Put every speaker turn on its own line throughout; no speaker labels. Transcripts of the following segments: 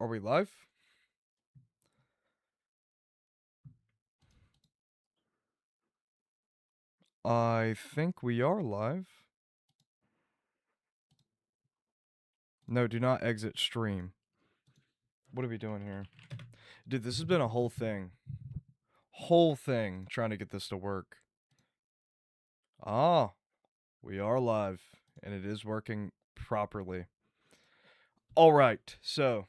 Are we live? I think we are live. No, do not exit stream. What are we doing here? Dude, this has been a whole thing. Whole thing trying to get this to work. Ah, we are live, and it is working properly. All right, so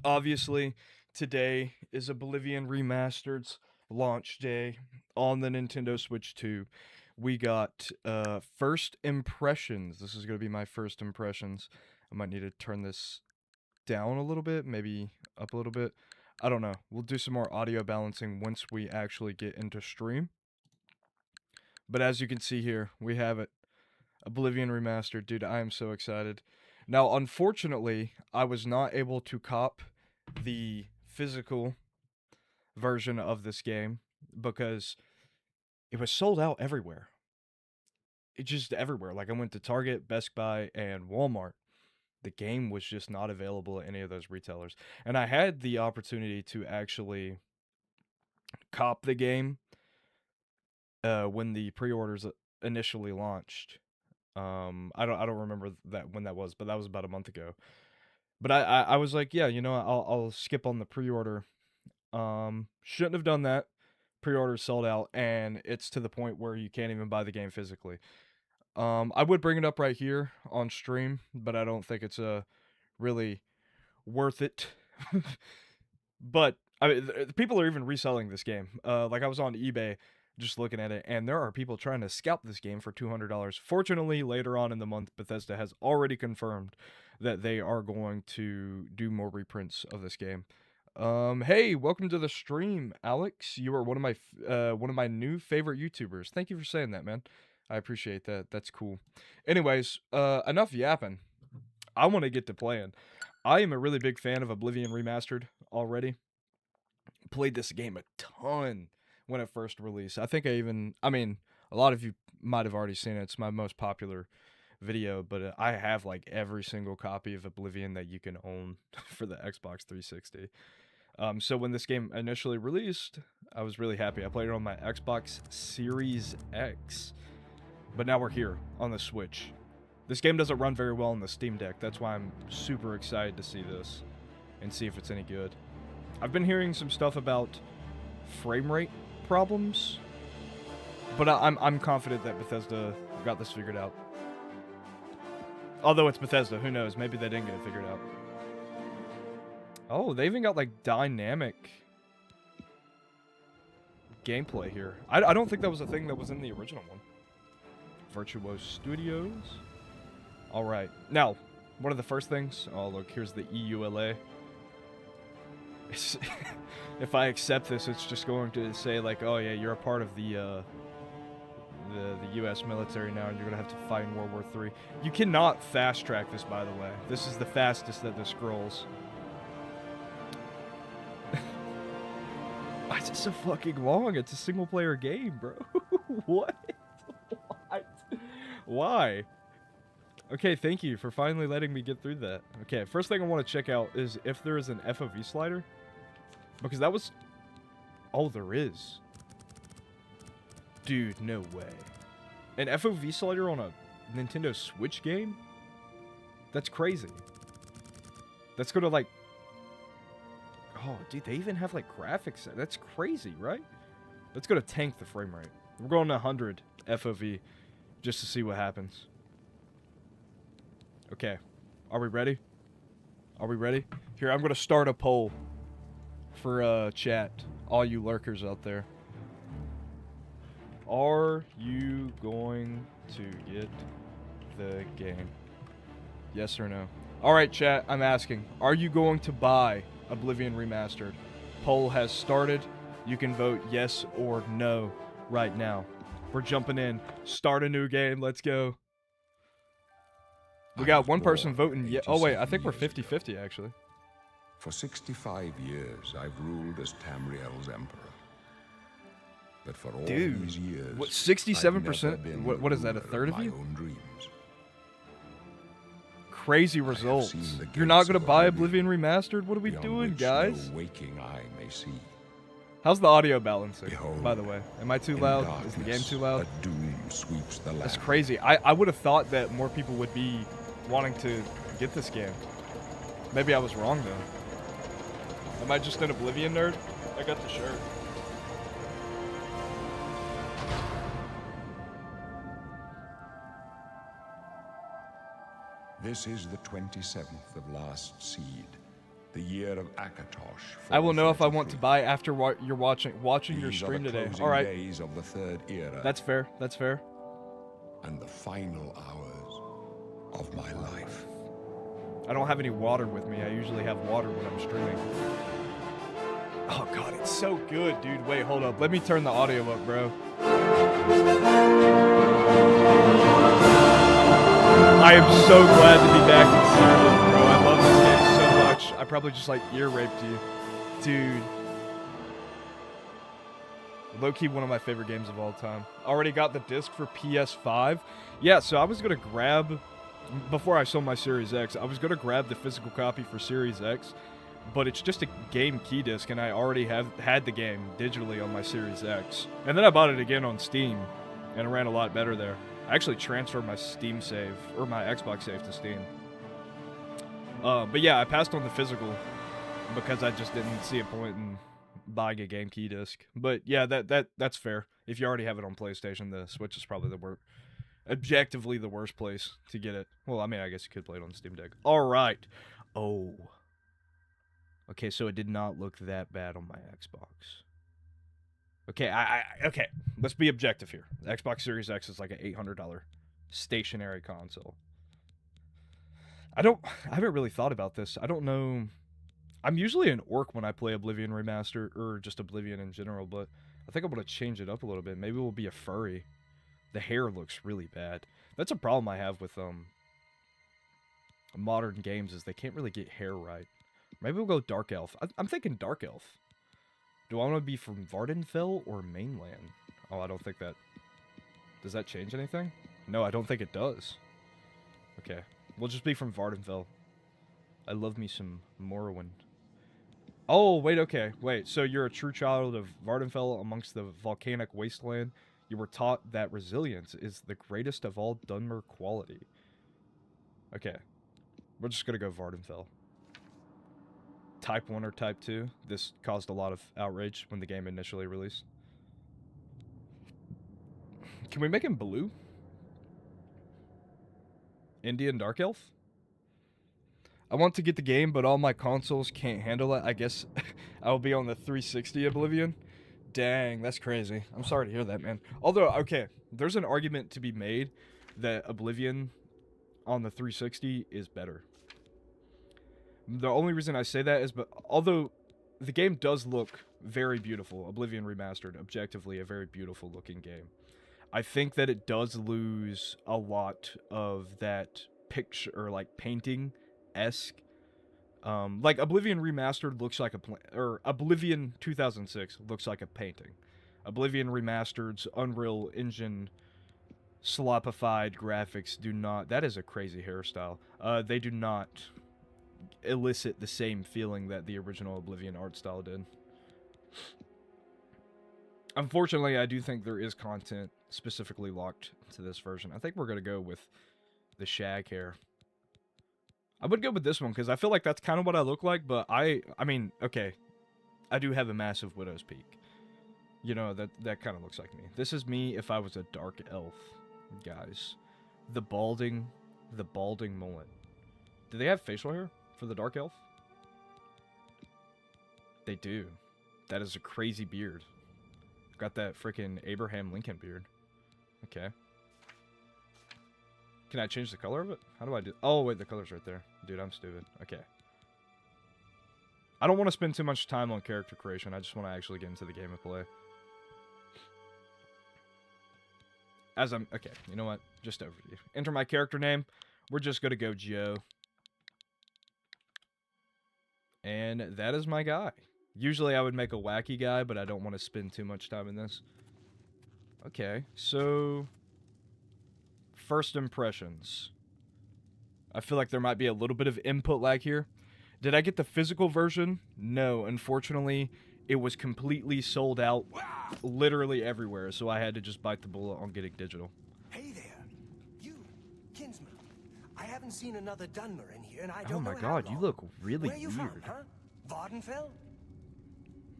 obviously today is Oblivion Remastered's launch day on the Nintendo Switch 2. We got first impressions. This is going to be my first impressions. I might need to turn this down a little bit, maybe up a little bit. I don't know. We'll do some more audio balancing once we actually get into stream. But as you can see here, we have it. Oblivion Remastered. Dude, I am so excited. Now, unfortunately, I was not able to cop the physical version of this game because it was sold out everywhere. It's just everywhere. Like, I went to Target, Best Buy, and Walmart. The game was just not available at any of those retailers. And I had the opportunity to actually cop the game when the pre-orders initially launched. I don't remember that when that was, but that was about a month ago. But I was like, yeah, you know, I'll skip on the pre-order. Shouldn't have done that. Pre-order sold out, and it's to the point where you can't even buy the game physically. I would bring it up right here on stream, but I don't think it's really worth it. But I mean, people are even reselling this game. Like I was on eBay just looking at it, and there are people trying to scalp this game for $200. Fortunately, later on in the month, Bethesda has already confirmed that they are going to do more reprints of this game. Hey, welcome to the stream, Alex. You are one of my new favorite YouTubers. Thank you for saying that, man. I appreciate that. That's cool. Anyways, enough yapping. I want to get to playing. I am a really big fan of Oblivion Remastered already. Played this game a ton when it first released. I mean, a lot of you might have already seen it. It's my most popular video, but I have like every single copy of Oblivion that you can own for the Xbox 360. So when this game initially released, I was really happy. I played it on my Xbox Series X, but now we're here on the Switch. This game doesn't run very well on the Steam Deck. That's why I'm super excited to see this and see if it's any good. I've been hearing some stuff about frame rate problems, but I'm confident that Bethesda got this figured out. Although it's Bethesda, who knows? Maybe they didn't get it figured out. Oh, they even got like dynamic gameplay here. I don't think that was a thing that was in the original one. Virtuos Studios. All right. Now, one of the first things. Oh, look, here's the EULA. If I accept this, it's just going to say like, oh yeah, you're a part of the U.S. military now, and you're gonna have to fight in World War III. You cannot fast track this, by the way. This is the fastest that this scrolls. Why is it so fucking long? It's a single player game, bro. What? Why? Okay, thank you for finally letting me get through that. Okay, first thing I want to check out is if there is an FOV slider. Because that was... Oh, there is. Dude, no way. An FOV slider on a Nintendo Switch game? That's crazy. That's gonna, like... Oh, dude, they even have, like, graphics. That's crazy, right? That's gonna tank the frame rate. We're going to 100 FOV just to see what happens. Okay. Are we ready? Are we ready? Here, I'm gonna start a poll for chat, all you lurkers out there. Are you going to get the game? Yes or no? Alright, chat, I'm asking. Are you going to buy Oblivion Remastered? Poll has started. You can vote yes or no right now. We're jumping in. Start a new game. Let's go. We got one person voting yes. Oh, wait, I think we're 50-50, actually.
For 65 years, I've ruled as Tamriel's emperor. But for all
Dude,
these years,
what,
I've
67%?
never been
What is that, a
ruler
third of
my
you?
own dreams.
Crazy
have
results.
seen the
You're not
gates
going to
of
buy
oblivion,
Oblivion Remastered? What are we
beyond
doing,
which
guys?
no waking eye may see.
How's the audio balancing,
Behold,
by the way? Am I too
in
loud?
darkness,
Is the game too loud?
a doom sweeps the land.
That's crazy. I would have thought that more people would be wanting to get this game. Maybe I was wrong, though. Am I just an Oblivion nerd? I got the shirt.
This is the 27th of last seed, the year of Akatosh.
I will know if I want to
433.
buy after you're watching your
These are
stream
the
today.
closing
All right,
days of the third era.
that's fair. That's fair.
And the final hours of my life.
I don't have any water with me. I usually have water when I'm streaming. Oh god, it's so good, dude. Wait, hold up. Let me turn the audio up, bro. I am so glad to be back in Season, bro. I love this game so much. I probably just like ear raped you. Dude. Low-key one of my favorite games of all time. Already got the disc for PS5. Yeah, so I was gonna grab, before I sold my Series X, I was gonna grab the physical copy for Series X, but it's just a game key disc, and I already had the game digitally on my Series X. And then I bought it again on Steam, and it ran a lot better there. I actually transferred my Steam save, or my Xbox save to Steam. But yeah, I passed on the physical because I just didn't see a point in buying a game key disc. But yeah, that's fair. If you already have it on PlayStation, the Switch is probably objectively the worst place to get it. Well, I mean, I guess you could play it on Steam Deck. All right. Oh. Okay, so it did not look that bad on my Xbox. Okay, okay. Let's be objective here. The Xbox Series X is like an $800 stationary console. I haven't really thought about this. I don't know. I'm usually an orc when I play Oblivion Remastered, or just Oblivion in general, but I think I'm going to change it up a little bit. Maybe we'll be a furry. The hair looks really bad. That's a problem I have with modern games, is they can't really get hair right. Maybe we'll go Dark Elf. I'm thinking Dark Elf. Do I want to be from Vardenfell or Mainland? Oh, I don't think that... Does that change anything? No, I don't think it does. Okay. We'll just be from Vardenfell. I love me some Morrowind. Oh, wait, okay. Wait, so you're a true child of Vardenfell amongst the volcanic wasteland. You were taught that resilience is the greatest of all Dunmer quality. Okay. We're just gonna go Vardenfell. Type 1 or Type 2. This caused a lot of outrage when the game initially released. Can we make him blue? Indian Dark Elf? I want to get the game, but all my consoles can't handle it. I guess I'll be on the 360 Oblivion. Dang, that's crazy. I'm sorry to hear that, man. Although, okay, there's an argument to be made that Oblivion on the 360 is better. The only reason I say that is, but although the game does look very beautiful, Oblivion Remastered, objectively a very beautiful looking game, I think that it does lose a lot of that picture, or like painting-esque. Like Oblivion Remastered looks like or Oblivion 2006 looks like a painting. Oblivion Remastered's Unreal Engine slopified graphics do not, that is a crazy hairstyle. They do not elicit the same feeling that the original Oblivion art style did. Unfortunately, I do think there is content specifically locked to this version. I think we're going to go with the shag hair. I would go with this one because I feel like that's kind of what I look like, but I mean, okay, I do have a massive widow's peak. You know, that kind of looks like me. This is me if I was a dark elf, guys. The balding mullet. Do they have facial hair for the dark elf? They do. That is a crazy beard. Got that freaking Abraham Lincoln beard. Okay. Can I change the color of it? How do I do? Oh, wait, the color's right there. Dude, I'm stupid. Okay. I don't want to spend too much time on character creation. I just want to actually get into the game and play. Okay, you know what? Just overview. Enter my character name. We're just going to go Joe. And that is my guy. Usually I would make a wacky guy, but I don't want to spend too much time in this. Okay, so first impressions. I feel like there might be a little bit of input lag here. Did I get the physical version? No, unfortunately, it was completely sold out literally everywhere, so I had to just bite the bullet on getting digital.
Hey there, you, kinsman. I haven't seen another Dunmer in here, and I
Oh
don't
my
know
god,
how
you
long.
look really
Where you
weird.
from, huh? Vardenfell?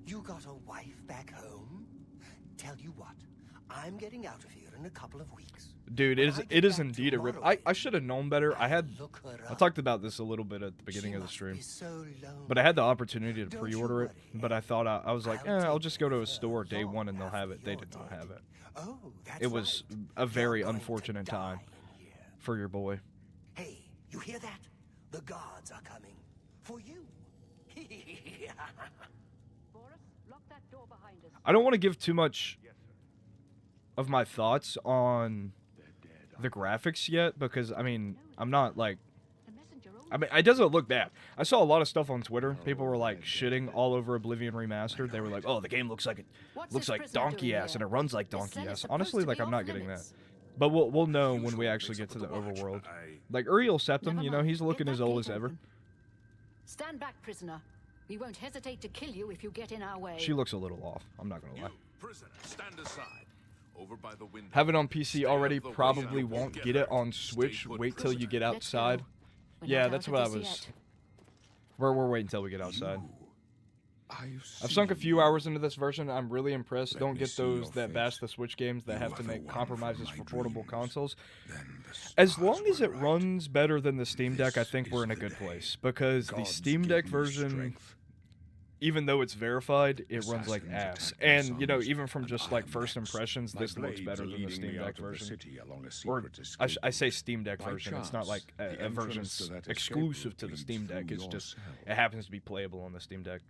You got a wife back home? Tell you what, I'm getting out of here in a couple of weeks.
Dude,
When
it
I
is,
get
it is
back
indeed a rip.
tomorrow,
I should have known better. I
look her up.
talked about this a little bit at the beginning
She
of the
must
stream.
be so lonely.
But I had the opportunity to
Don't
pre-order
you
it,
worry,
but I thought I was like,
I'll
I'll
take
just go to
care
a
of
store
her
day one and they'll
long
have it. They
after
did not
you're
have
dead.
it.
Oh, that's
It was
right.
a very
You're going to
unfortunate
die
time
in here.
for your boy.
Hey, you hear that? The guards are coming. For you.
Boris, lock that door behind us.
I don't want to give too much of my thoughts on the graphics yet because, I mean, I'm not like...
The messenger
I mean, it doesn't look bad. I saw a lot of stuff on Twitter. People were like shitting all over Oblivion Remastered. They were like, "Oh, the game looks like donkey ass and it runs like donkey ass." Honestly, like I'm not getting that. But we'll know when we actually get to the overworld. Like Uriel Septim, you know, he's looking as old as ever.
Stand back, prisoner. We won't hesitate to kill you if you get in our way.
She looks a little off. I'm not gonna lie.
Prisoner, stand aside. Over by the window.
Have it on PC already.
Stay out of the way,
Probably
I
won't
get
get it
hurt.
on
Stay
Switch.
put,
Wait till you
prisoner.
get
Let's
outside.
go. We're
Yeah,
not
that's
out
what I
of this
was.
yet.
We're waiting until we get outside.
I've
I've sunk a
seen
few hours into this version. I'm really impressed.
Let
Don't
me
get
see
those
your
that bash
face.
the Switch games that
You
have
are
to
the
make
one
compromises
from
for
my
portable
dreams.
consoles.
Then the
As
stars
long as
were
it
right.
runs better than the Steam Deck, I
This
think
is
we're in a
the
good
day.
place. Because the
Gods
Steam
give
Deck
me
version,
strength.
even though it's verified, it runs like
Assassins
ass.
attack my
And, you know,
sons,
even from
and
just
I
like
am
first
next.
impressions,
My
this looks
blades
better
are
than the
leading
Steam
me
Deck
out of the
version.
city along a
Or,
secret
I
escape
say Steam Deck
By
version. It's not
chance,
like
the
a
entrance
version
to that escape
exclusive to the
leads
Steam Deck.
through
It's
your
just,
cell.
it happens to be playable on the Steam Deck.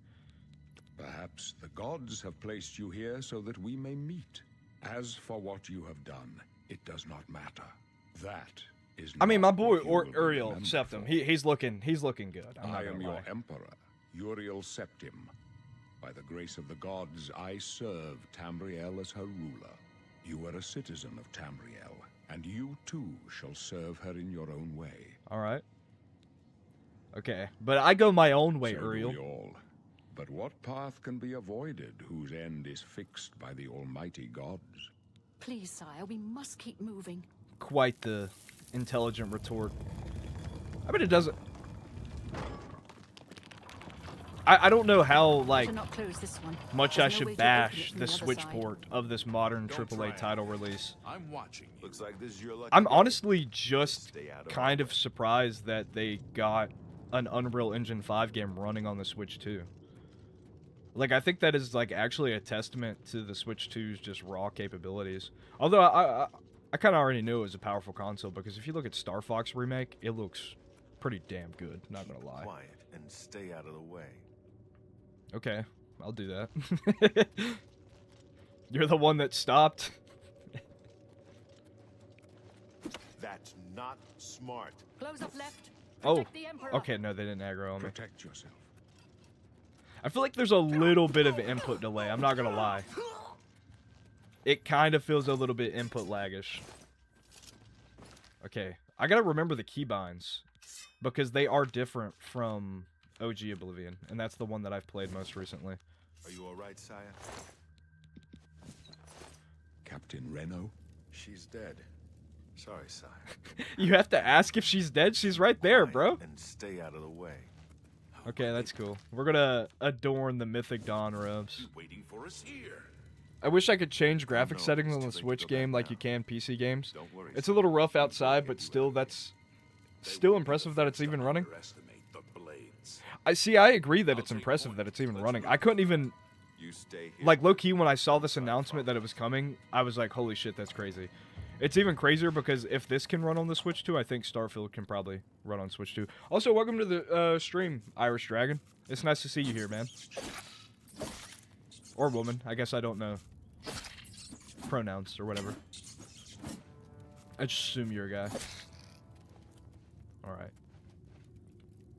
Perhaps the gods have placed you here so that we may meet. As for what you have done, it does not matter. That is
I mean, my
not
boy
what you will be
Uriel
remembered
Septim,
for.
he's looking good. I'm not
I am
gonna
your
lie.
emperor, Uriel Septim. By the grace of the gods, I serve Tamriel as her ruler. You are a citizen of Tamriel, and you too shall serve her in your own way.
All right. Okay, but I go my own way,
So do
Uriel.
we all. But what path can be avoided whose end is fixed by the almighty gods?
Please, sire, we must keep moving.
Quite the intelligent retort. I mean, it doesn't. I don't know how like
Better not close this one.
much
There's
I
no way
should
to open it
bash
from
the
other
Switch
side.
port of this modern
Don't
AAA
try
title
it.
release.
I'm watching.
Looks like this is your lucky
I'm
day.
honestly just
Stay out of
kind
our
of
way.
surprised that they got an Unreal Engine 5 game running on the Switch 2. Like, I think that is like actually a testament to the Switch 2's just raw capabilities. Although I kind of already knew it was a powerful console because if you look at Star Fox Remake, it looks pretty damn good, not gonna lie.
Quiet and stay out of the way.
Okay, I'll do that. You're the one that stopped.
That's not smart.
Close up left.
Oh,
Protect the Emperor.
okay, no, they didn't aggro on me.
Protect yourself.
I feel like there's a little bit of input delay, I'm not gonna lie. It kind of feels a little bit input laggish. Okay, I gotta remember the keybinds, because they are different from OG Oblivion, and that's the one that I've played most recently.
Are you all right, sire?
Captain Reno?
She's dead. Sorry, sire.
You have to ask if she's dead? She's right there,
Quiet
bro.
And stay out of the way.
Okay, that's cool. We're gonna adorn the Mythic Dawn robes.
You waiting for us here?
I wish I could change graphic
no,
settings on
it's
the
too late to
Switch
go
game
back
like
now.
you can PC games.
Don't worry.
It's a little rough outside, but
Get you
still,
out of
that's
They
still
won't be the
impressive that it's
first to
even running.
Underestimate the blades.
I see. I agree that
I'll
it's
take
impressive
point.
that it's even
Let's
running.
move.
I couldn't even
You stay here.
like low key when I saw this announcement that it was coming. I was like, "Holy shit, that's crazy!" It's even crazier because if this can run on the Switch 2, I think Starfield can probably run on Switch 2. Also, welcome to the stream, Irish Dragon. It's nice to see you here, man. Or woman. I guess I don't know pronouns or whatever. I just assume you're a guy. All right.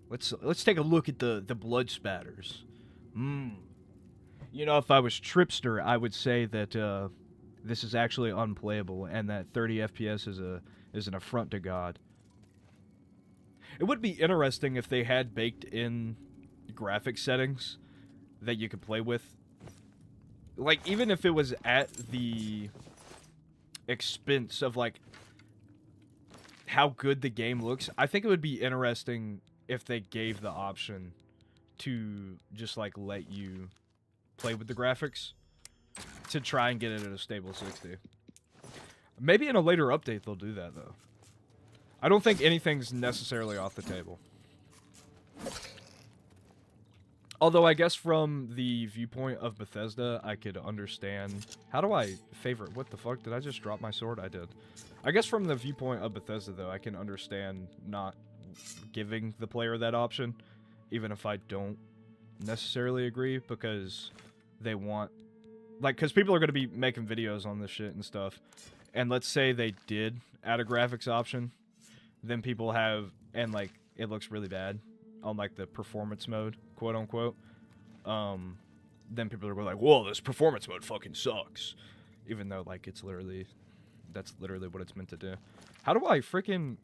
Let's take a look at the blood spatters. You know, if I was Tripster, I would say that this is actually unplayable and that 30 FPS is an affront to God. It would be interesting if they had baked in graphic settings that you could play with. Like, even if it was at the expense of, like, how good the game looks, I think it would be interesting if they gave the option to just, like, let you play with the graphics to try and get it at a stable 60. Maybe in a later update they'll do that, though. I don't think anything's necessarily off the table. Although, I guess from the viewpoint of Bethesda, I could understand... How do I favorite? What the fuck? Did I just drop my sword? I did. I guess from the viewpoint of Bethesda, though, I can understand not giving the player that option, even if I don't necessarily agree, because they want... Like, because people are going to be making videos on this shit and stuff, and let's say they did add a graphics option, then people have... And, like, it looks really bad on, like, the performance mode, quote-unquote. Then people are going like, whoa, this performance mode fucking sucks. Even though, like, it's literally... That's literally what it's meant to do. How do I freaking...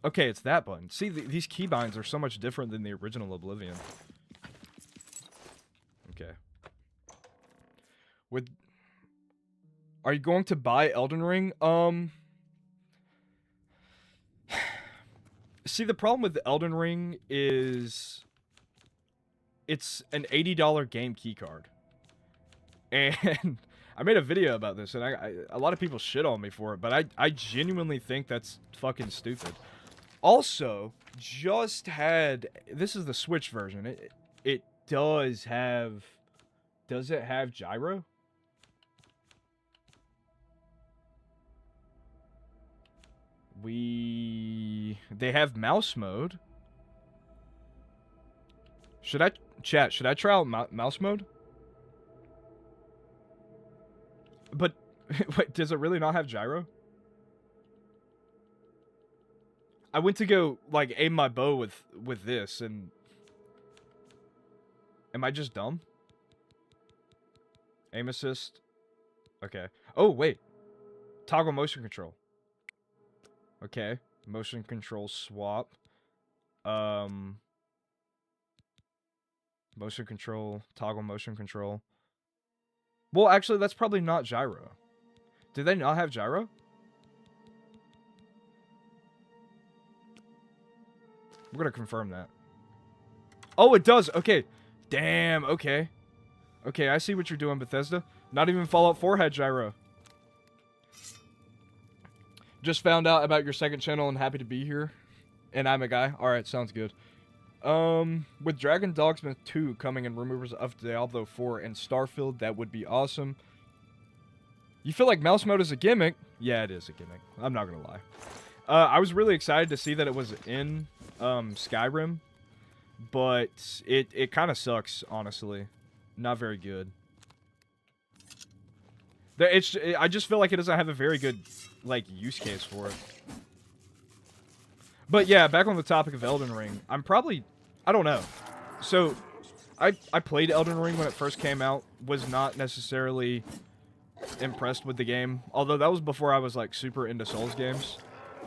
Okay, it's that button. See, these keybinds are so much different than the original Oblivion. Okay. Are you going to buy Elden Ring? See, the problem with Elden Ring is... It's an $80 game keycard. And... I made a video about this, and a lot of people shit on me for it, but I genuinely think that's fucking stupid. Also, just had... This is the Switch version. It does have... Does it have gyro? They have mouse mode. Should I... Chat, should I try out mouse mode? But, wait, does it really not have gyro? I went to go, like, aim my bow with this, and... Am I just dumb? Aim assist. Okay. Oh, wait. Toggle motion control. Okay. Motion control swap. Motion control. Toggle motion control. Well, actually, that's probably not gyro. Did they not have gyro? We're gonna confirm that. Oh, it does! Okay. Damn, okay. Okay, I see what you're doing, Bethesda. Not even Fallout 4 had gyro. Just found out about your second channel and happy to be here. And I'm a guy. Alright, sounds good. With Dragon Dogsmith 2 coming in rumors of Diablo 4 and Starfield, that would be awesome. You feel like mouse mode is a gimmick? Yeah, it is a gimmick. I'm not gonna lie. I was really excited to see that it was in, Skyrim. But it kind of sucks, honestly. Not very good. I just feel like it doesn't have a very good, like, use case for it. But yeah, back on the topic of Elden Ring, I'm probably... I don't know. So, I played Elden Ring when it first came out. Was not necessarily impressed with the game. Although that was before I was, like, super into Souls games.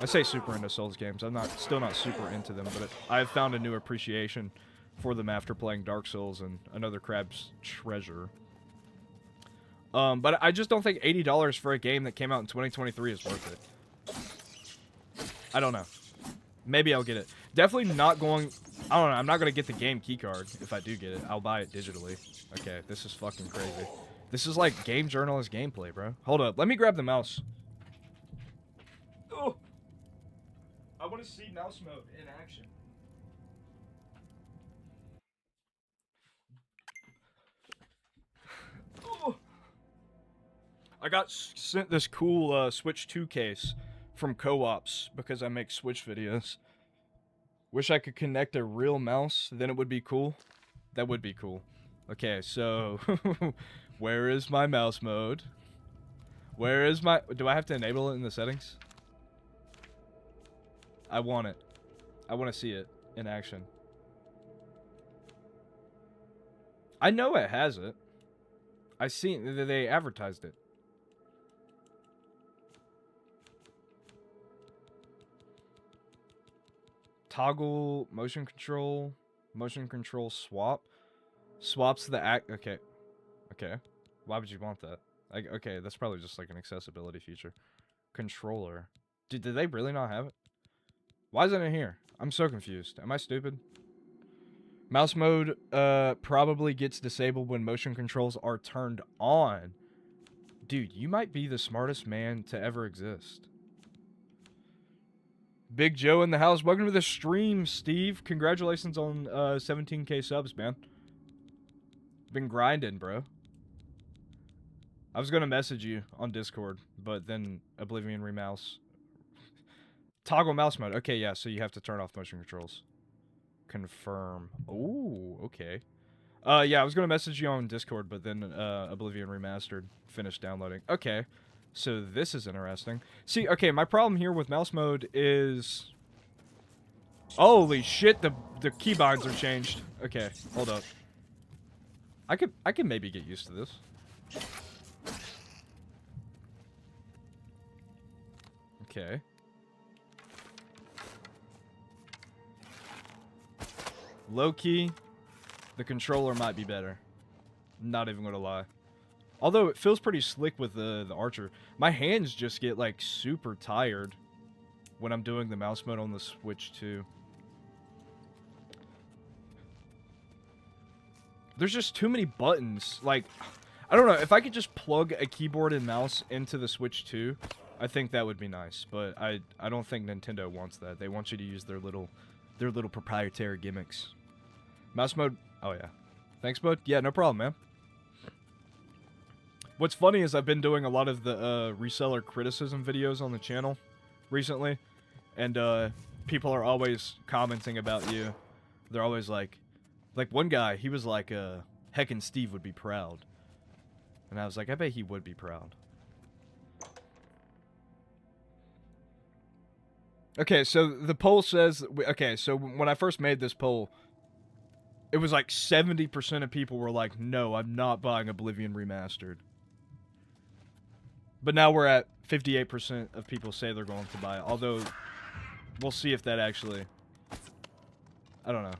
I say super into Souls games. I'm still not super into them, but I've found a new appreciation for them after playing Dark Souls and Another Crab's Treasure. But I just don't think $80 for a game that came out in 2023 is worth it. I don't know. Maybe I'll get it. Definitely not going... I don't know. I'm not going to get the game keycard. If I do get it, I'll buy it digitally. Okay, this is fucking crazy. This is like game journalist gameplay, bro. Hold up. Let me grab the mouse. Oh! I want to see mouse mode in action. Oh! I got sent this cool Switch 2 case from Co-ops because I make Switch videos. Wish I could connect a real mouse, then it would be cool. That would be cool. Okay, so where is my mouse mode? Where is my... Do I have to enable it in the settings? I want it. I want to see it in action. I know it has it. I seen they advertised it. Toggle motion control swap. Swaps the act. Okay. Okay. Why would you want that? Like, okay, that's probably just like an accessibility feature. Controller. Dude, did they really not have it? Why isn't it here? I'm so confused. Am I stupid? Mouse mode probably gets disabled when motion controls are turned on. Dude, you might be the smartest man to ever exist. Big Joe in the house. Welcome to the stream, Steve. Congratulations on 17k subs, man. Been grinding, bro. I was gonna message you on Discord, but then Oblivion Remouse. Toggle mouse mode. Okay, yeah, so you have to turn off motion controls. Confirm. Ooh, okay. Yeah, I was gonna message you on Discord, but then Oblivion Remastered finished downloading. Okay, so this is interesting. See, okay, my problem here with mouse mode is... Holy shit, the keybinds are changed. Okay, hold up. I could maybe get used to this. Okay. Low key, the controller might be better. Not even gonna lie. Although it feels pretty slick with the Archer. My hands just get like super tired when I'm doing the mouse mode on the Switch too. There's just too many buttons. Like, I don't know, if I could just plug a keyboard and mouse into the Switch 2, I think that would be nice. But I don't think Nintendo wants that. They want you to use their little proprietary gimmicks. Mouse mode. Oh yeah. Thanks, bud. Yeah, no problem, man. What's funny is I've been doing a lot of the reseller criticism videos on the channel recently, and people are always commenting about you. They're always like one guy, he was like, heckin' Steve would be proud. And I was like, I bet he would be proud. Okay, so the poll says... Okay, so when I first made this poll, it was like 70% of people were like, no, I'm not buying Oblivion Remastered. But now we're at 58% of people say they're going to buy it. Although, we'll see if that actually... I don't know.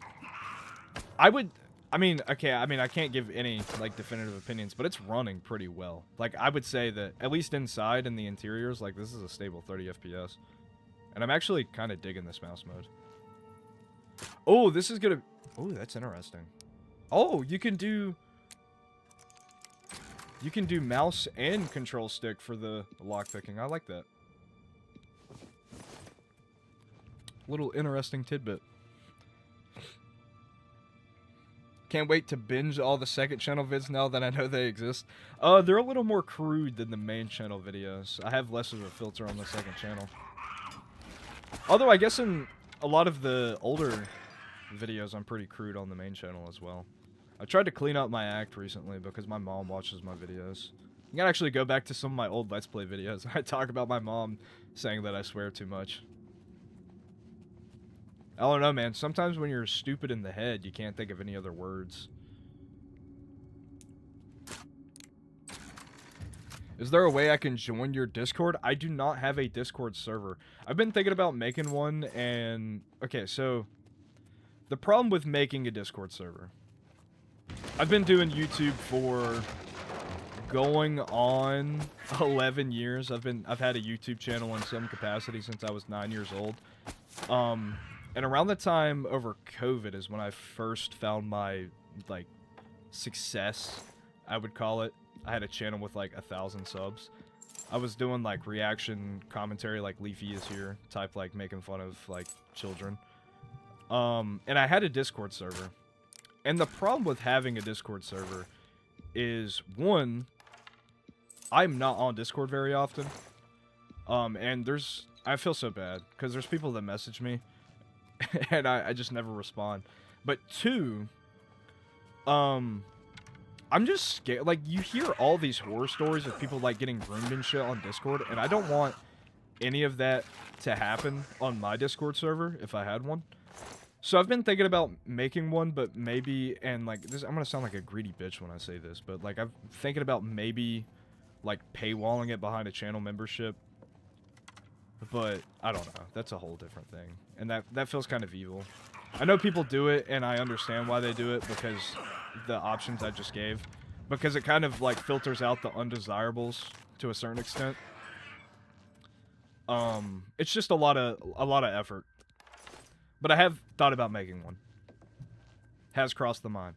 I mean, I can't give any, like, definitive opinions, but it's running pretty well. Like, I would say that, at least inside in the interiors, like, this is a stable 30 FPS. And I'm actually kind of digging this mouse mode. Oh, this is gonna... Oh, that's interesting. Oh, you can do mouse and control stick for the lockpicking. I like that. Little interesting tidbit. Can't wait to binge all the second channel vids now that I know they exist. They're a little more crude than the main channel videos. I have less of a filter on the second channel. Although I guess in a lot of the older videos, I'm pretty crude on the main channel as well. I tried to clean up my act recently because my mom watches my videos. You can actually go back to some of my old Let's Play videos. I talk about my mom saying that I swear too much. I don't know, man. Sometimes when you're stupid in the head, you can't think of any other words. Is there a way I can join your Discord? I do not have a Discord server. I've been thinking about making one, and... Okay, so... The problem with making a Discord server... I've been doing YouTube for... going on 11 years. I've had a YouTube channel in some capacity since I was 9 years old. And around the time over COVID is when I first found my, like, success, I would call it. I had a channel with, like, 1,000 subs. I was doing, like, reaction commentary, like Leafy is here, type, like, making fun of, like, children. And I had a Discord server. And the problem with having a Discord server is, one, I'm not on Discord very often. And I feel so bad, because there's people that message me, and I just never respond. But two, I'm just scared. Like, you hear all these horror stories of people, like, getting groomed and shit on Discord, and I don't want any of that to happen on my Discord server, if I had one. So I've been thinking about making one, but maybe, and, like, this, I'm gonna sound like a greedy bitch when I say this, but, like, I'm thinking about maybe, like, paywalling it behind a channel membership But I don't know. That's a whole different thing. And that feels kind of evil. I know people do it, and I understand why they do it because the options I just gave. Because it kind of, like, filters out the undesirables to a certain extent. It's just a lot of effort. But I have thought about making one. Has crossed the mind.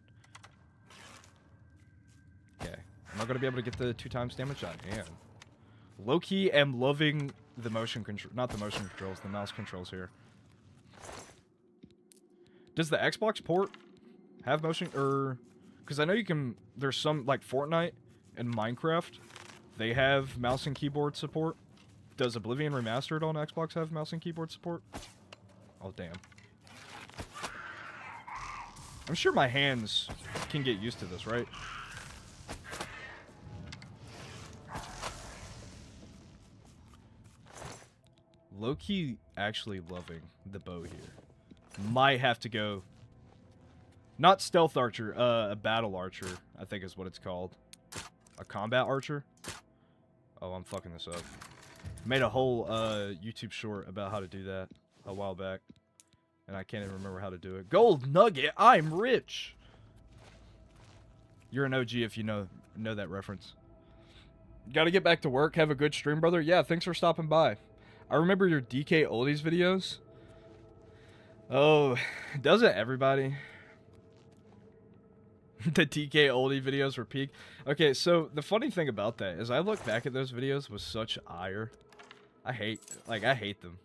Okay. Am I going to be able to get the 2 times damage? I am. Low-key am loving the motion control. Not the motion controls, the mouse controls here. Does the Xbox port have motion? Because I know you can... There's some, like Fortnite and Minecraft. They have mouse and keyboard support. Does Oblivion Remastered on Xbox have mouse and keyboard support? Oh, damn. I'm sure my hands can get used to this, right? Low-key actually loving the bow here. Might have to go... Not stealth archer, a battle archer, I think is what it's called. A combat archer? Oh, I'm fucking this up. Made a whole YouTube short about how to do that a while back. And I can't even remember how to do it. Gold nugget, I'm rich! You're an OG if you know that reference. Gotta get back to work, have a good stream, brother. Yeah, thanks for stopping by. I remember your DK Oldies videos. Oh, doesn't everybody? The DK Oldie videos were peak. Okay, so the funny thing about that is I look back at those videos with such ire. I hate them.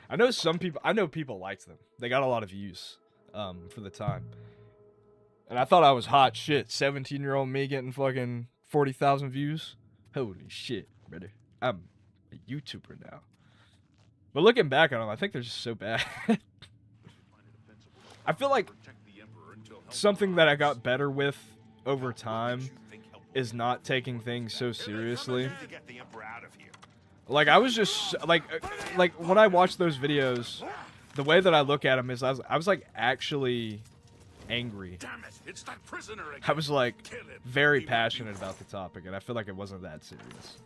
I know people liked them. They got a lot of views for the time. And I thought I was hot shit. 17-year-old me getting fucking 40,000 views. Holy shit, brother. I'm a YouTuber now. But looking back on them, I think they're just so bad. I feel like something that I got better with over time is not taking things so seriously. Like, I was just, like when I watch those videos, the way that I look at them is I was like, actually angry.
Damn it, it's that prisoner again.
I was, like, very passionate about the topic, and I feel like it wasn't that serious.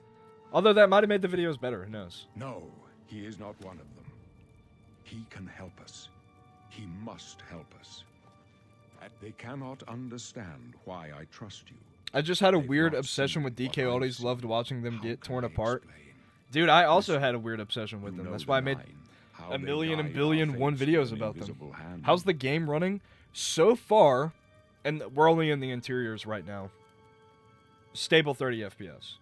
Although that might have made the videos better, who knows?
No, he is not one of them. He can help us. He must help us. They cannot understand why I trust you.
I just had a
They've
weird
not
obsession
seen
with DK
what I
Oldies.
see.
Loved watching them
How
get
can
torn
I
apart.
explain?
Dude, I also
Listen,
had a weird obsession with
you
them.
know
That's
the
why I made
line, how
a
they
million and
guide
billion
our
one
fates
videos
with an
about them.
invisible hand.
How's the game running? So far, and we're only in the interiors right now. Stable 30 FPS.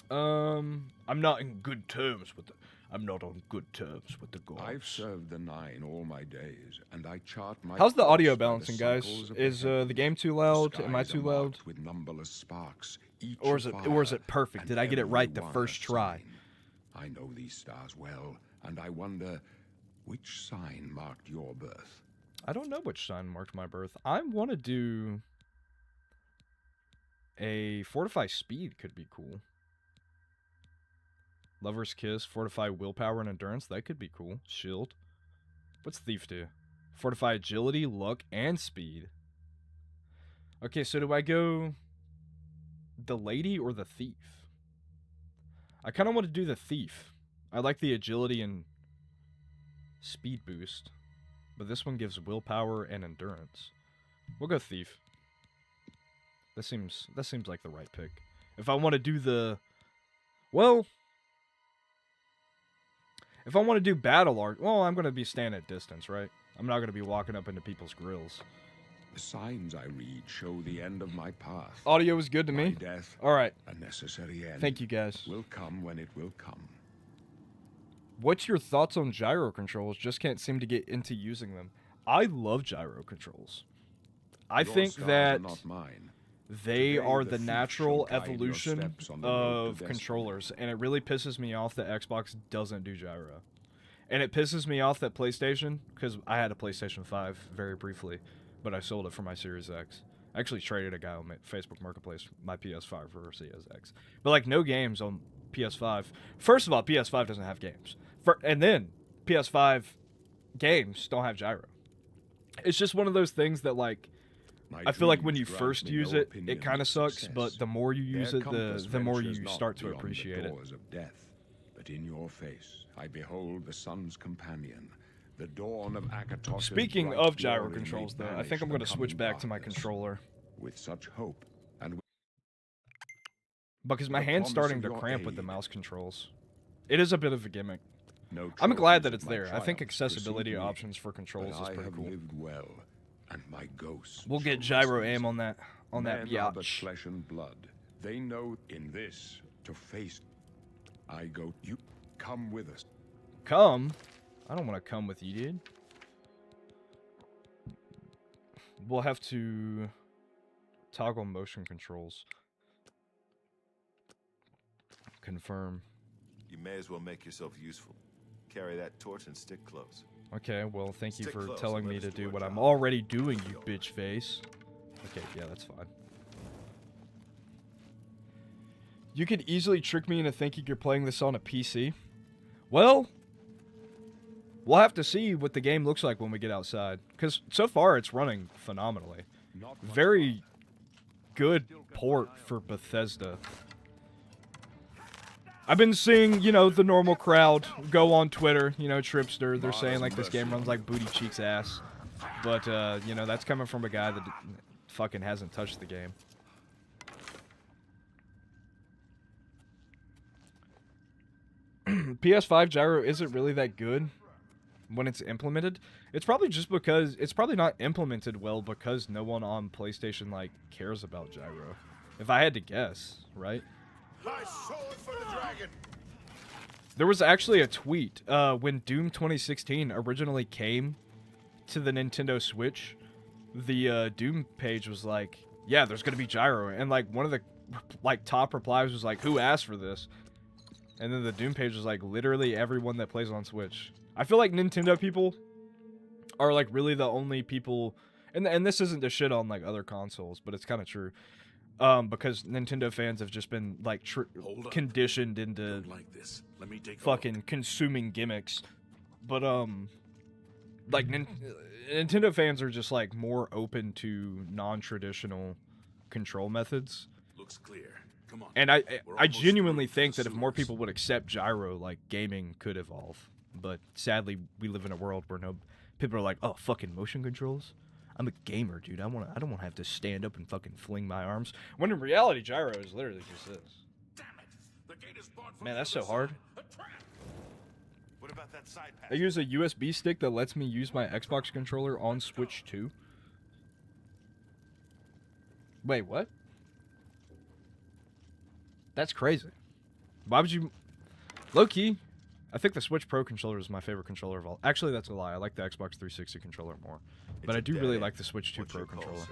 I'm not in good terms with I'm not on good terms with the gods.
I've served the 9 all my days, and I chart my
How's the
course
audio
by the
balancing, guys?
cycles of
Is
heavens.
the game too loud?
The
Am I
skies
too
are
loud?
marked with numberless sparks, each
Or is
afire,
it perfect?
and
Did I get it
every
right the
one a
first try?
sign. I know these stars well, and I wonder which sign marked your birth.
I don't know which sign marked my birth. I want to do a Fortify Speed could be cool. Lover's Kiss, Fortify Willpower and Endurance, that could be cool. Shield. What's Thief do? Fortify Agility, Luck, and Speed. Okay, so do I go the Lady or the Thief? I kind of want to do the Thief. I like the Agility and Speed boost. But this one gives Willpower and Endurance. We'll go Thief. That seems like the right pick. If I want to do the... Well... If I want to do battle art, well, I'm going to be standing at distance, right? I'm not going to be walking up into people's grills.
The signs I read show the end of my path.
Audio is good to
My
me.
death,
All right.
a necessary end.
Thank you, guys.
Will come when it will come.
What's your thoughts on gyro controls? Just can't seem to get into using them. I love gyro controls. I
Your
think
stars
that
are not mine.
they
Today,
are
the
the
thief
natural
shall guide your
evolution
steps on the road to
of
destiny.
controllers, and it really pisses me off that Xbox doesn't do gyro. And it pisses me off that PlayStation, because I had a PlayStation 5 very briefly, but I sold it for my Series X. I actually traded a guy on Facebook Marketplace my PS5 for Series X. But, like, no games on PS5. First of all, PS5 doesn't have games. And then, PS5 games don't have gyro. It's just one of those things that, like, I feel like when you first use it, it kind of sucks, but the more you use it, the more you start to appreciate it.
Of death, but in your face, I behold the sun's companion, the dawn of Akatos's
Speaking
bright
of gyro
glory may
controls, though, I
banish
think I'm
the
going to switch
coming
back to my
darkness.
controller.
With such hope, and with
Because my
the
hand's
promise
starting
of
to
your
cramp with the
aid.
mouse controls. It is a bit of a gimmick.
no
I'm glad that
trophies
it's
of my
there. I think
triumphs
accessibility
precede me,
options for controls
but
is
I
pretty
have
cool.
lived well, and my ghost
We'll get
shall
gyro
rest
aim
easy.
on that
Men are but
biatch.
flesh and blood. They know in this to face. I go. You come with us.
Come? I don't want to come with you, dude. We'll have to toggle motion controls. Confirm.
You may as well make yourself useful. Carry that torch and stick close.
Okay, well, thank you
Stick
for
close
telling
and
me
let
to
us
do
do
what
our
I'm
job.
already doing, you bitch face. Okay, yeah, that's fine. You could easily trick me into thinking you're playing this on a PC. Well, we'll have to see what the game looks like when we get outside. Because so far, it's running phenomenally.
Not much
Very good port for Bethesda. I've been seeing, you know, the normal crowd go on Twitter, you know, Tripster. They're saying, like, this game runs like Booty Cheek's ass. But, you know, that's coming from a guy that fucking hasn't touched the game. PS5 gyro isn't really that good when it's implemented. It's probably just because it's probably not implemented well because no one on PlayStation like cares about gyro. If I had to guess, right?
My sword for the dragon.
There was actually a tweet when Doom 2016 originally came to the Nintendo Switch. The Doom page was like, "Yeah, there's gonna be gyro," and like one of the like top replies was like, "Who asked for this?" And then the Doom page was like, literally everyone that plays on Switch. I feel like Nintendo people are like really the only people, and this isn't to shit on like other consoles, but it's kind of true. Because Nintendo fans have just been like
Hold up.
conditioned into
Don't like this. Let me take a
fucking
look.
consuming gimmicks. But like Nintendo fans are just like more open to non-traditional control methods.
Looks clear. Come on.
And
We're
I
almost
genuinely
through to
think
the
that if more
sewers.
people would accept gyro, like gaming could evolve. But sadly, we live in a world where no people are like, "Oh, fucking motion controls. I'm a gamer, dude. I don't want to have to stand up and fucking fling my arms." When in reality, gyro is literally just this.
Damn it. The gate is barred from
Man,
the
that's
other
so hard.
side. A trap.
What about that side pass?
I use a USB stick that lets me use my Xbox controller on Switch 2. Wait, what? That's crazy. Why would you... Low-key, I think the Switch Pro controller is my favorite controller of all. Actually, that's a lie. I like the Xbox 360 controller more. But I do really like the Switch 2 Pro controller.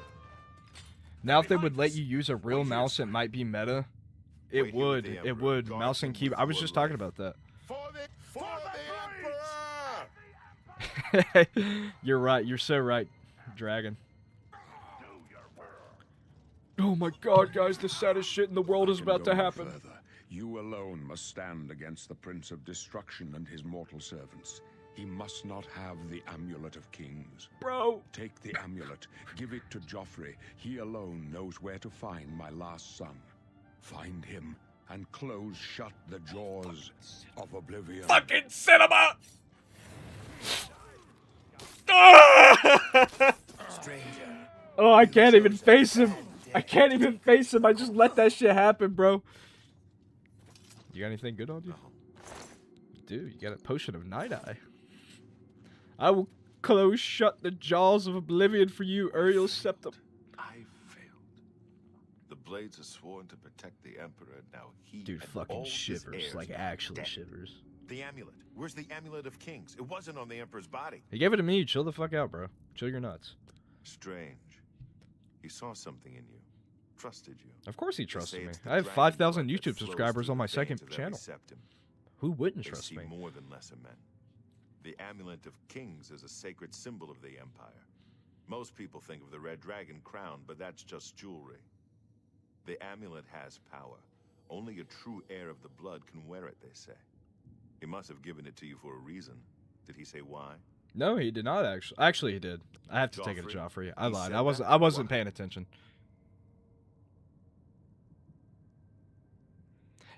Now, if they would let you use a real mouse, it might be meta. It would. It would. Mouse and keyboard. I was just talking about that.
For the Emperor!
You're right. You're so right, Dragon. Oh my god, guys, the saddest shit in the world is
can
about
go
to
no
happen.
further. You alone must stand against the Prince of Destruction and his mortal servants. He must not have the Amulet of Kings.
Bro.
Take the amulet, give it to Joffrey. He alone knows where to find my last son. Find him and close shut the jaws of oblivion.
Fucking cinema!
Stranger.
Oh, I can't even face him. I can't even face him. I just let that shit happen, bro. You got anything good on you? Dude, you got a potion of Night Eye. I will close shut the jaws of oblivion for you, Uriel Septim.
I failed. The blades are sworn to protect the Emperor. Now he
Dude,
and
fucking
all his
shivers.
heirs
Like,
are
actually
dead.
shivers.
The amulet. Where's the amulet of kings? It wasn't on the Emperor's body.
He gave it to me. Chill the fuck out, bro. Chill your nuts.
Strange. He saw something in you. Trusted you.
Of course he
They say
trusted me.
it's the
I have
dragon
5,000
blood that
YouTube
flows
subscribers
through
on my
the
second
veins of every
channel.
septum.
Who wouldn't
They
trust
see
me?
more than lesser men. The amulet of kings is a sacred symbol of the Empire. Most people think of the red dragon crown, but that's just jewelry. The amulet has power. Only a true heir of the blood can wear it, they say. He must have given it to you for a reason. Did he say why?
No, he did not actually. Actually, he did. I have to take it to
Joffrey?
Joffrey. I
He
lied.
said
I wasn't.
that?
I wasn't
Why?
paying attention.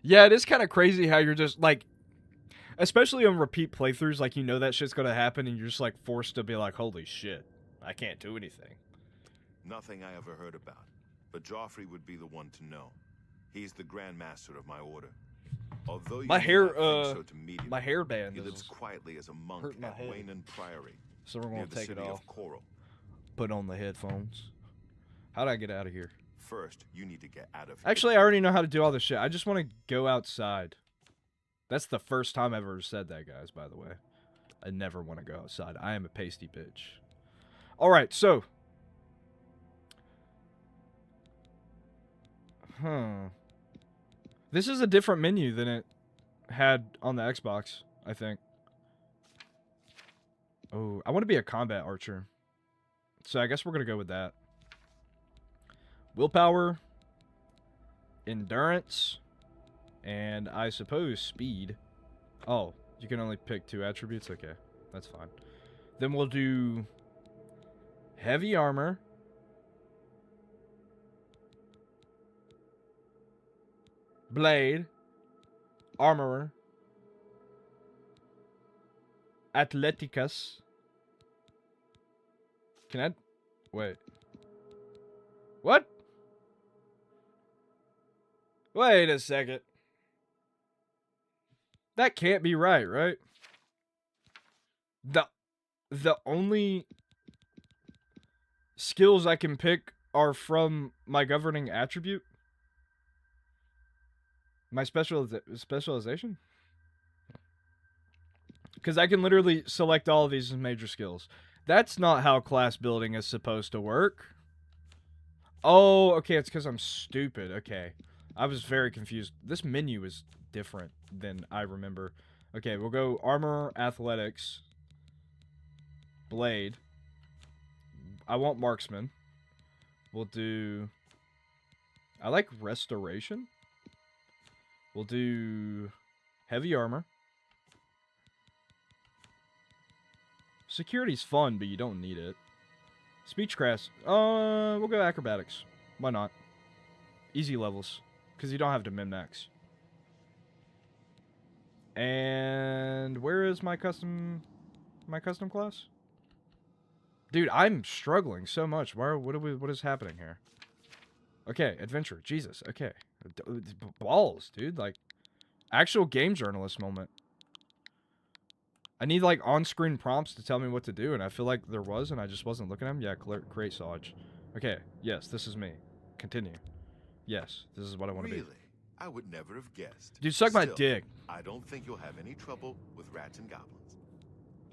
Yeah, it is kind of crazy how you're just like, especially on repeat playthroughs, like you know that shit's gonna happen, and you're just like forced to be like, holy shit, I can't do anything.
Nothing I ever heard about. But Joffrey would be the one to know. He's the Grand Master of my order. Although you
My
may
hair,
not think so to media,
my hairband
he lives
is
quietly as a monk
hurting my
at
head.
Wayne Priory,
So we're
near
gonna
the
take it
city
off.
of Coral.
Put on the headphones. How do I get out of here?
First, you need to get out of here.
Actually, I already know how to do all this shit. I just want to go outside. That's the first time I've ever said that, guys, by the way. I never want to go outside. I am a pasty bitch. Alright, so. This is a different menu than it had on the Xbox, I think. Oh, I want to be a combat archer. So I guess we're going to go with that. Willpower. Endurance. And I suppose speed. Oh, you can only pick 2 attributes? Okay, that's fine. Then we'll do heavy armor. Blade. Armorer. Athleticus. Can I... Wait. What? Wait a second. That can't be right? The only skills I can pick are from my governing attribute? My specialization? Because I can literally select all of these as major skills. That's not how class building is supposed to work. Oh, okay, it's because I'm stupid. Okay. I was very confused. This menu is different than I remember. Okay, we'll go armor, athletics, blade. I want marksman. We'll do... I like restoration. We'll do heavy armor. Security's fun, but you don't need it. Speechcraft. We'll go acrobatics. Why not? Easy levels. Because you don't have to min-max. And where is my custom class? Dude, I'm struggling so much. What is happening here? Okay, adventure. Jesus. Okay. Balls, dude. Like, actual game journalist moment. I need, like, on-screen prompts to tell me what to do, and I feel like there was, and I just wasn't looking at them. Yeah, create Saj. Okay, yes, this is me. Continue. Yes, this is what I want to be.
Really? I would never have guessed.
Dude, suck my
Still,
dick.
I don't think you'll have any trouble with rats and goblins.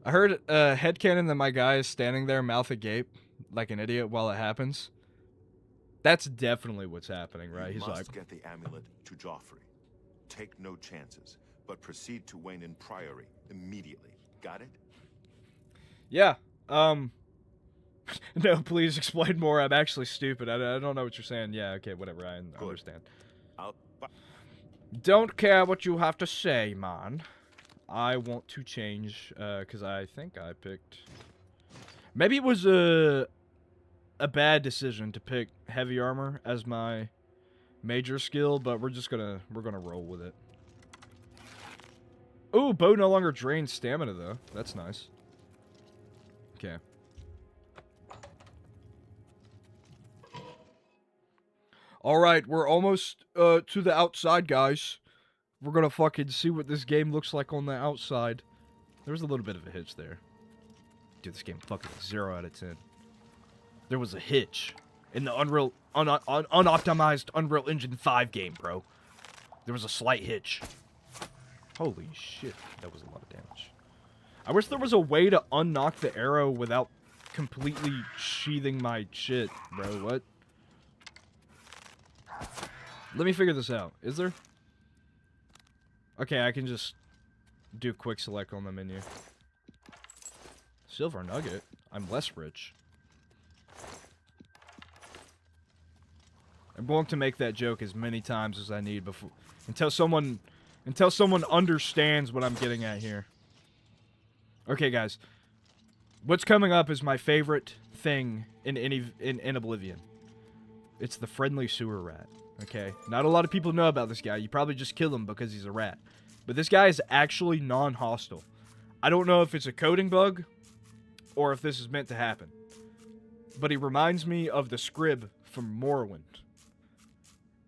I heard headcanon that my guy is standing there, mouth agape, like an idiot while it happens. That's definitely what's happening, right?
You
He's
must
like,
get the amulet to Joffrey. Take no chances, but proceed to Wayne Priory immediately. Got it?
yeah, no, please explain more. I'm actually stupid. I don't know what you're saying. Yeah, okay, whatever. I understand. Don't care what you have to say, man. I want to change, because I think I picked... Maybe it was a bad decision to pick heavy armor as my major skill, but we're gonna roll with it. Ooh, bow no longer drains stamina, though. That's nice. Okay. Alright, we're almost to the outside, guys. We're gonna fucking see what this game looks like on the outside. There was a little bit of a hitch there. Dude, this game fucking 0 out of 10. There was a hitch in the unoptimized Unreal Engine 5 game, bro. There was a slight hitch. Holy shit, that was a lot of damage. I wish there was a way to unknock the arrow without completely sheathing my shit, bro. What? Let me figure this out. Is there? Okay, I can just do quick select on the menu. Silver nugget? I'm less rich. I'm going to make that joke as many times as I need before until someone understands what I'm getting at here. Okay, guys. What's coming up is my favorite thing in Oblivion. It's the friendly sewer rat. Okay, not a lot of people know about this guy. You probably just kill him because he's a rat. But this guy is actually non-hostile. I don't know if it's a coding bug or if this is meant to happen. But he reminds me of the Scrib from Morrowind.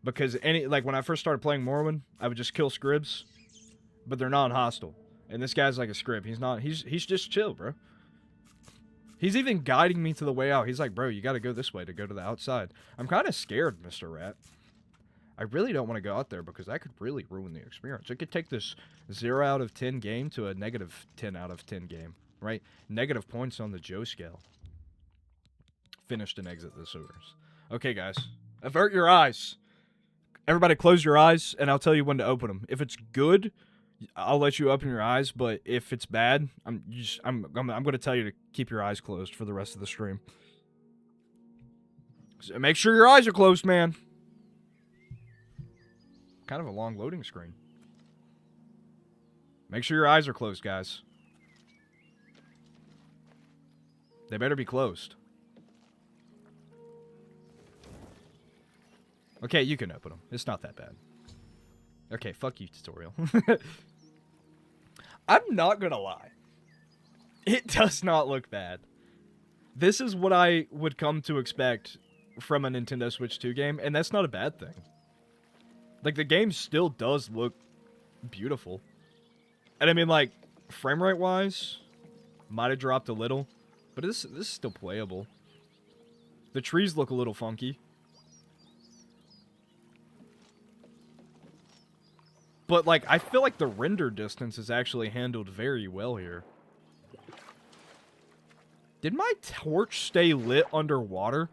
Because when I first started playing Morrowind, I would just kill Scribs, but they're non-hostile. And this guy's like a Scrib. He's just chill, bro. He's even guiding me to the way out. He's like, bro, you gotta go this way to go to the outside. I'm kind of scared, Mr. Rat. I really don't want to go out there because that could really ruin the experience. It could take this 0 out of 10 game to a negative 10 out of 10 game, right? Negative points on the Joe scale. Finished and exit the sewers. Okay, guys. Avert your eyes. Everybody close your eyes, and I'll tell you when to open them. If it's good, I'll let you open your eyes, but if it's bad, I'm going to tell you to keep your eyes closed for the rest of the stream. So make sure your eyes are closed, man. Kind of a long loading screen. Make sure your eyes are closed, guys. They better be closed. Okay, you can open them. It's not that bad. Okay, fuck you, tutorial. I'm not gonna lie. It does not look bad. This is what I would come to expect from a Nintendo Switch 2 game, and that's not a bad thing. Like, the game still does look beautiful. And I mean, like, frame rate wise, might have dropped a little, but this is still playable. The trees look a little funky. But, like, I feel like the render distance is actually handled very well here. Did my torch stay lit underwater?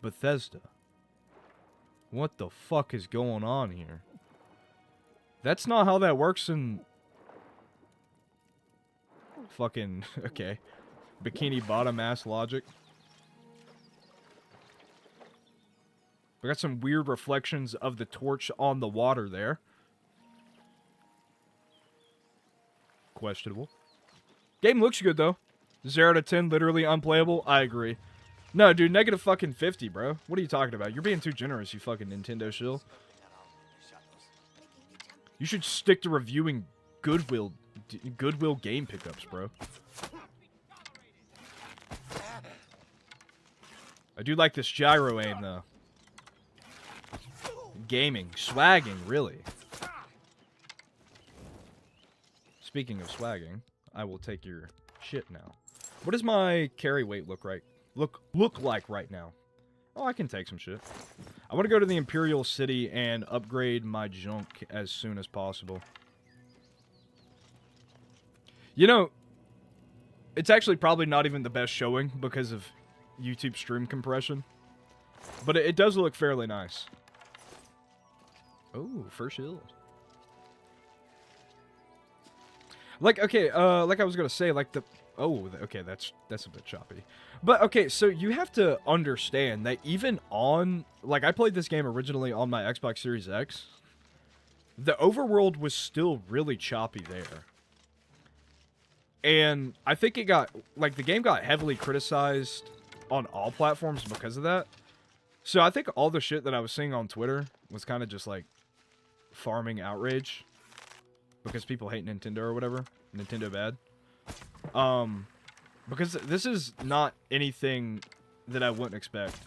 Bethesda. What the fuck is going on here? That's not how that works in... Fucking... Okay. Bikini Bottom ass logic. We got some weird reflections of the torch on the water there. Questionable. Game looks good, though. 0 to 10, literally unplayable. I agree. No, dude, negative fucking 50, bro. What are you talking about? You're being too generous, you fucking Nintendo shill. You should stick to reviewing Goodwill game pickups, bro. I do like this gyro aim, though. Gaming. Swagging, really. Speaking of swagging, I will take your shit now. What does my carry weight look like right now? Oh, I can take some shit. I want to go to the Imperial City and upgrade my junk as soon as possible. You know, it's actually probably not even the best showing because of YouTube stream compression. But it does look fairly nice. Oh, first shield. Like, okay, like I was gonna say, like the... Oh, okay, that's a bit choppy. But, okay, so you have to understand that even on... Like, I played this game originally on my Xbox Series X. The overworld was still really choppy there. And I think it got... Like, the game got heavily criticized on all platforms because of that. So I think all the shit that I was seeing on Twitter was kind of just, like, farming outrage. Because people hate Nintendo or whatever. Nintendo bad. Because this is not anything that I wouldn't expect.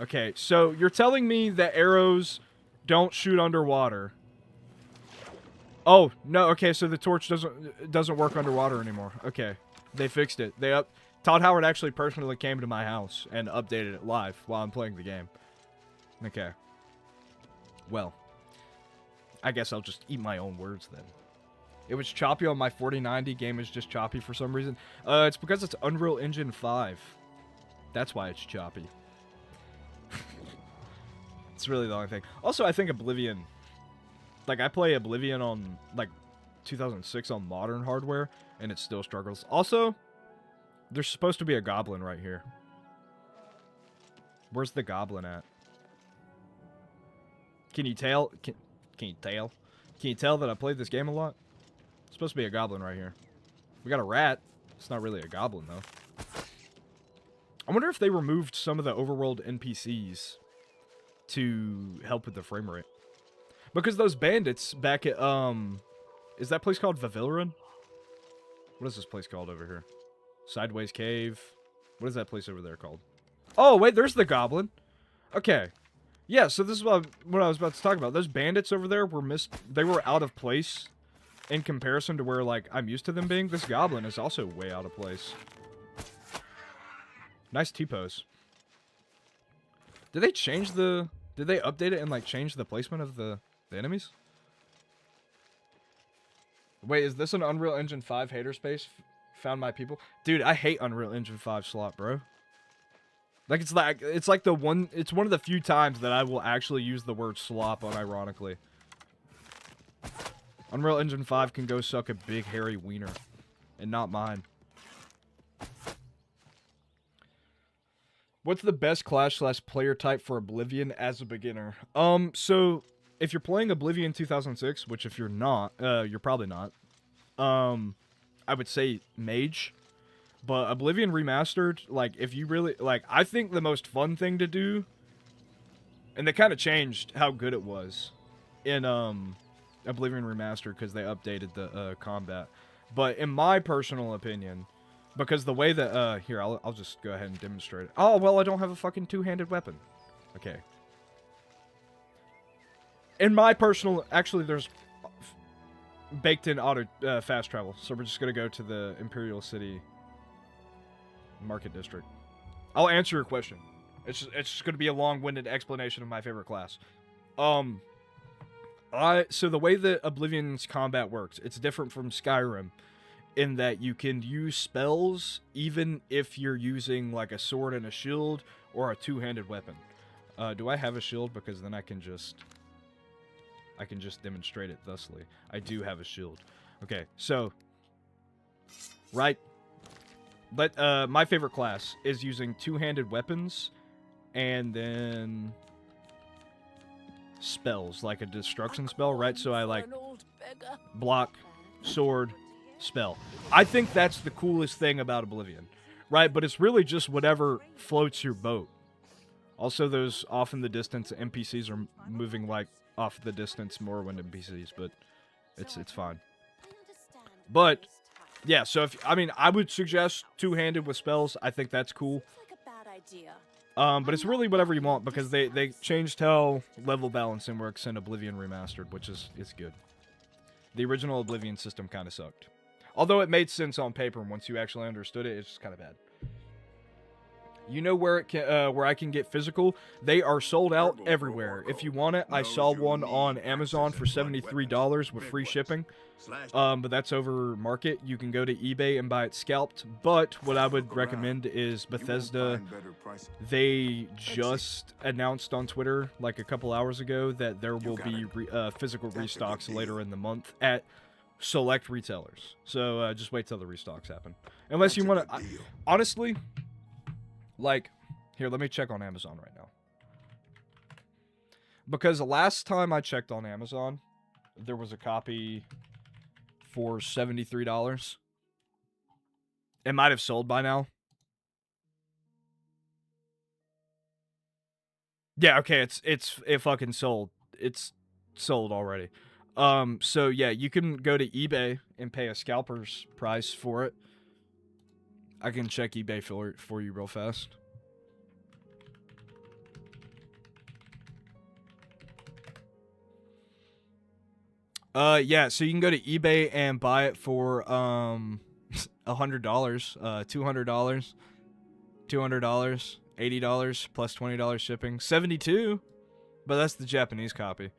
Okay, so you're telling me that arrows don't shoot underwater. Oh, no, okay, so the torch doesn't work underwater anymore. Okay, they fixed it. Todd Howard actually personally came to my house and updated it live while I'm playing the game. Okay. Well, I guess I'll just eat my own words then. It was choppy on my 4090. Game is just choppy for some reason. It's because it's Unreal Engine 5. That's why it's choppy. It's really the only thing. Also, I think Oblivion... Like, I play Oblivion on, like, 2006 on modern hardware, and it still struggles. Also, there's supposed to be a goblin right here. Where's the goblin at? Can you tell? Can you tell? Can you tell that I played this game a lot? supposed to be a goblin right here. We got a rat. It's not really a goblin, though. I wonder if they removed some of the overworld NPCs to help with the frame rate. Because those bandits back at, is that place called Vavilran? What is this place called over here? Sideways Cave. What is that place over there called? Oh, wait, there's the goblin. Okay. Yeah, so this is what I was about to talk about. Those bandits over there were they were out of place in comparison to where, like, I'm used to them being. This goblin is also way out of place. Nice T-pose. Did they change the... Did they update it and, like, change the placement of the enemies? Wait, is this an Unreal Engine 5 hater space? Found my people? Dude, I hate Unreal Engine 5 slot, bro. Like, it's like the one... It's one of the few times that I will actually use the word slop unironically. Unreal Engine 5 can go suck a big hairy wiener. And not mine. What's the best class/player type for Oblivion as a beginner? So if you're playing Oblivion 2006, which if you're not, you're probably not. I would say mage. But Oblivion Remastered, like, if you really, like, I think the most fun thing to do, and they kind of changed how good it was in, Oblivion Remastered because they updated the, combat. But in my personal opinion, because the way that, here, I'll just go ahead and demonstrate it. Oh, well, I don't have a fucking two-handed weapon. Okay. In my personal, actually, there's baked-in auto, fast travel. So we're just gonna go to the Imperial City Market District. I'll answer your question. It's just gonna be a long-winded explanation of my favorite class. So the way that Oblivion's combat works, it's different from Skyrim in that you can use spells even if you're using like a sword and a shield or a two-handed weapon. Do I have a shield? Because then I can just demonstrate it thusly. I do have a shield. Okay, so right. But my favorite class is using two-handed weapons and then spells, like a destruction spell, right? So I like block, sword, spell. I think that's the coolest thing about Oblivion, right? But it's really just whatever floats your boat. Also, those off in the distance NPCs are moving like off the distance Morrowind NPCs, but it's fine. But yeah, so I would suggest two-handed with spells. I think that's cool. But it's really whatever you want because they changed how level balancing works in Oblivion Remastered, which is good. The original Oblivion system kind of sucked. Although it made sense on paper once you actually understood it, it's just kind of bad. You know where I can get physical? They are sold out everywhere. If you want it, I saw one on Amazon for $73 with free shipping. But that's over market. You can go to eBay and buy it scalped. But what I would recommend is Bethesda. They just announced on Twitter like a couple hours ago that there will be physical restocks later in the month at select retailers. So just wait till the restocks happen. Unless you want to... Honestly... Like, here, let me check on Amazon right now. Because the last time I checked on Amazon, there was a copy for $73. It might have sold by now. Yeah, okay, it fucking sold. It's sold already. So yeah, you can go to eBay and pay a scalper's price for it. I can check eBay for you real fast. Yeah, so you can go to eBay and buy it for $100, $200, $200, $80 plus $20 shipping, $72, but that's the Japanese copy.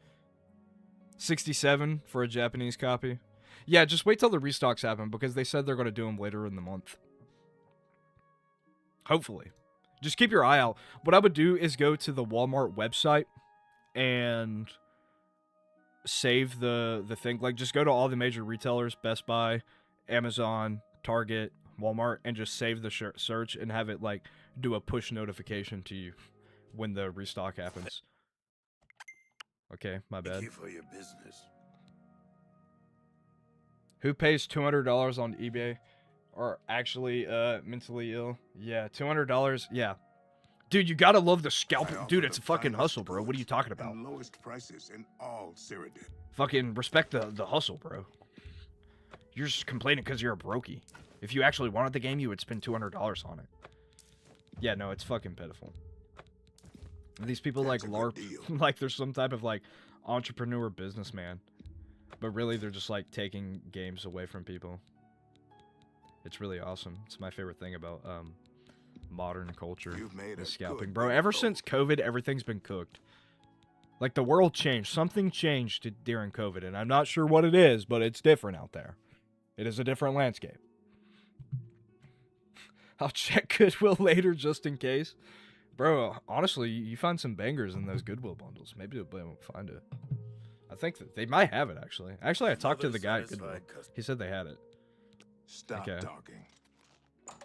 $67 for a Japanese copy. Yeah, just wait till the restocks happen because they said they're going to do them later in the month. Hopefully. Just keep your eye out. What I would do is go to the Walmart website and save the thing. Like, just go to all the major retailers, Best Buy, Amazon, Target, Walmart, and just save the search and have it, like, do a push notification to you when the restock happens. Okay, my bad.
Thank you for your business.
Who pays $200 on eBay are actually mentally ill? Yeah, $200. Yeah. Dude, you gotta love the scalping. Dude, it's a fucking hustle, bro. What are you talking about?
Lowest prices in all Cyrodiil.
Fucking respect the hustle, bro. You're just complaining because you're a brokey. If you actually wanted the game, you would spend $200 on it. Yeah, no, it's fucking pitiful. These people like LARP, like there's some type of like entrepreneur businessman. But really, they're just like taking games away from people. It's really awesome. It's my favorite thing about modern culture. The scalping, bro. Ever since COVID, everything's been cooked. Like the world changed. Something changed during COVID, and I'm not sure what it is, but it's different out there. It is a different landscape. I'll check Goodwill later just in case. Bro, honestly, you find some bangers in those Goodwill bundles. Maybe they won't find it. I think that they might have it, actually. Actually, I talked to the guy at Goodwill. He said they had it.
Stop talking.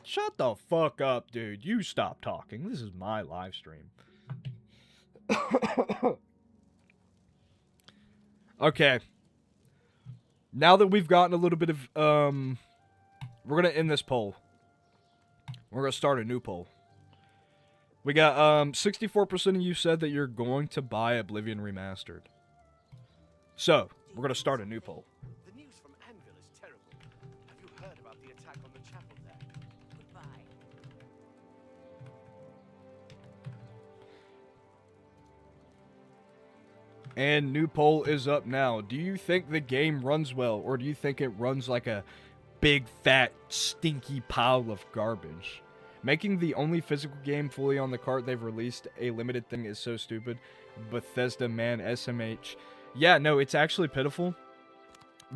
Shut the fuck up, dude. You stop talking. This is my live stream. Okay. Now that we've gotten a little bit of, we're going to end this poll. We're going to start a new poll. We got, 64% of you said that you're going to buy Oblivion Remastered. So, we're going to start a new poll.
The news from Anvil is terrible. Have you heard about the attack on the chapel there? Goodbye.
And new poll is up now. Do you think the game runs well, or do you think it runs like a big, fat, stinky pile of garbage? Making the only physical game fully on the cart they've released a limited thing is so stupid. Bethesda, man, SMH. Yeah, no, it's actually pitiful.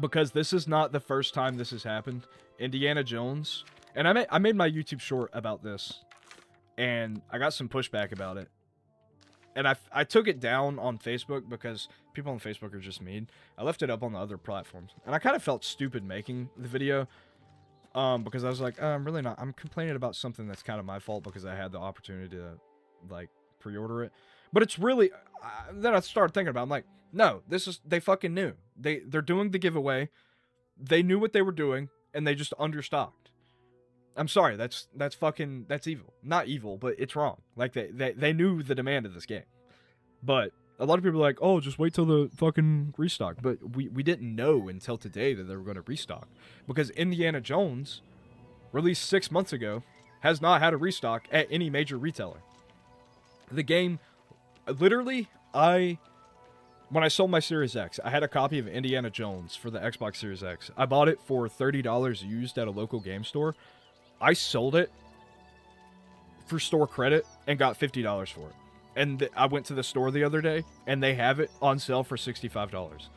Because this is not the first time this has happened. Indiana Jones. And I made my YouTube short about this. And I got some pushback about it. And I took it down on Facebook because people on Facebook are just mean. I left it up on the other platforms. And I kind of felt stupid making the video. Because I was like, I'm really not. I'm complaining about something that's kind of my fault because I had the opportunity to, like, pre-order it. But it's really... then I started thinking about it. I'm like, no, this is... They fucking knew. They're doing the giveaway. They knew what they were doing. And they just understocked. I'm sorry, that's fucking... That's evil. Not evil, but it's wrong. Like, they knew the demand of this game. But a lot of people are like, oh, just wait till the fucking restock. But we didn't know until today that they were going to restock. Because Indiana Jones, released 6 months ago, has not had a restock at any major retailer. The game, literally, when I sold my Series X, I had a copy of Indiana Jones for the Xbox Series X. I bought it for $30 used at a local game store. I sold it for store credit and got $50 for it. And I went to the store the other day, and they have it on sale for $65.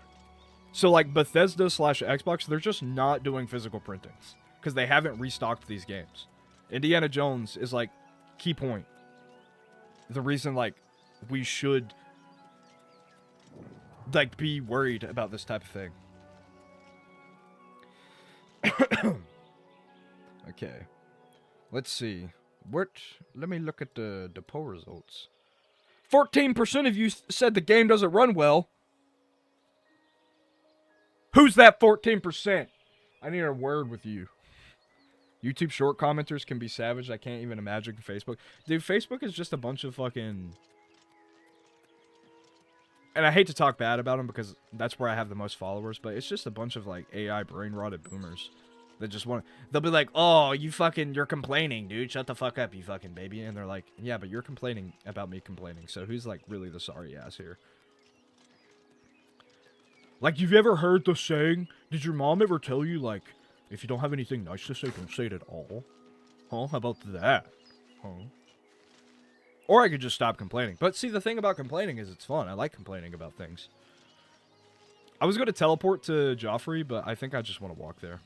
So, like, Bethesda / Xbox, they're just not doing physical printings. Because they haven't restocked these games. Indiana Jones is, like, key point. The reason, like, we should, like, be worried about this type of thing. Okay. Let's see. Let me look at the poll results. 14% of you said the game doesn't run well. Who's that 14%? I need a word with you. YouTube short commenters can be savage. I can't even imagine Facebook. Dude, Facebook is just a bunch of fucking... And I hate to talk bad about them because that's where I have the most followers, but it's just a bunch of, like, AI brain-rotted boomers that just want... They'll be like, oh, you're complaining, dude. Shut the fuck up, you fucking baby. And they're like, yeah, but you're complaining about me complaining. So who's, like, really the sorry ass here? Like, you've ever heard the saying, did your mom ever tell you, like, if you don't have anything nice to say, don't say it at all? Huh? How about that? Huh? Or I could just stop complaining. But see, the thing about complaining is it's fun. I like complaining about things. I was going to teleport to Joffrey, but I think I just want to walk there.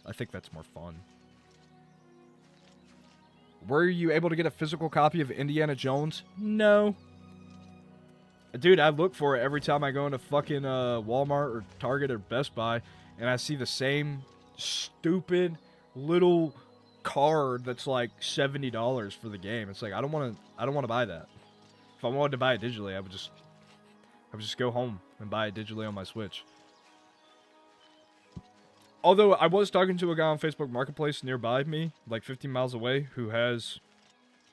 I think that's more fun. Were you able to get a physical copy of Indiana Jones? No. Dude, I look for it every time I go into fucking Walmart or Target or Best Buy, and I see the same stupid little card that's like $70 for the game. It's like I don't want to buy that. If I wanted to buy it digitally, I would just go home and buy it digitally on my Switch. Although I was talking to a guy on Facebook Marketplace nearby me, like 15 miles away, who has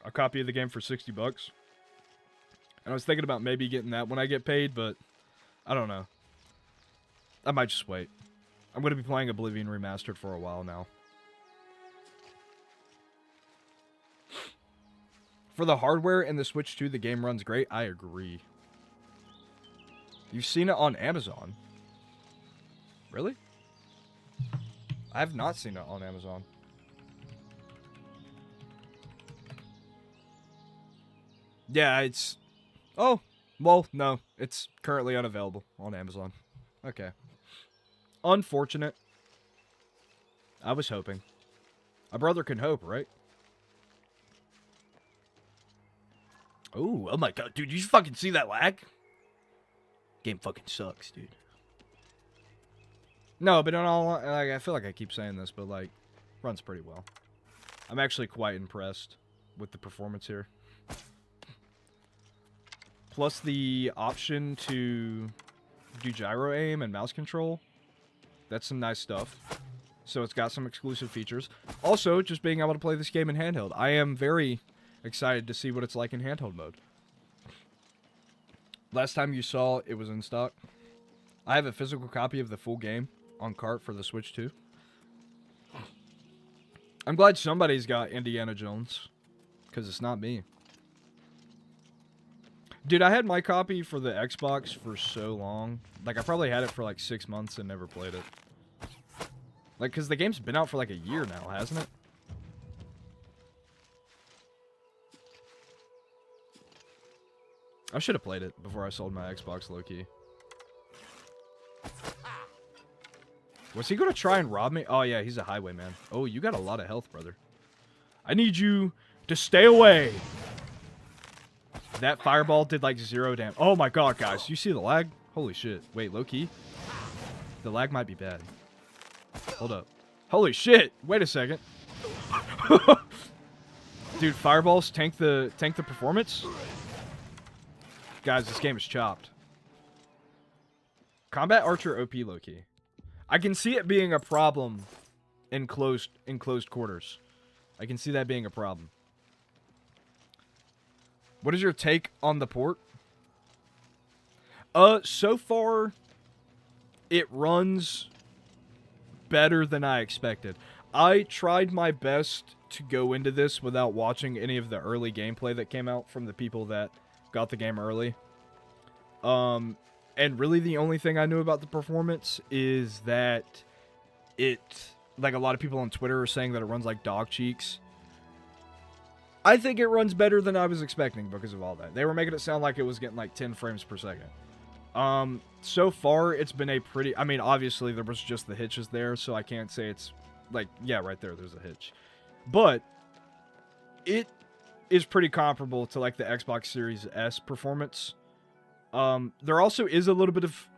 a copy of the game for $60. And I was thinking about maybe getting that when I get paid, but I don't know. I might just wait. I'm going to be playing Oblivion Remastered for a while now. For the hardware and the Switch 2, the game runs great. I agree. You've seen it on Amazon. Really? I have not seen it on Amazon. Yeah, it's... Oh, well, no. It's currently unavailable on Amazon. Okay. Unfortunate. I was hoping. A brother can hope, right? Ooh, oh my god, dude, you fucking see that lag? Game fucking sucks, dude. No, but in all, like, I feel like I keep saying this, but like, runs pretty well. I'm actually quite impressed with the performance here. Plus the option to do gyro aim and mouse control. That's some nice stuff. So it's got some exclusive features. Also, just being able to play this game in handheld. I am very excited to see what it's like in handheld mode. Last time you saw it was in stock. I have a physical copy of the full game on cart for the Switch 2. I'm glad somebody's got Indiana Jones, because it's not me. Dude, I had my copy for the Xbox for so long. Like, I probably had it for like 6 months and never played it. Like, because the game's been out for like a year now, hasn't it? I should have played it before I sold my Xbox low-key. Was he going to try and rob me? Oh, yeah, he's a highwayman. Oh, you got a lot of health, brother. I need you to stay away. That fireball did like 0 damage. Oh, my God, guys. You see the lag? Holy shit. Wait, low-key? The lag might be bad. Hold up. Holy shit. Wait a second. Dude, fireballs tank the performance? Guys, this game is chopped. Combat Archer OP low-key. I can see it being a problem in closed quarters. I can see that being a problem. What is your take on the port? So far, it runs better than I expected. I tried my best to go into this without watching any of the early gameplay that came out from the people that got the game early. And really the only thing I knew about the performance is that it, like a lot of people on Twitter are saying that it runs like dog cheeks. I think it runs better than I was expecting because of all that. They were making it sound like it was getting like 10 frames per second. So far it's been a pretty, I mean, obviously there was just the hitches there, so I can't say it's like, yeah, right there's a hitch. But it is pretty comparable to like the Xbox Series S performance. There also is a little bit of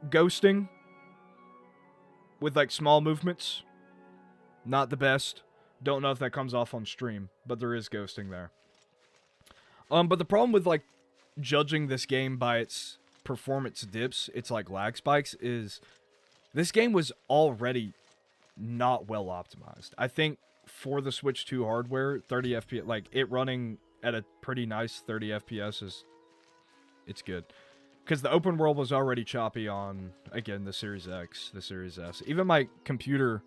ghosting with like small movements. Not the best. Don't know if that comes off on stream, but there is ghosting there. But the problem with like judging this game by its performance dips, its like lag spikes, is this game was already not well optimized. I think for the Switch 2 hardware, 30 FPS, like it running at a pretty nice 30 FPS it's good. Because the open world was already choppy on, again, the Series X, the Series S. Even my computer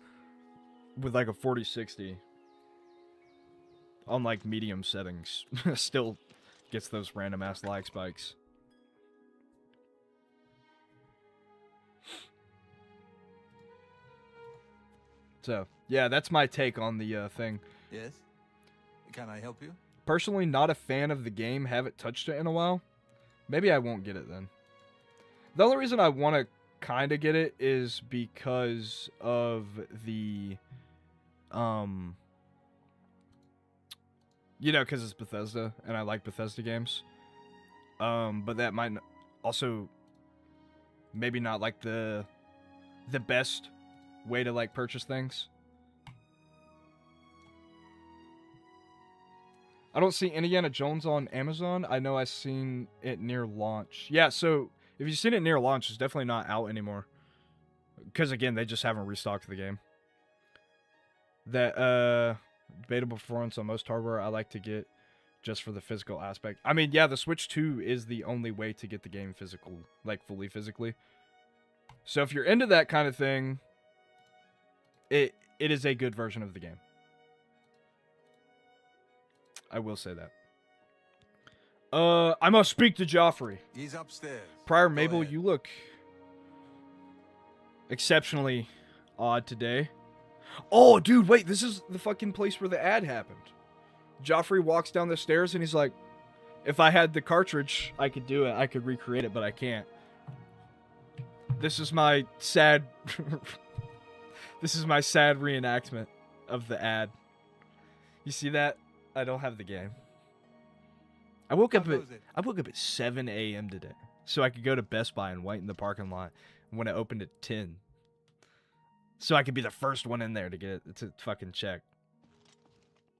with like a 4060 on like medium settings still gets those random ass lag spikes. So, yeah, that's my take on the thing.
Yes? Can I help you?
Personally, not a fan of the game. Haven't touched it in a while. Maybe I won't get it then. The only reason I want to kind of get it is because of the, you know, because it's Bethesda, and I like Bethesda games. But that might also maybe not like the best way to like purchase things. I don't see Indiana Jones on Amazon. I know I've seen it near launch. Yeah, so if you've seen it near launch, it's definitely not out anymore. Because, again, they just haven't restocked the game. That, debatable performance on most hardware I like to get just for the physical aspect. I mean, yeah, the Switch 2 is the only way to get the game physical, like, fully physically. So if you're into that kind of thing, it is a good version of the game. I will say that. I must speak to Joffrey.
He's upstairs.
Prior
Go
Mabel,
ahead.
you look exceptionally odd today. Oh, dude, wait, this is the fucking place where the ad happened. Joffrey walks down the stairs and he's like, if I had the cartridge, I could do it. I could recreate it, but I can't. This is my sad... this is my sad reenactment of the ad. You see that? I don't have the game. I woke up at 7 a.m. today, so I could go to Best Buy and wait in the parking lot when it opened at 10. So I could be the first one in there to get it to fucking check.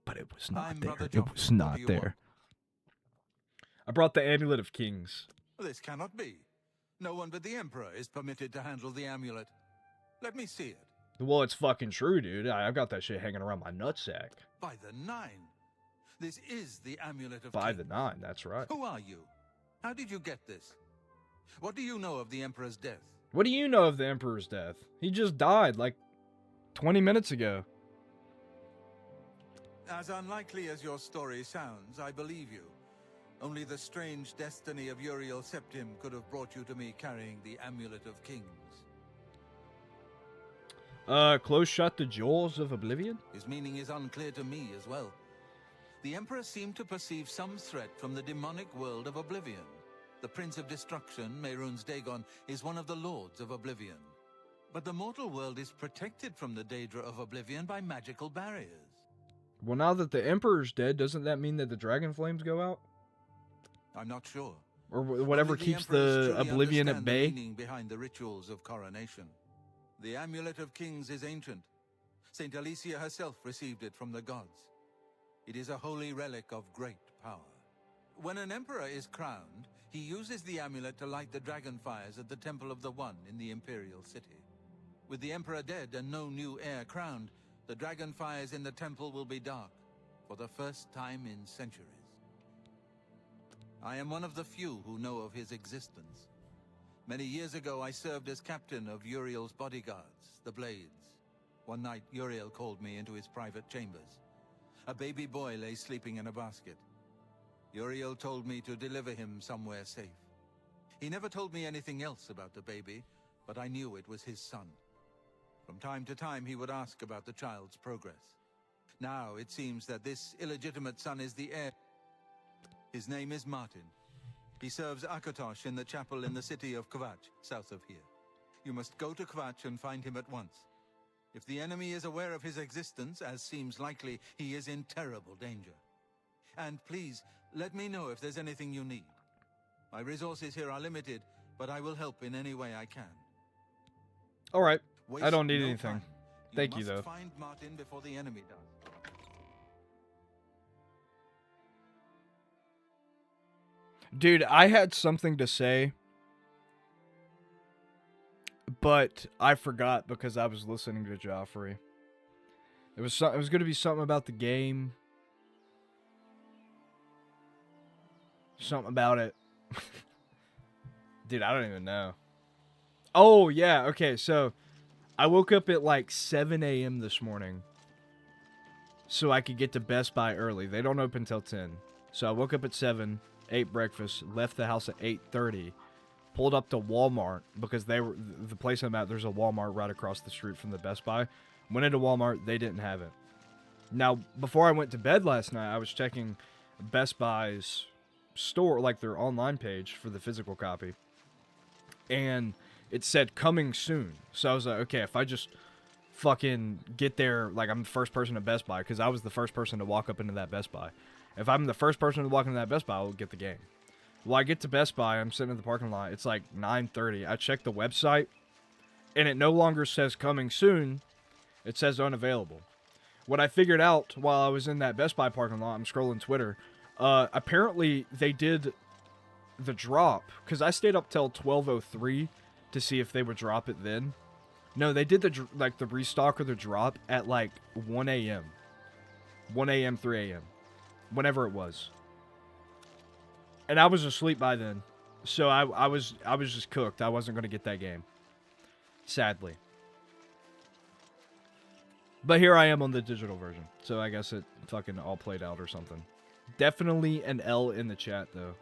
But it was not
I'm
there.
Brother
It
Joffrey.
was
What
not
do you
there.
want?
I brought the Amulet of Kings.
This cannot be. No one but the Emperor is permitted to handle the amulet. Let me see it.
Well, it's fucking true, dude. I've got that shit hanging around my nutsack.
By the Nine. This is the amulet of
By
Kings.
the 9, that's right.
Who are you? How did you get this? What do you know of the Emperor's death?
What do you know of the Emperor's death? He just died like 20 minutes ago.
As unlikely as your story sounds, I believe you. Only the strange destiny of Uriel Septim could have brought you to me carrying the Amulet of Kings.
Close shut the jaws of Oblivion?
His meaning is unclear to me as well. The Emperor seemed to perceive some threat from the demonic world of Oblivion. The Prince of Destruction, Mehrunes Dagon, is one of the Lords of Oblivion. But the mortal world is protected from the Daedra of Oblivion by magical barriers.
Well, now that the Emperor's dead, doesn't that mean that the dragon flames go out?
I'm not sure.
Or whatever
Only
keeps
emperors
the
truly
Oblivion at
understand the
bay?
meaning behind the rituals of coronation. The Amulet of Kings is ancient. Saint Alicia herself received it from the gods. It is a holy relic of great power. When an emperor is crowned, he uses the amulet to light the dragon fires at the Temple of the One in the Imperial City. With the emperor dead and no new heir crowned, the dragon fires in the temple will be dark for the first time in centuries. I am one of the few who know of his existence. Many years ago, I served as captain of Uriel's bodyguards, the Blades. One night, Uriel called me into his private chambers. A baby boy lay sleeping in a basket. Uriel told me to deliver him somewhere safe. He never told me anything else about the baby, but I knew it was his son. From time to time, he would ask about the child's progress. Now, it seems that this illegitimate son is the heir. His name is Martin. He serves Akatosh in the chapel in the city of Kvatch, south of here. You must go to Kvatch and find him at once. If the enemy is aware of his existence, as seems likely, he is in terrible danger. And please, let me know if there's anything you need. My resources here are limited, but I will help in any way I can.
All right.
Waste
I don't need
no
anything.
time.
Thank you, though.
must find Martin before the enemy does.
Dude, I had something to say, but I forgot because I was listening to Joffrey. It was going to be something about the game. Something about it. Dude, I don't even know. Oh, yeah. Okay, so I woke up at like 7 a.m. this morning so I could get to Best Buy early. They don't open till 10. So I woke up at 7, ate breakfast, left the house at 8:30, pulled up to Walmart because they were the place I'm at. There's a Walmart right across the street from the Best Buy. Went into Walmart. They didn't have it. Now, before I went to bed last night, I was checking Best Buy's store, like their online page for the physical copy, and it said coming soon. So I was like, okay, if I just fucking get there, like I'm the first person at Best Buy, because I was the first person to walk up into that Best Buy. If I'm the first person to walk into that Best Buy, I'll get the game. Well, I get to Best Buy, I'm sitting in the parking lot, it's like 9:30. I check the website, and it no longer says coming soon, it says unavailable. What I figured out while I was in that Best Buy parking lot, I'm scrolling Twitter, apparently they did the drop, because I stayed up till 12:03 to see if they would drop it then. No, they did the like the restock or the drop at like 1 a.m. 1 a.m., 3 a.m. Whenever it was. And I was asleep by then. So I was just cooked. I wasn't going to get that game. Sadly. But here I am on the digital version. So I guess it fucking all played out or something. Definitely an L in the chat, though.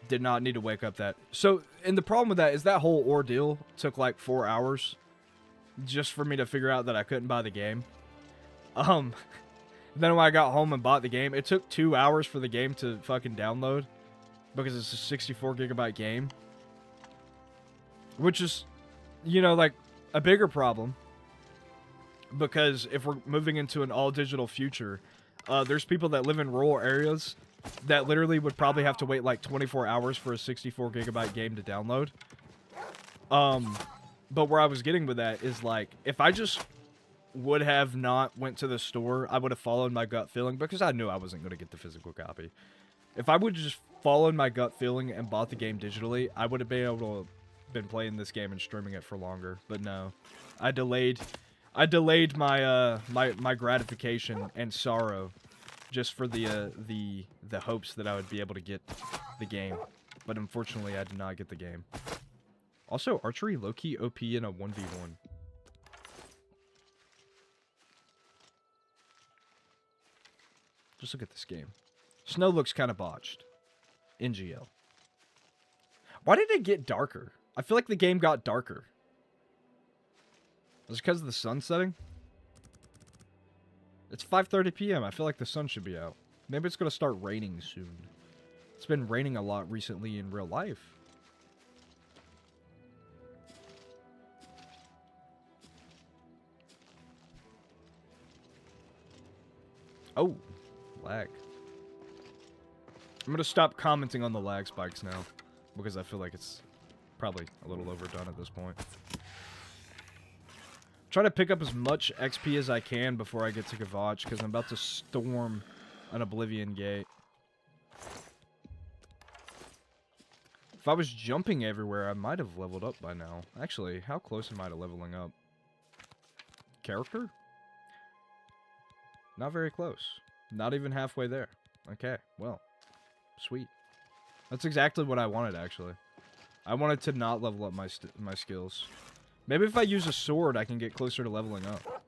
Did not need to wake up that. So, and the problem with that is that whole ordeal took like 4 hours. Just for me to figure out that I couldn't buy the game. Then when I got home and bought the game, it took 2 hours for the game to fucking download. Because it's a 64 gigabyte game. Which is, you know, like, a bigger problem. Because if we're moving into an all-digital future, there's people that live in rural areas that literally would probably have to wait like 24 hours for a 64 gigabyte game to download. But where I was getting with that is like, if I just would have not went to the store, I would have followed my gut feeling because I knew I wasn't going to get the physical copy. If I would have just followed my gut feeling and bought the game digitally, I would have been able to been playing this game and streaming it for longer. But no, I delayed my my gratification and sorrow just for the hopes that I would be able to get the game. But unfortunately, I did not get the game. Also, archery low-key OP in a 1v1. Just look at this game. Snow looks kind of botched. NGL. Why did it get darker? I feel like the game got darker. Was it because of the sun setting? It's 5:30 p.m. I feel like the sun should be out. Maybe it's going to start raining soon. It's been raining a lot recently in real life. Oh, lag. I'm going to stop commenting on the lag spikes now, because I feel like it's probably a little overdone at this point. Try to pick up as much XP as I can before I get to Gavach, because I'm about to storm an Oblivion gate. If I was jumping everywhere, I might have leveled up by now. Actually, how close am I to leveling up? Character? Not very close. Not even halfway there. Okay, well. Sweet. That's exactly what I wanted, actually. I wanted to not level up my skills. Maybe if I use a sword, I can get closer to leveling up.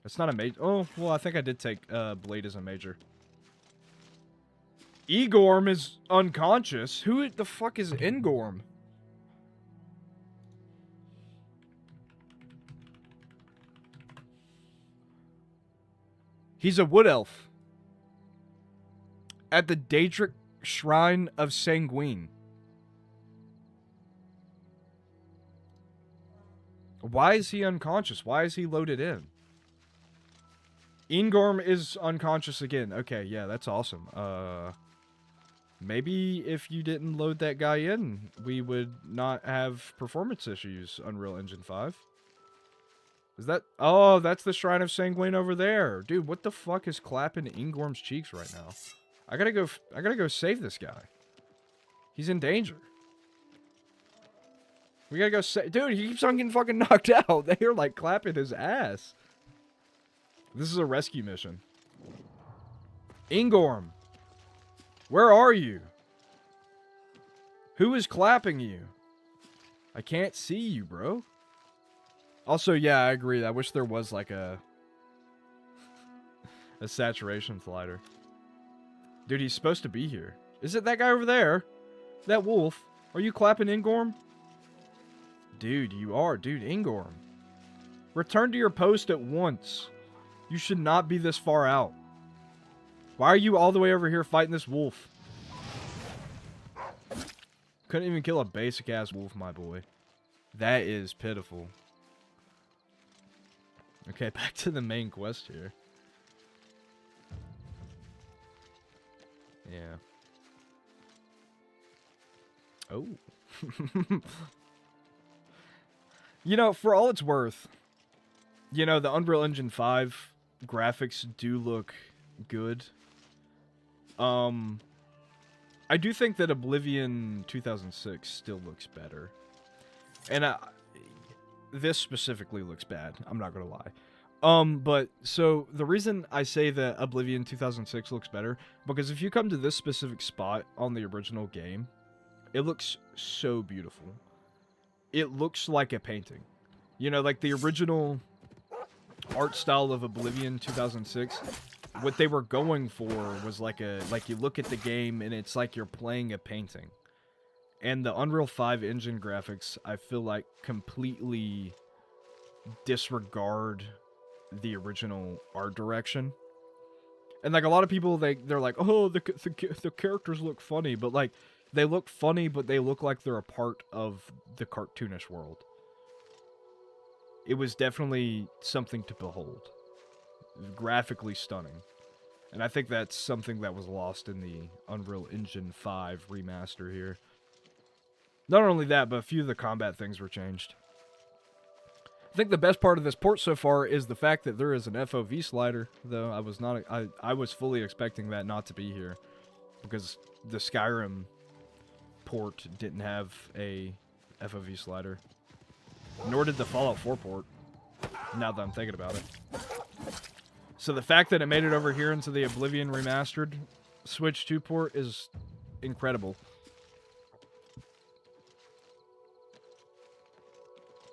It's not a major. Oh, well, I think I did take Blade as a major. Egorm is unconscious. Who the fuck is Ingorm? He's a wood elf. At the Daedric Shrine of Sanguine. Why is he unconscious? Why is he loaded in? Ingorm is unconscious again. Okay, yeah, that's awesome. Maybe if you didn't load that guy in, we would not have performance issues, Unreal Engine 5. Is that... Oh, that's the Shrine of Sanguine over there. Dude, what the fuck is clapping Ingorm's cheeks right now? I gotta go save this guy. He's in danger. We gotta go save... Dude, he keeps on getting fucking knocked out. They're like clapping his ass. This is a rescue mission. Ingorm. Where are you? Who is clapping you? I can't see you, bro. Also, yeah, I agree. I wish there was like a saturation slider. Dude, he's supposed to be here. Is it that guy over there? That wolf? Are you clapping Ingorm? Dude, you are. Dude, Ingorm. Return to your post at once. You should not be this far out. Why are you all the way over here fighting this wolf? Couldn't even kill a basic-ass wolf, my boy. That is pitiful. Okay, back to the main quest here. Yeah. Oh. You know, for all it's worth, you know, the Unreal Engine 5 graphics do look good. I do think that Oblivion 2006 still looks better. And this specifically looks bad. I'm not gonna lie. But so the reason I say that Oblivion 2006 looks better, because if you come to this specific spot on the original game, it looks so beautiful. It looks like a painting. You know, like the original art style of Oblivion 2006, what they were going for was like you look at the game and it's like you're playing a painting. And the Unreal 5 engine graphics, I feel like, completely disregard the original art direction. And like a lot of people, they're like, oh, the characters look funny, but like they look funny, but they look like they're a part of the cartoonish world. It was definitely something to behold. Graphically stunning. And I think that's something that was lost in the Unreal Engine 5 remaster here. Not only that, but a few of the combat things were changed. I think the best part of this port so far is the fact that there is an FOV slider, though I was fully expecting that not to be here, because the Skyrim port didn't have a FOV slider. Nor did the Fallout 4 port, now that I'm thinking about it. So the fact that it made it over here into the Oblivion Remastered Switch 2 port is incredible.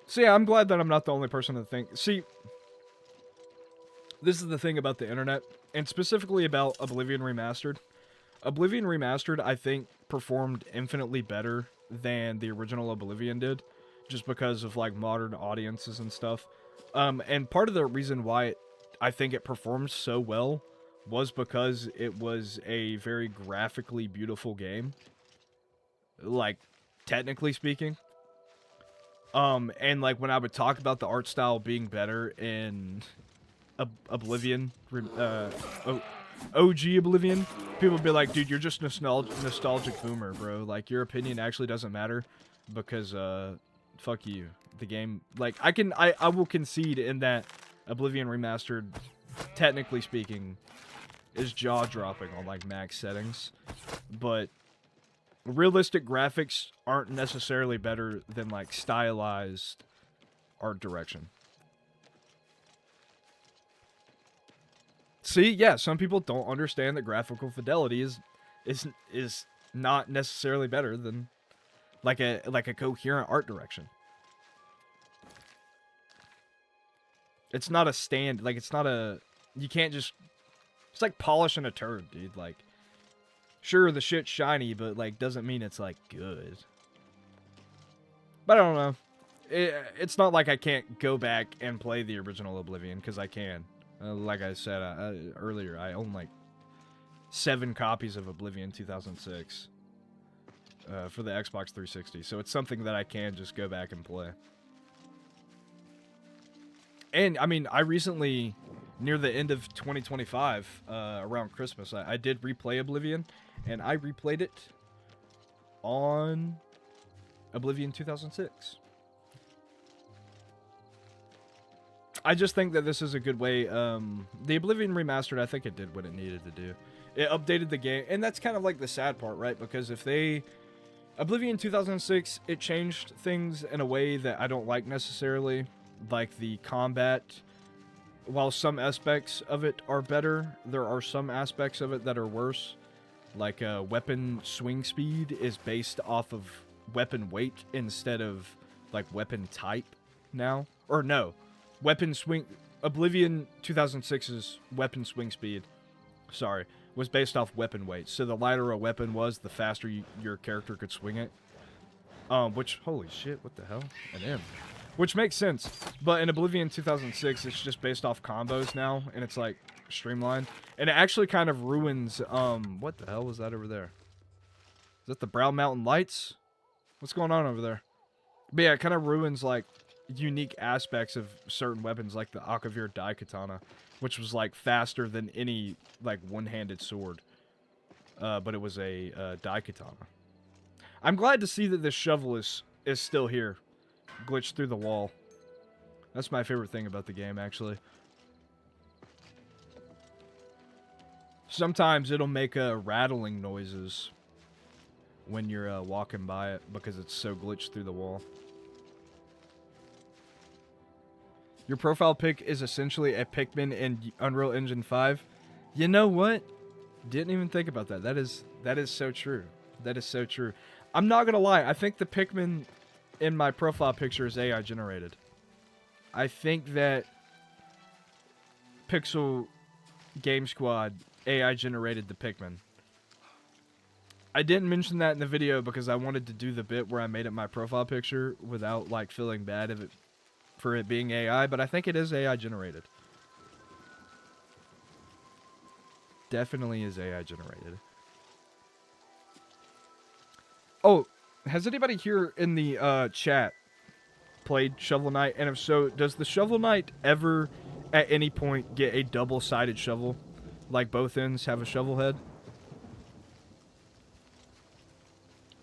So yeah, I'm glad that I'm not the only person to think. See, this is the thing about the internet, and specifically about Oblivion Remastered. Oblivion Remastered, I think, performed infinitely better than the original Oblivion did, just because of like modern audiences and stuff. And part of the reason why I think it performed so well was because it was a very graphically beautiful game, like technically speaking. And like when I would talk about the art style being better in Oblivion, OG Oblivion, people would be like, dude, you're just nostalgic boomer, bro. Like, your opinion actually doesn't matter because, fuck you. The game, like, I will concede in that Oblivion Remastered, technically speaking, is jaw-dropping on, like, max settings. But realistic graphics aren't necessarily better than, like, stylized art direction. See, yeah, some people don't understand that graphical fidelity is not necessarily better than like a coherent art direction. It's not a stand, like it's not a, you can't just, it's like polishing a turd, dude. Like, sure, the shit's shiny, but like doesn't mean it's like good. But I don't know. It's not like I can't go back and play the original Oblivion, because I can. Like I said earlier, I own like 7 copies of Oblivion 2006 for the Xbox 360, so it's something that I can just go back and play. And, I mean, I recently, near the end of 2025, around Christmas, I did replay Oblivion, and I replayed it on Oblivion 2006. I just think that this is a good way. The Oblivion Remastered, I think it did what it needed to do. It updated the game, and that's kind of like the sad part, right? Because if they... Oblivion 2006, it changed things in a way that I don't like necessarily. Like the combat, while some aspects of it are better, there are some aspects of it that are worse. Like weapon swing speed is based off of weapon weight instead of like weapon type now. Or no. Weapon swing... Oblivion 2006's weapon swing speed, sorry, was based off weapon weight. So the lighter a weapon was, the faster your character could swing it. Which, holy shit, what the hell? An M. Which makes sense. But in Oblivion 2006, it's just based off combos now, and it's like streamlined. And it actually kind of ruins, what the hell was that over there? Is that the Brown Mountain Lights? What's going on over there? But yeah, it kind of ruins, like, unique aspects of certain weapons, like the Akavir Daikatana, which was like faster than any like one-handed sword, but it was a Daikatana. I'm glad to see that this shovel is still here, glitched through the wall. That's my favorite thing about the game, actually. Sometimes it'll make rattling noises when you're walking by it because it's so glitched through the wall. Your profile pic is essentially a Pikmin in Unreal Engine 5. You know what? Didn't even think about that. That is so true. That is so true. I'm not gonna lie. I think the Pikmin in my profile picture is AI generated. I think that Pixel Game Squad AI generated the Pikmin. I didn't mention that in the video because I wanted to do the bit where I made it my profile picture without like feeling bad for it being AI, but I think it is AI generated. Definitely is AI generated. Oh, has anybody here in the chat played Shovel Knight? And if so, does the Shovel Knight ever at any point get a double-sided shovel? Like both ends have a shovel head?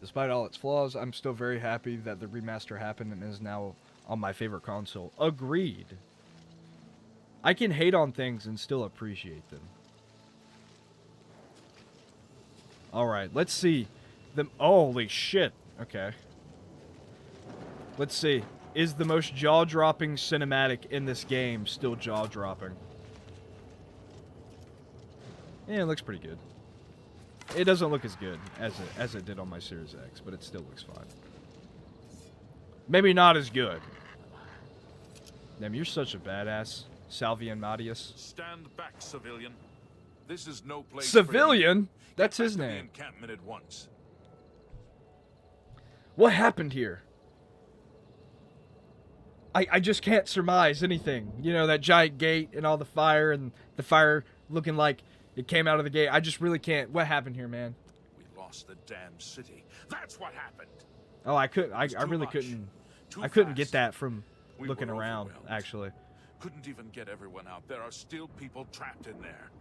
Despite all its flaws, I'm still very happy that the remaster happened and is now on my favorite console. Agreed. I can hate on things and still appreciate them. Alright, let's see. Holy shit. Okay. Let's see. Is the most jaw-dropping cinematic in this game still jaw-dropping? Yeah, it looks pretty good. It doesn't look as good as it did on my Series X, but it still looks fine. Maybe not as good. Damn, you're such a badass, Salvian Matius.
Stand back, civilian. This is no place.
Civilian? That's his
The
name.
encampment at once.
What happened here? I just can't surmise anything. You know, that giant gate and all the fire and the fire looking like it came out of the gate. I just really can't. What happened here, man?
We lost the damn city. That's what happened.
Oh, I couldn't. I really
much.
couldn't.
Too
I couldn't
fast.
get that from
We
looking
were
around,
overwhelmed.
actually.
Couldn't even get everyone out. There are still people trapped in there.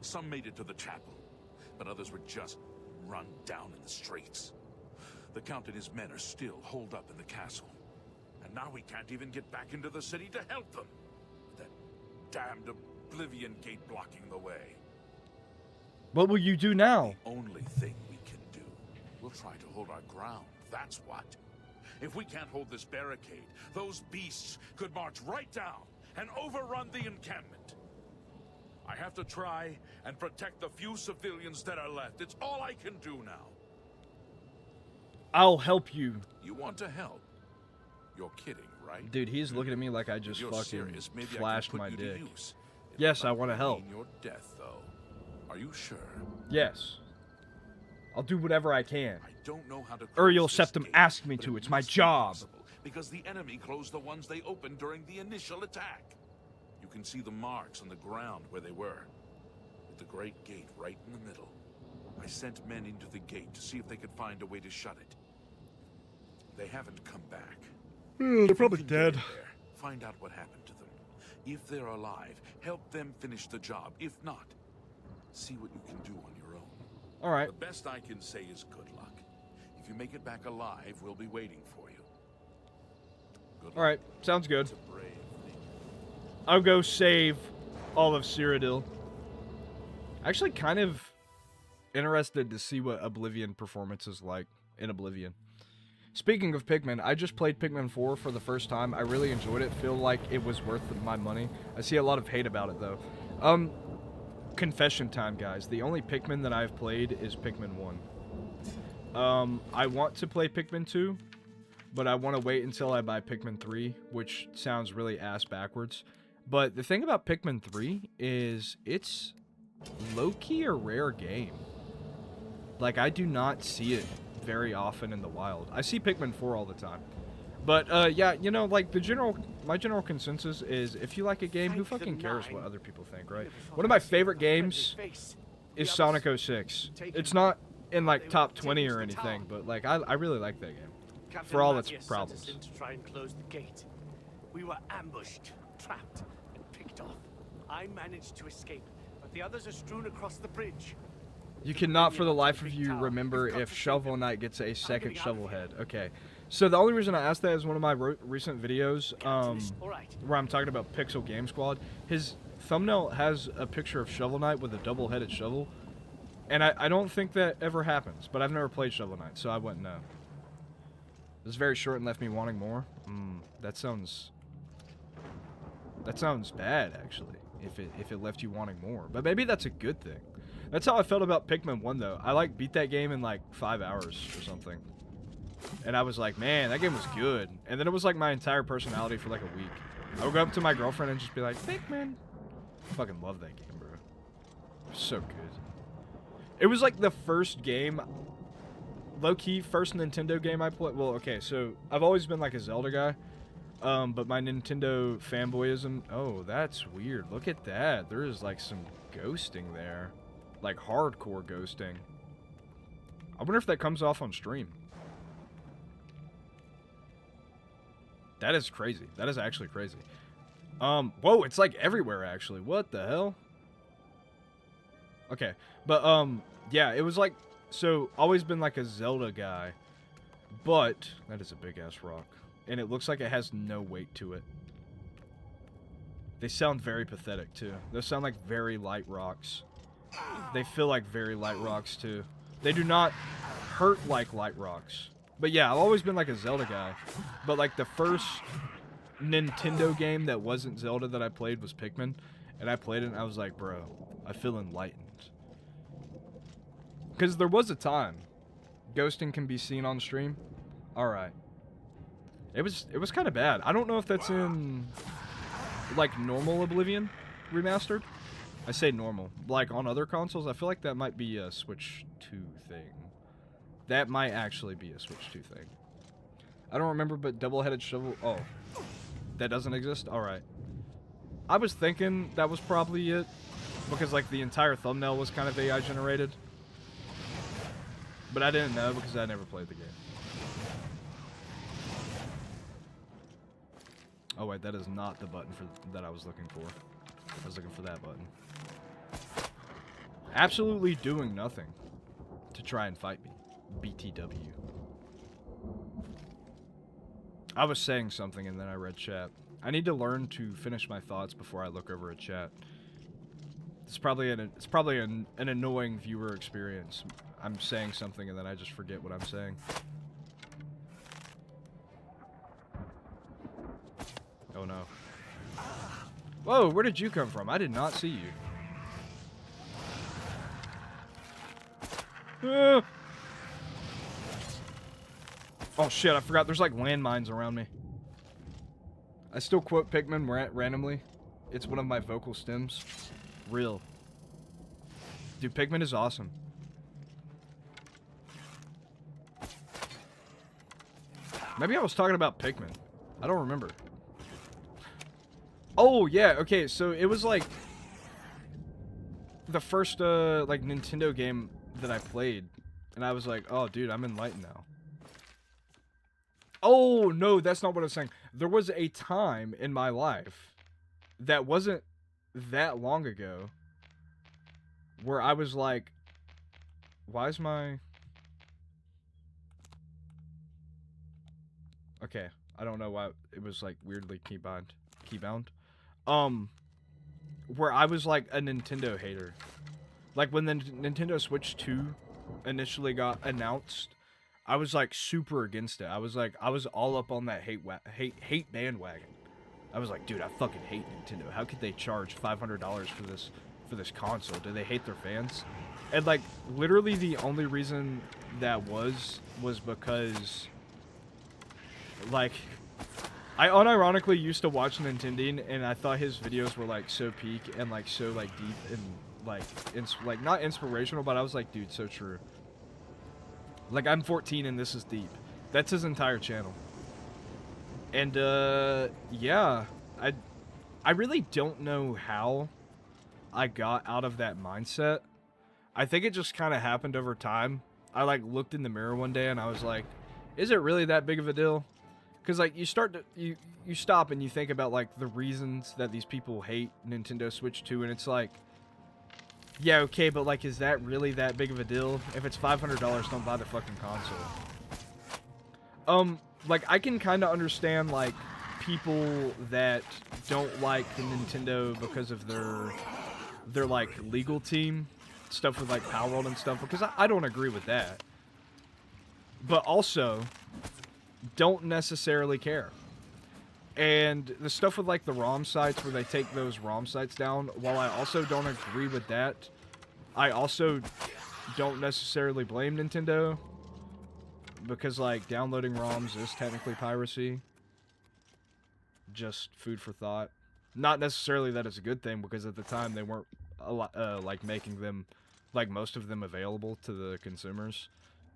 Some made it to the chapel, but others were just run down in the streets. The Count and his men are still holed up in the castle. And now we can't even get back into the city to help them. That damned Oblivion gate blocking the way.
What will you do now?
The only thing we can do. We'll try to hold our ground. That's what. If we can't hold this barricade, those beasts could march right down and overrun the encampment. I have to try and protect the few civilians that are left. It's all I can do now.
I'll help you.
You want to help? You're kidding, right?
Dude, he's looking at me like I just
If you're
fucking
serious, maybe
flashed
I can
my
put you
dick.
to use. It
Yes,
might
I want to help.
mean your death, though. Are you sure?
Yes. I'll do whatever I can.
I don't know how to
Uriel
close this
Septim
gate,
asked me
but
to.
it
It's my
must be
job.
possible, because the enemy closed the ones they opened during the initial attack. You can see the marks on the ground where they were, with the great gate right in the middle. I sent men into the gate to see if they could find a way to shut it. They haven't come back.
They're probably dead.
There, find out what happened to them. If they're alive, help them finish the job. If not, see what you can do on your own.
All right.
The best I can say is good luck. If you make it back alive, we'll be waiting for you. Good luck.
All right. Sounds good.
It's a brave thing.
I'll go save all of Cyrodiil. Actually, kind of interested to see what Oblivion performance is like in Oblivion. Speaking of Pikmin, I just played Pikmin 4 for the first time. I really enjoyed it. Feel like it was worth my money. I see a lot of hate about it, though. Confession time, guys. The only Pikmin that I've played is Pikmin 1. I want to play Pikmin 2, but I want to wait until I buy Pikmin 3, which sounds really ass backwards. But the thing about Pikmin 3 is it's low-key a rare game. Like, I do not see it very often in the wild. I see Pikmin 4 all the time. But, yeah, you know, like, my general consensus is, if you like a game, who fucking cares what other people think, right? One of my favorite games is Sonic 06. It's not in, like, top 20 or anything, but, like, I really like that game. For all its problems.
To try and close the gate. We were ambushed, trapped, and picked off. I managed to escape, but the others are strewn across the bridge.
You cannot for the life of you remember if Shovel Knight gets a second shovel head. Okay. So the only reason I asked that is one of my recent videos where I'm talking about Pixel Game Squad. His thumbnail has a picture of Shovel Knight with a double-headed shovel. And I don't think that ever happens, but I've never played Shovel Knight, so I wouldn't know. It was very short and left me wanting more. That sounds That sounds bad, actually, if it left you wanting more. But maybe that's a good thing. That's how I felt about Pikmin 1, though. I, like, beat that game in, like, 5 hours or something. And I was like, man, that game was good. And then it was, like, my entire personality for, like, a week. I would go up to my girlfriend and just be like, Pikmin. I fucking love that game, bro. So good. It was, like, the first game, low-key, first Nintendo game I played. Well, okay, so I've always been, like, a Zelda guy. But my Nintendo fanboyism... Oh, that's weird. Look at that. There is, like, some ghosting there. Like, hardcore ghosting. I wonder if that comes off on stream. That is crazy. That is actually crazy. Whoa, it's, like, everywhere, actually. What the hell? Okay. But, yeah, it was, like... So, always been, like, a Zelda guy. But... That is a big-ass rock. And it looks like it has no weight to it. They sound very pathetic, too. Those sound like very light rocks. They feel like very light rocks, too. They do not hurt like light rocks. But yeah, I've always been like a Zelda guy. But like the first Nintendo game that wasn't Zelda that I played was Pikmin. And I played it and I was like, bro, I feel enlightened. Because there was a time ghosting can be seen on stream. Alright. It was kind of bad. I don't know if that's in like normal Oblivion remastered. I say normal. Like on other consoles, I feel like that might be a Switch 2 thing. That might actually be a Switch 2 thing. I don't remember, but double-headed shovel... Oh. That doesn't exist? Alright. I was thinking that was probably it. Because like the entire thumbnail was kind of AI generated. But I didn't know because I never played the game. Oh wait, that is not the button that I was looking for. I was looking for that button. Absolutely doing nothing to try and fight me. BTW. I was saying something and then I read chat. I need to learn to finish my thoughts before I look over a chat. It's probably an annoying viewer experience. I'm saying something and then I just forget what I'm saying. Oh no. Whoa, where did you come from? I did not see you. Oh shit, I forgot there's like landmines around me. I still quote Pikmin randomly. It's one of my vocal stems. Real. Dude, Pikmin is awesome. Maybe I was talking about Pikmin. I don't remember. Oh, yeah, okay, so it was like the first like Nintendo game that I played, and I was like, oh, dude, I'm enlightened now. Oh, no, that's not what I was saying. There was a time in my life that wasn't that long ago where I was like, why is my... Okay, I don't know why it was like weirdly keybound. Where I was like a Nintendo hater. Like when the Nintendo Switch 2 initially got announced, I was like super against it. I was all up on that hate bandwagon. I was like, dude, I fucking hate Nintendo. How could they charge $500 for this console? Do they hate their fans? And like literally the only reason that was because like I unironically used to watch Nintendine, and I thought his videos were like so peak and like so like deep and like not inspirational, but I was like, dude, so true. Like I'm 14 and this is deep. That's his entire channel. And yeah, I really don't know how I got out of that mindset. I think it just kind of happened over time. I like looked in the mirror one day and I was like, is it really that big of a deal? Because, like, you stop and you think about, like, the reasons that these people hate Nintendo Switch 2, and it's like, yeah, okay, but, like, is that really that big of a deal? If it's $500, don't buy the fucking console. Like, I can kind of understand, like, people that don't like the Nintendo because of their, like, legal team, stuff with, like, Power World and stuff, because I don't agree with that. But also... don't necessarily care. And the stuff with, like, the ROM sites where they take those ROM sites down, while I also don't agree with that, I also don't necessarily blame Nintendo. Because, like, downloading ROMs is technically piracy. Just food for thought. Not necessarily that it's a good thing, because at the time they weren't, like, making them, like, most of them available to the consumers.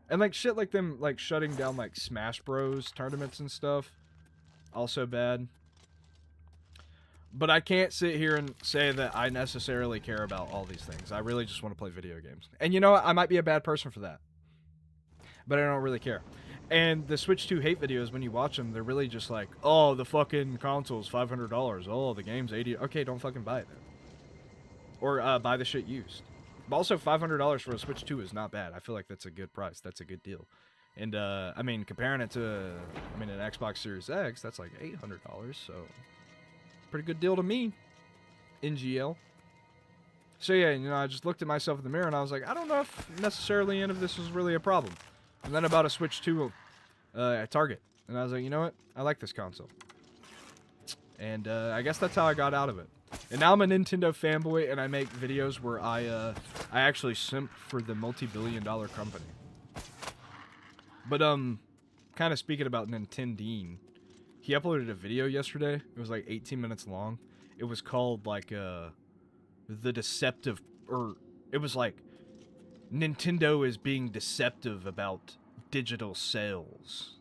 And, like, shit like them, like, shutting down, like, Smash Bros. Tournaments and stuff. Also bad. But I can't sit here and say that I necessarily care about all these things. I really just want to play video games. And you know what? I might be a bad person for that. But I don't really care. And the Switch 2 hate videos, when you watch them, they're really just like, oh, the fucking console's $500. Oh, the game's $80. Okay, don't fucking buy it then. Or buy the shit used. But also, $500 for a Switch 2 is not bad. I feel like that's a good price. That's a good deal. And, I mean, comparing it to, an Xbox Series X, that's like $800, so pretty good deal to me, NGL. So, yeah, you know, I just looked at myself in the mirror, and I was like, I don't know if necessarily any of this is really a problem. And then I bought a Switch 2 at Target, and I was like, you know what? I like this console. And, I guess that's how I got out of it. And now I'm a Nintendo fanboy, and I make videos where I actually simp for the multi-billion-dollar company. But, kind of speaking about Nintendine, he uploaded a video yesterday. It was like 18 minutes long. It was called, like, The Deceptive, or it was like, Nintendo is being deceptive about digital sales.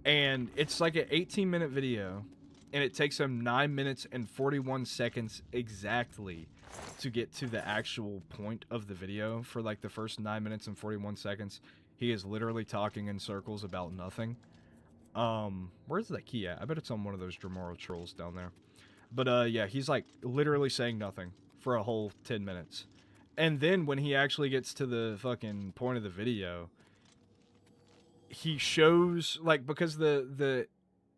And it's like an 18-minute video, and it takes him 9 minutes and 41 seconds exactly to get to the actual point of the video. For like the first 9 minutes and 41 seconds, he is literally talking in circles about nothing. Where's that key at? I bet it's on one of those Dremoro trolls down there. But, yeah, he's like literally saying nothing for a whole 10 minutes. And then when he actually gets to the fucking point of the video, he shows, like, because the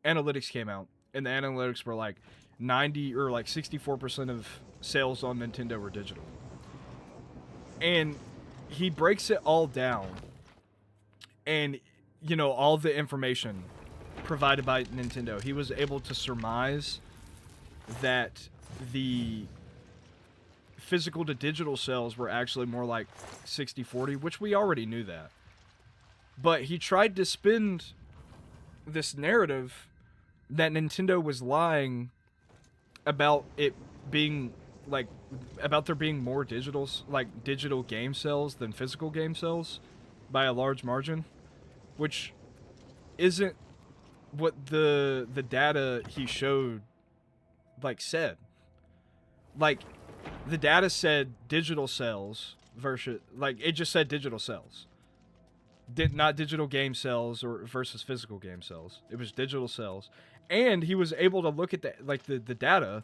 analytics came out, and the analytics were like 90 or like 64% of sales on Nintendo were digital. And he breaks it all down, and, you know, all the information provided by Nintendo, he was able to surmise that the physical to digital sales were actually more like 60-40, which we already knew that. But he tried to spin this narrative that Nintendo was lying about it being, like, about there being more digital game sales than physical game sales by a large margin, which isn't what the data he showed, like, said. Like, the data said digital sales versus, like, it just said digital sales. Not digital game sales or versus physical game sales. It was digital sales. And he was able to look at the data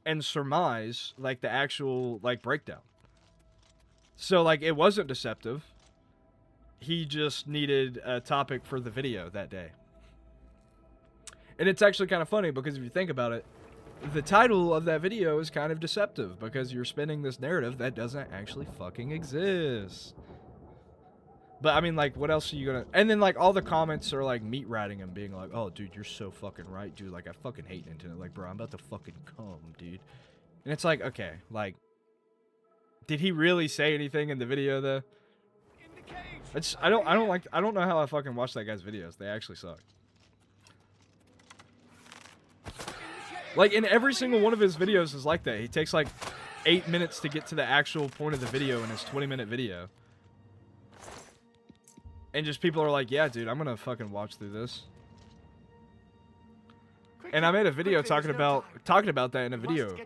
and surmise, like, the actual, like, breakdown. So, like, it wasn't deceptive. He just needed a topic for the video that day. And it's actually kind of funny, because if you think about it, the title of that video is kind of deceptive, because you're spinning this narrative that doesn't actually fucking exist. But, I mean, like, what else are you gonna... And then, like, all the comments are, like, meat ratting him, being like, oh, dude, you're so fucking right, dude. Like, I fucking hate Nintendo. Like, bro, I'm about to fucking come, dude. And it's like, okay, like... Did he really say anything in the video, though? I don't know how I fucking watch that guy's videos. They actually suck. Like, in every single one of his videos is like that. He takes, like, 8 minutes to get to the actual point of the video in his 20-minute video. And just people are like, yeah, dude, I'm gonna fucking watch through this. And I made a video talking about that in a video.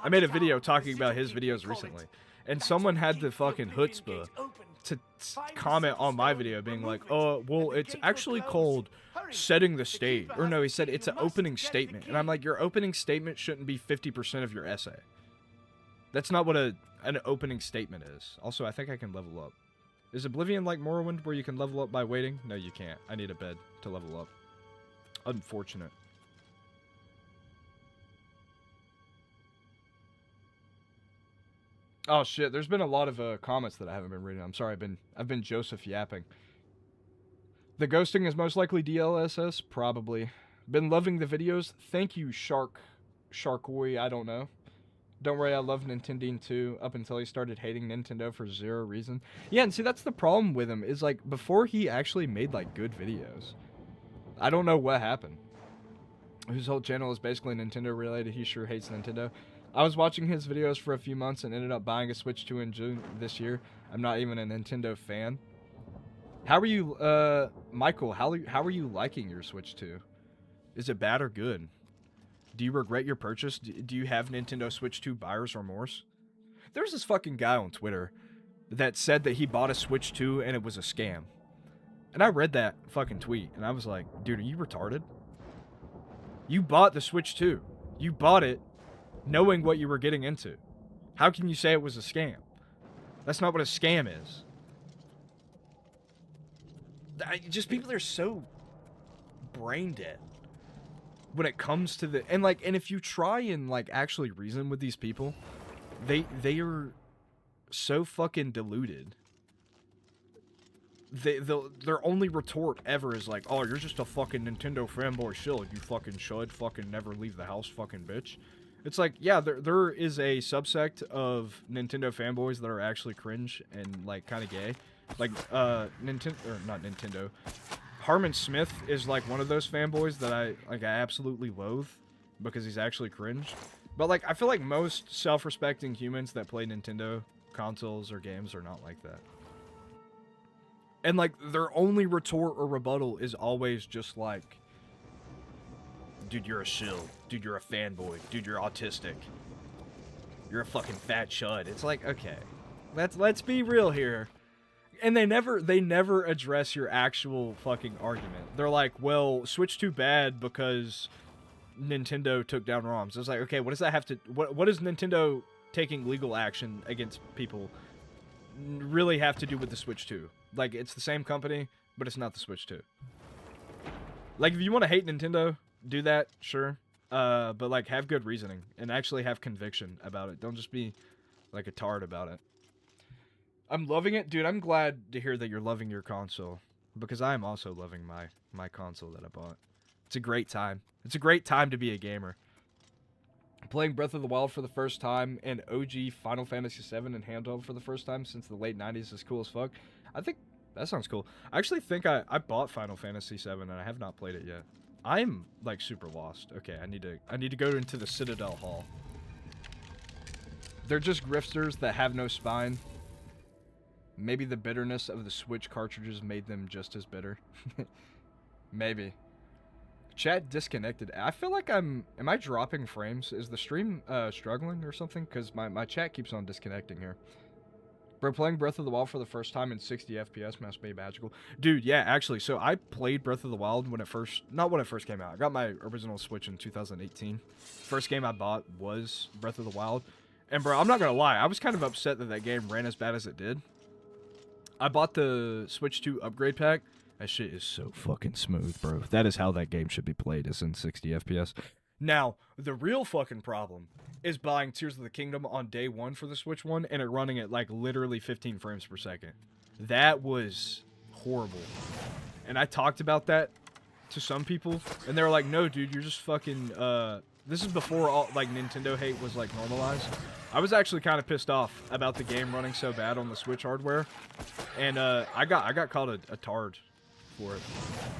I made a video talking about his videos recently. And someone had the fucking chutzpah to comment on my video being like, oh, well, it's actually called setting the stage. Or no, he said it's an opening statement. And I'm like, your opening statement shouldn't be 50% of your essay. That's not what an opening statement is. Also, I think I can level up. Is Oblivion like Morrowind where you can level up by waiting? No, you can't. I need a bed to level up. Unfortunate. Oh shit, there's been a lot of comments that I haven't been reading. I'm sorry, I've been Joseph yapping. The ghosting is most likely DLSS? Probably. Been loving the videos. Thank you, Sharkoy. I don't know. Don't worry, I love Nintendo too, up until he started hating Nintendo for zero reason. Yeah, and see, that's the problem with him, is like, before he actually made like good videos, I don't know what happened. His whole channel is basically Nintendo related. He sure hates Nintendo. I was watching his videos for a few months and ended up buying a Switch 2 in June this year. I'm not even a Nintendo fan. How are you, Michael, how are you liking your Switch 2? Is it bad or good? Do you regret your purchase? Do you have Nintendo Switch 2 buyer's remorse? There's this fucking guy on Twitter that said that he bought a Switch 2 and it was a scam. And I read that fucking tweet and I was like, dude, are you retarded? You bought the Switch 2. You bought it knowing what you were getting into. How can you say it was a scam? That's not what a scam is. Just people are so brain dead when it comes to the, and if you try and like actually reason with these people, they are so fucking deluded. Their only retort ever is like, oh, you're just a fucking Nintendo fanboy shill, you fucking should fucking never leave the house, fucking bitch. It's like, yeah, there is a subsect of Nintendo fanboys that are actually cringe and like kind of gay, like not Nintendo. Harmon Smith is like one of those fanboys that I absolutely loathe because he's actually cringe. But like, I feel like most self-respecting humans that play Nintendo consoles or games are not like that. And like, their only retort or rebuttal is always just like, dude, you're a shill. Dude, you're a fanboy. Dude, you're autistic. You're a fucking fat chud. It's like, okay, let's be real here. And they never address your actual fucking argument. They're like, well, Switch 2 bad because Nintendo took down ROMs. It's like, okay, what does that have to, what does Nintendo taking legal action against people really have to do with the Switch 2? Like, it's the same company, but it's not the Switch 2. Like, if you want to hate Nintendo, do that, sure. But like, have good reasoning and actually have conviction about it. Don't just be like a tard about it. I'm loving it. Dude, I'm glad to hear that you're loving your console, because I am also loving my console that I bought. It's a great time. It's a great time to be a gamer. Playing Breath of the Wild for the first time and OG Final Fantasy VII in handheld for the first time since the late 90s is cool as fuck. I think that sounds cool. I actually think I bought Final Fantasy VII and I have not played it yet. I'm like super lost. Okay, I need to go into the Citadel Hall. They're just grifters that have no spine. Maybe the bitterness of the Switch cartridges made them just as bitter. Maybe. Chat disconnected. I feel like am I dropping frames? Is the stream struggling or something? Because my chat keeps on disconnecting here. Bro, playing Breath of the Wild for the first time in 60 FPS must be magical. Dude, yeah, actually, so I played Breath of the Wild when it first, not when it first came out. I got my original Switch in 2018. First game I bought was Breath of the Wild. And bro, I'm not gonna lie, I was kind of upset that that game ran as bad as it did. I bought the Switch 2 upgrade pack. That shit is so fucking smooth, bro. That is how that game should be played, is in 60 FPS. Now, the real fucking problem is buying Tears of the Kingdom on day one for the Switch 1 and it running at like literally 15 frames per second. That was horrible. And I talked about that to some people and they were like, no, dude, you're just fucking, this is before all, like, Nintendo hate was like normalized. I was actually kind of pissed off about the game running so bad on the Switch hardware. And I got called a tard for it.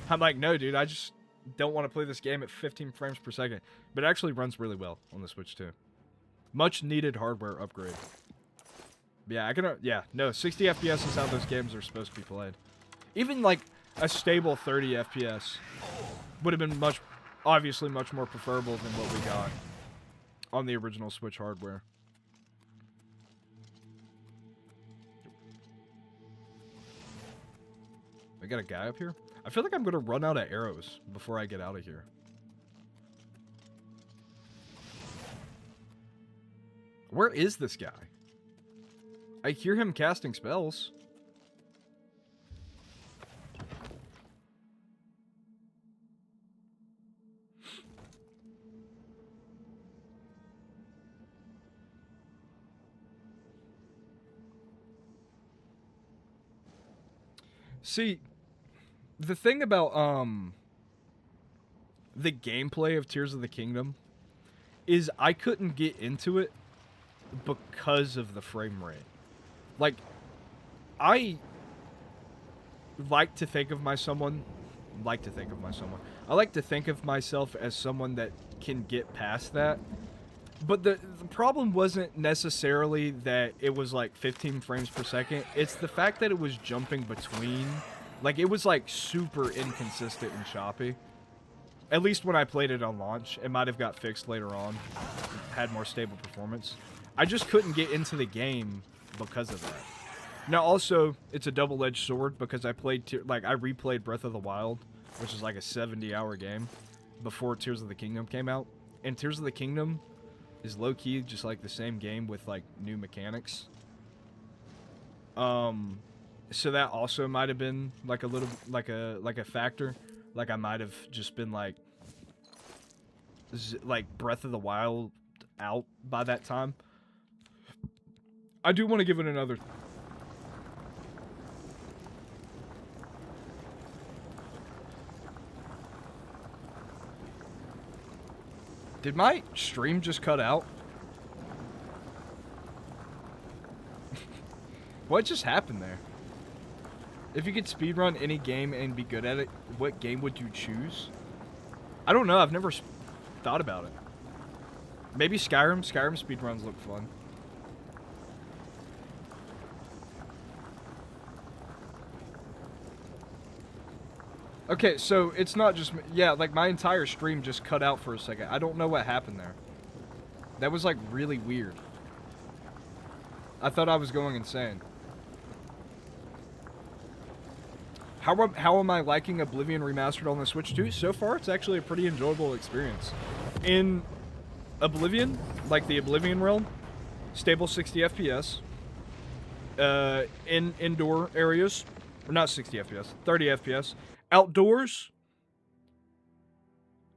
I'm like, no, dude, I just don't want to play this game at 15 frames per second. But it actually runs really well on the Switch too. Much needed hardware upgrade. Yeah, no, 60 FPS is how those games are supposed to be played. Even like a stable 30 FPS would have been obviously much more preferable than what we got on the original Switch hardware. I got a guy up here? I feel like I'm going to run out of arrows before I get out of here. Where is this guy? I hear him casting spells. See, the thing about the gameplay of Tears of the Kingdom is I couldn't get into it because of the frame rate. Like, I like to think of myself as someone that can get past that. But the problem wasn't necessarily that it was like 15 frames per second. It's the fact that it was jumping between. Like, it was like super inconsistent and choppy. At least when I played it on launch. It might have got fixed later on. Had more stable performance. I just couldn't get into the game because of that. Now, also, it's a double-edged sword because I replayed Breath of the Wild, which is like a 70-hour game, before Tears of the Kingdom came out. And Tears of the Kingdom is low-key just like the same game with like new mechanics. So that also might have been like a little like a factor. Like I might have just been like Breath of the Wild out by that time. I do want to give it another. Did my stream just cut out? What just happened there? If you could speedrun any game and be good at it, what game would you choose? I don't know. I've never thought about it. Maybe Skyrim. Skyrim speedruns look fun. Okay, so it's not just... Yeah, like my entire stream just cut out for a second. I don't know what happened there. That was like really weird. I thought I was going insane. How am I liking Oblivion Remastered on the Switch 2? So far, it's actually a pretty enjoyable experience. In Oblivion, like the Oblivion realm, stable 60 FPS. In indoor areas, or not 60 FPS, 30 FPS. Outdoors,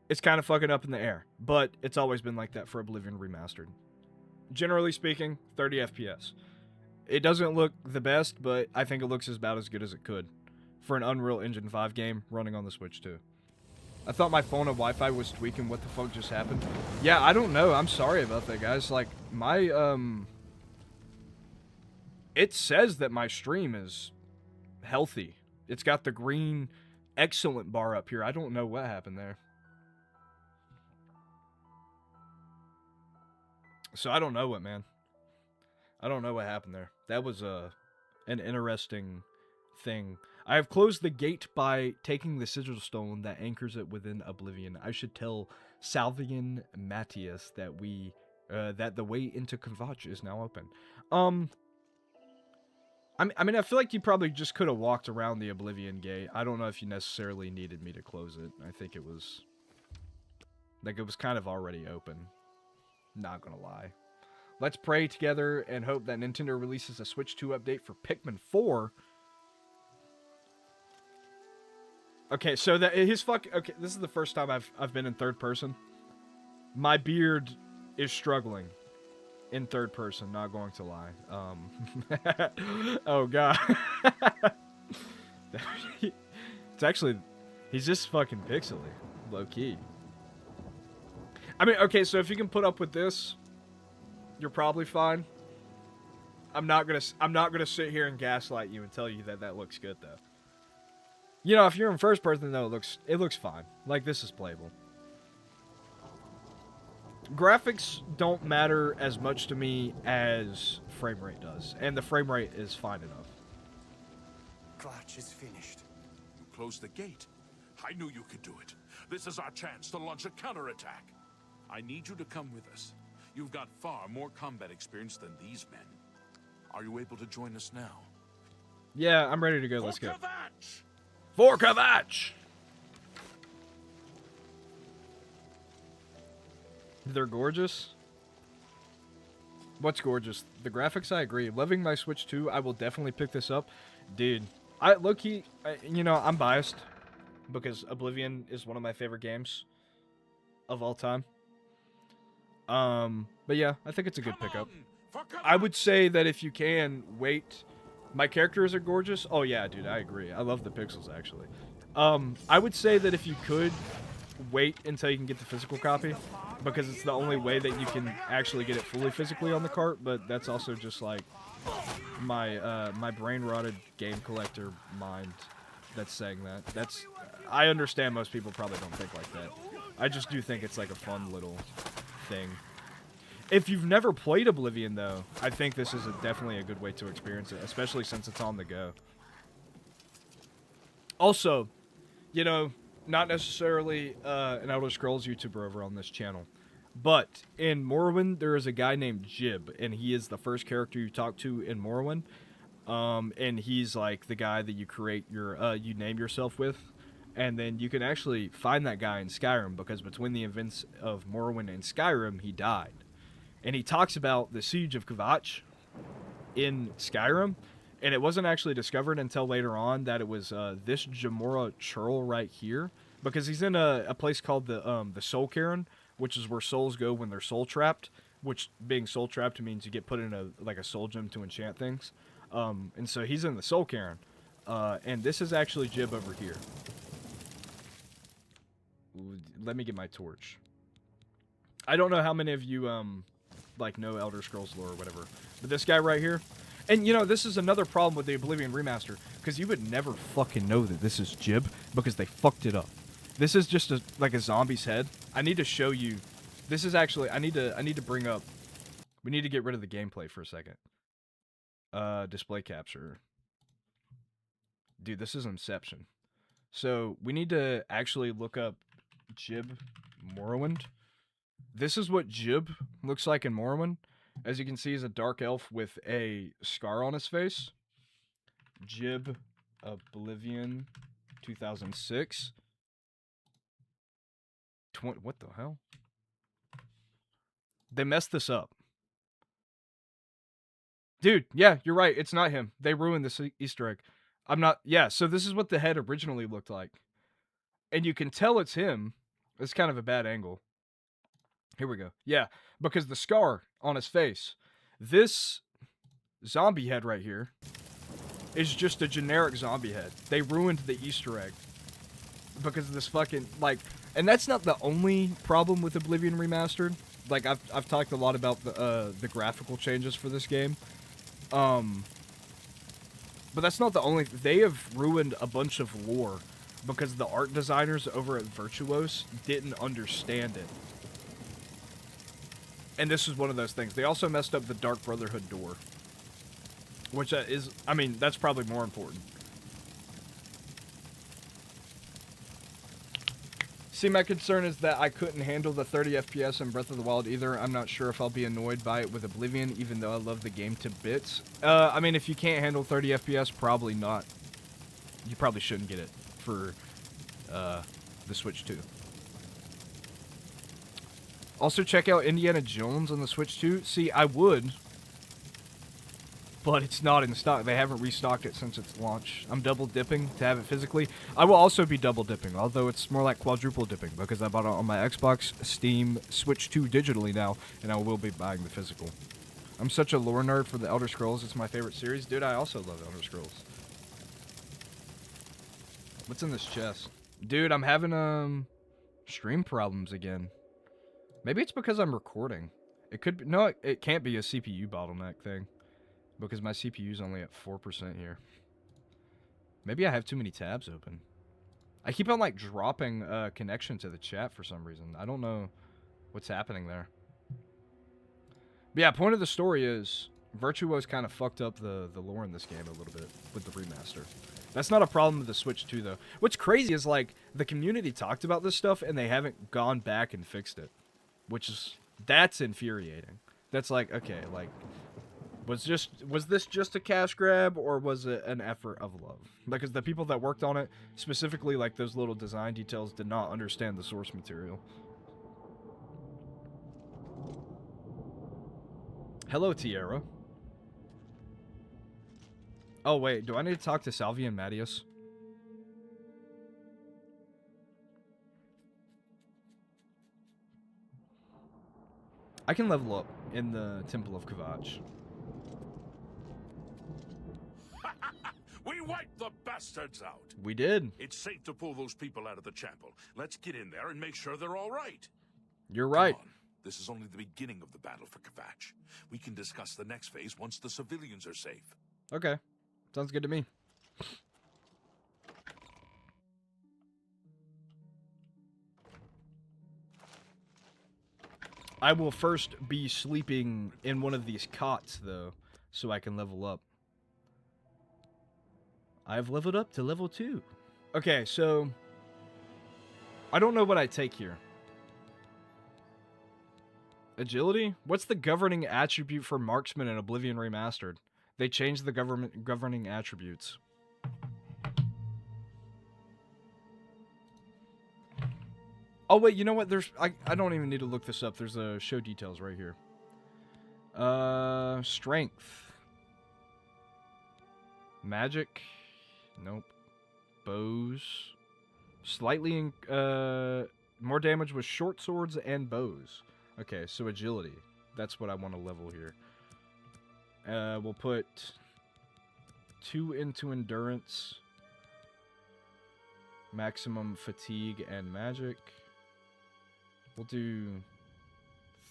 it's kind of fucking up in the air, but it's always been like that for Oblivion Remastered. Generally speaking, 30 FPS. It doesn't look the best, but I think it looks about as good as it could for an Unreal Engine 5 game running on the Switch 2. I thought my phone and Wi-Fi was tweaking. What the fuck just happened? Yeah, I don't know. I'm sorry about that, guys. Like, my, it says that my stream is healthy. It's got the green excellent bar up here. I don't know what happened there. So I don't know what, man. I don't know what happened there. That was an interesting thing. I have closed the gate by taking the sigil stone that anchors it within Oblivion. I should tell Salvian Matthias that that the way into Kvatch is now open. I mean, I feel like you probably just could have walked around the Oblivion gate. I don't know if you necessarily needed me to close it. I think it was... like, it was kind of already open. Not gonna lie. Let's pray together and hope that Nintendo releases a Switch 2 update for Pikmin 4. Okay, so that his okay, this is the first time I've been in third person. My beard is struggling in third person, not going to lie. Oh god. It's actually, he's just fucking pixely, low key. I mean, okay, so if you can put up with this, you're probably fine. I'm not gonna sit here and gaslight you and tell you that that looks good though. You know, if you're in first person though, it looks fine. Like, this is playable. Graphics don't matter as much to me as frame rate does, and the frame rate is fine enough.
Kvatch is finished.
You closed the gate. I knew you could do it. This is our chance to launch a counterattack. I need you to come with us. You've got far more combat experience than these men. Are you able to join us now?
Yeah, I'm ready to go. Let's go.
Kvatch!
For Kvatch! They're gorgeous. What's gorgeous? The graphics, I agree. Loving my Switch 2. I will definitely pick this up. Dude, low-key, you know, I'm biased because Oblivion is one of my favorite games of all time. But yeah, I think it's a good pickup. I would say that if you can, wait. My characters are gorgeous. Oh yeah, dude, I agree. I love the pixels, actually. I would say that if you could, wait until you can get the physical copy, because it's the only way that you can actually get it fully physically on the cart. But that's also just like my brain rotted game collector mind that's saying that. I understand most people probably don't think like that. I just do think it's like a fun little thing. If you've never played Oblivion, though, I think this is definitely a good way to experience it, especially since it's on the go. Also, you know, not necessarily an Elder Scrolls YouTuber over on this channel, but in Morrowind, there is a guy named Jib, and he is the first character you talk to in Morrowind. And he's like the guy that you create your, you name yourself with. And then you can actually find that guy in Skyrim, because between the events of Morrowind and Skyrim, he died. And he talks about the Siege of Kvatch in Skyrim, and it wasn't actually discovered until later on that it was this Jamora churl right here, because he's in a place called the Soul Cairn, which is where souls go when they're soul trapped, which being soul trapped means you get put in a soul gem to enchant things. And so he's in the Soul Cairn, and this is actually Jib over here. Let me get my torch. I don't know how many of you like know Elder Scrolls lore or whatever, but this guy right here, and you know, this is another problem with the Oblivion remaster, because you would never fucking know that this is Jib because they fucked it up. This is just like a zombie's head. I need to show you. This is actually I need to bring up. We need to get rid of the gameplay for a second. Display capture. Dude, this is Inception. So we need to actually look up Jib Morrowind. This is what Jib looks like in Morrowind. As you can see, he's a dark elf with a scar on his face. Jib Oblivion 2006. What the hell? They messed this up. Dude, yeah, you're right. It's not him. They ruined this Easter egg. I'm not... Yeah, so this is what the head originally looked like. And you can tell it's him. It's kind of a bad angle. Here we go. Yeah, because the scar on his face. This zombie head right here is just a generic zombie head. They ruined the Easter egg. Because of this fucking... Like... And that's not the only problem with Oblivion Remastered. Like, I've talked a lot about the graphical changes for this game. But that's not the only... They have ruined a bunch of lore because the art designers over at Virtuos didn't understand it. And this is one of those things. They also messed up the Dark Brotherhood door. Which is... I mean, that's probably more important. See, my concern is that I couldn't handle the 30 FPS in Breath of the Wild either. I'm not sure if I'll be annoyed by it with Oblivion, even though I love the game to bits. I mean, if you can't handle 30 FPS, probably not. You probably shouldn't get it for the Switch 2. Also, check out Indiana Jones on the Switch 2. See, I would, but it's not in stock. They haven't restocked it since its launch. I'm double dipping to have it physically. I will also be double dipping, although it's more like quadruple dipping, because I bought it on my Xbox, Steam, Switch 2 digitally now, and I will be buying the physical. I'm such a lore nerd for the Elder Scrolls. It's my favorite series. Dude, I also love Elder Scrolls. What's in this chest? Dude, I'm having, stream problems again. Maybe it's because I'm recording. It could be... No, it can't be a CPU bottleneck thing. Because my CPU's only at 4% here. Maybe I have too many tabs open. I keep on, like, dropping connection to the chat for some reason. I don't know what's happening there. But yeah, point of the story is... Virtuos kind of fucked up the lore in this game a little bit with the remaster. That's not a problem with the Switch 2, though. What's crazy is, like, the community talked about this stuff, and they haven't gone back and fixed it. Which is... That's infuriating. That's like, okay, like... Was this just a cash grab, or was it an effort of love? Because the people that worked on it, specifically like those little design details, did not understand the source material. Hello, Tierra. Oh wait, do I need to talk to Salvi and Mattias? I can level up in the Temple of Kvatch.
We wiped the bastards out.
We did.
It's safe to pull those people out of the chapel. Let's get in there and make sure they're all right.
You're right.
Come on. This is only the beginning of the battle for Kvatch. We can discuss the next phase once the civilians are safe.
Okay. Sounds good to me. I will first be sleeping in one of these cots, though, so I can level up. I've leveled up to level 2. Okay, so I don't know what I take here. Agility? What's the governing attribute for marksman in Oblivion Remastered? They changed the governing attributes. Oh wait, you know what? I don't even need to look this up. There's a show details right here. Strength. Magic. Nope. Bows. Slightly more damage with short swords and bows. Okay, so agility. That's what I want to level here. We'll put 2 into endurance, maximum fatigue, and magic. We'll do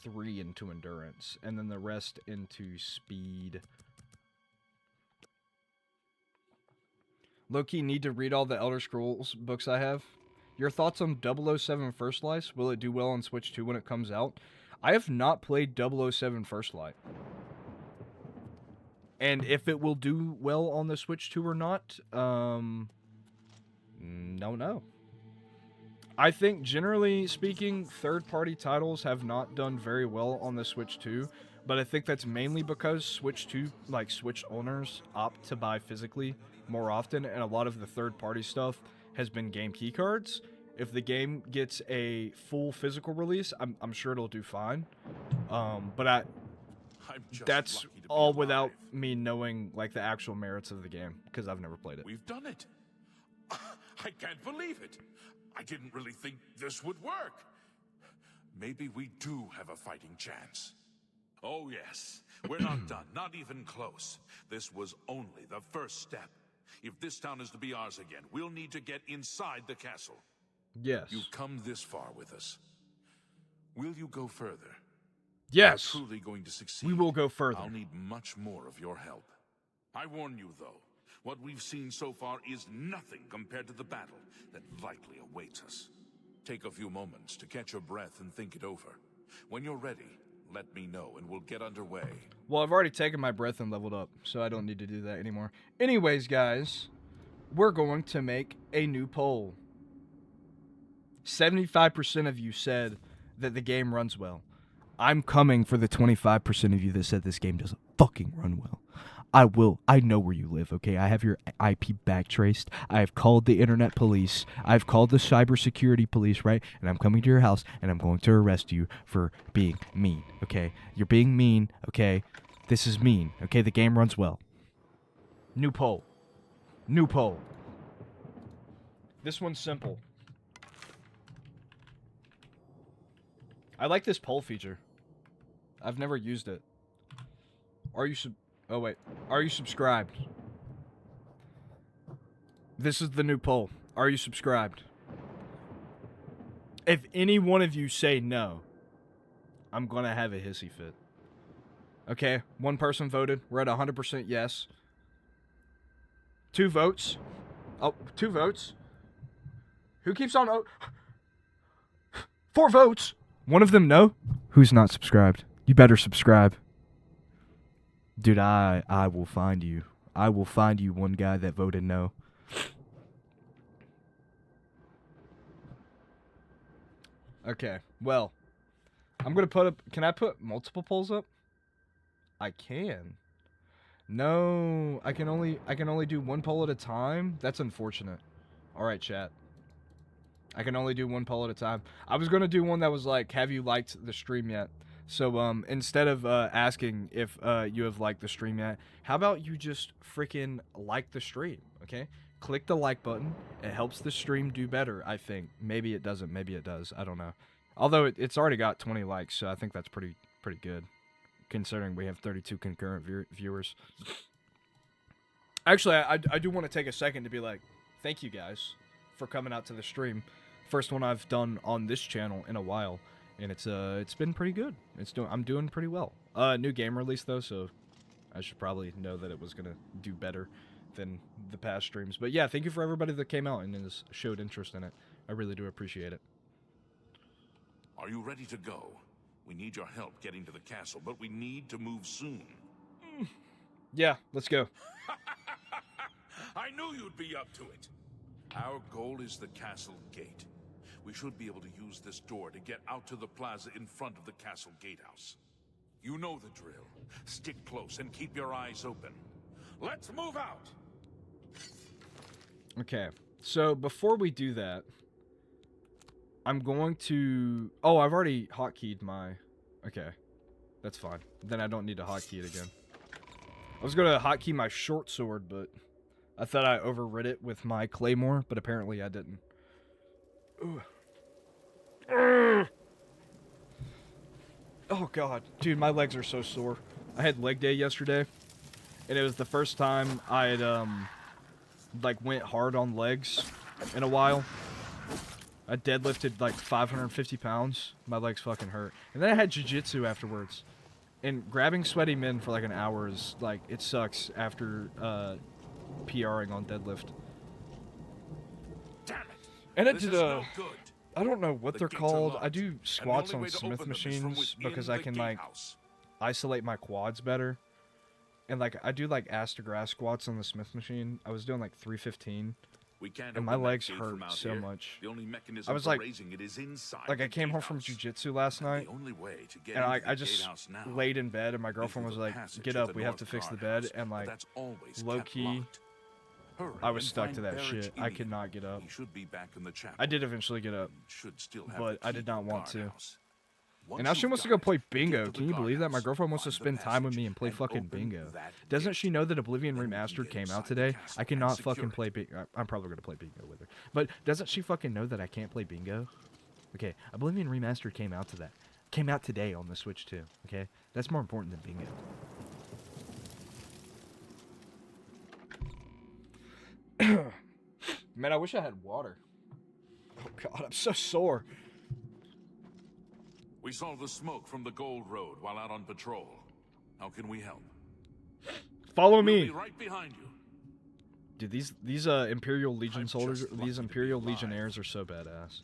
3 into endurance, and then the rest into speed. Low-key need to read all the Elder Scrolls books I have. Your thoughts on 007 First Light? Will it do well on Switch 2 when it comes out? I have not played 007 First Light. And if it will do well on the Switch 2 or not, don't know. I think, generally speaking, third-party titles have not done very well on the Switch 2, but I think that's mainly because Switch 2, like, Switch owners opt to buy physically more often, and a lot of the third-party stuff has been game keycards. If the game gets a full physical release, I'm sure it'll do fine. But that's all without me knowing, like, the actual merits of the game, because I've never played it.
We've done it. I can't believe it. I didn't really think this would work. Maybe we do have a fighting chance. Oh yes, we're not done, not even close. This was only the first step. If this town is to be ours again, we'll need to get inside the castle.
Yes.
You've come this far with us. Will you go further?
Yes.
If we're truly going to succeed,
We will go further.
I'll need much more of your help. I warn you, though, what we've seen so far is nothing compared to the battle that likely awaits us. Take a few moments to catch your breath and think it over. When you're ready, let me know and we'll get underway.
Well, I've already taken my breath and leveled up, so I don't need to do that anymore. Anyways, guys, we're going to make a new poll. 75% of you said that the game runs well. I'm coming for the 25% of you that said this game doesn't fucking run well. I know where you live, okay? I have your IP backtraced. I have called the internet police. I've called the cybersecurity police, right? And I'm coming to your house, and I'm going to arrest you for being mean, okay? You're being mean, okay? This is mean, okay? The game runs well. New poll. New poll. This one's simple. I like this poll feature. I've never used it. Are you Oh, wait. Are you subscribed? This is the new poll. Are you subscribed? If any one of you say no, I'm going to have a hissy fit. Okay, one person voted. We're at 100% yes. 2 votes. Oh, 2 votes. Who keeps on... 4 votes. One of them no. Who's not subscribed? You better subscribe. Dude, I will find you. I will find you one guy that voted no. Okay, well, I'm gonna put up. Can I put multiple polls up? I can. No, I can only do 1 poll at a time. That's unfortunate. All right, chat. I can only do 1 poll at a time. I was gonna do one that was like, have you liked the stream yet? So, instead of asking if you have liked the stream yet, how about you just freaking like the stream, okay? Click the like button. It helps the stream do better, I think. Maybe it doesn't. Maybe it does. I don't know. Although it's already got 20 likes, so I think that's pretty good, considering we have 32 concurrent viewers. Actually, I do want to take a second to be like, thank you guys for coming out to the stream. First one I've done on this channel in a while, and it's been pretty good. I'm doing pretty well. New game release though, so I should probably know that it was gonna do better than the past streams. But yeah, thank you for everybody that came out and has showed interest in it. I really do appreciate it.
Are you ready to go? We need your help getting to the castle, but we need to move soon.
Yeah, let's go.
I knew you'd be up to it. Our goal is the castle gate. We should be able to use this door to get out to the plaza in front of the castle gatehouse. You know the drill. Stick close and keep your eyes open. Let's move out!
Okay, so before we do that, I'm going to... Oh, I've already hotkeyed my... Okay, that's fine. Then I don't need to hotkey it again. I was going to hotkey my short sword, but I thought I overrid it with my claymore, but apparently I didn't. Oh, God. Dude, my legs are so sore. I had leg day yesterday, and it was the first time I had, like, went hard on legs in a while. I deadlifted, like, 550 pounds. My legs fucking hurt. And then I had jiu-jitsu afterwards. And grabbing sweaty men for, like, an hour is, like, it sucks after, PRing on deadlift.
Damn it!
And it
This
did,
is no good.
I don't know what
The
they're
gates are
called.
locked,
I do
and the
squats
only
on
way to
Smith
open them is from
machines
within
because I
the
can, like,
gatehouse.
isolate my quads better. And, like, I do, like, ass to grass squats on the Smith machine. I was doing, like, 315.
We can't
And my
open that
legs
gate
hurt
from out
so
here.
much.
The only mechanism
I was
for
like-
raising it is inside
Like, I
the
came home from
gatehouse.
jiu-jitsu last night.
The only way to get
And
into the
I just
gatehouse now
laid in bed, and my girlfriend was
is through the
like,
passage
get
of
up,
the
we have
north
to fix the
guardhouse,
bed. And,
but
like,
that's always
low
kept
key,
locked. Hurry
I was
and
stuck to
find
that
Barrett
shit. I could
Ian.
not get up.
He should be back in the chapel.
I did eventually get up,
and should still have
but
the
I
key
did
to
not
the
want to.
guardhouse. Once
And now she
you've
wants to
got
go
it,
play
get
bingo.
to the
Can you believe that? My
guardhouse,
girlfriend wants to
find the
spend time with
passage,
me and play
and
fucking
open
bingo.
that
Doesn't
gate.
she know that Oblivion
Then we can
Remastered
get
came out
inside the
today?
castle
I cannot
and secure
fucking
it.
play bingo. I'm probably going to play bingo with her. But doesn't she fucking know that I can't play bingo? Okay, Oblivion Remastered came out today on the Switch too, okay? That's more important than bingo. Man, I wish I had water. Oh god, I'm so sore.
We saw the smoke from the Gold Road while out on patrol. How can we help?
Follow
We'll
me.
be right behind you.
Dude, these Imperial Legion
I'm
soldiers,
just lucky
these
to be
Imperial
alive.
Legionnaires are so badass.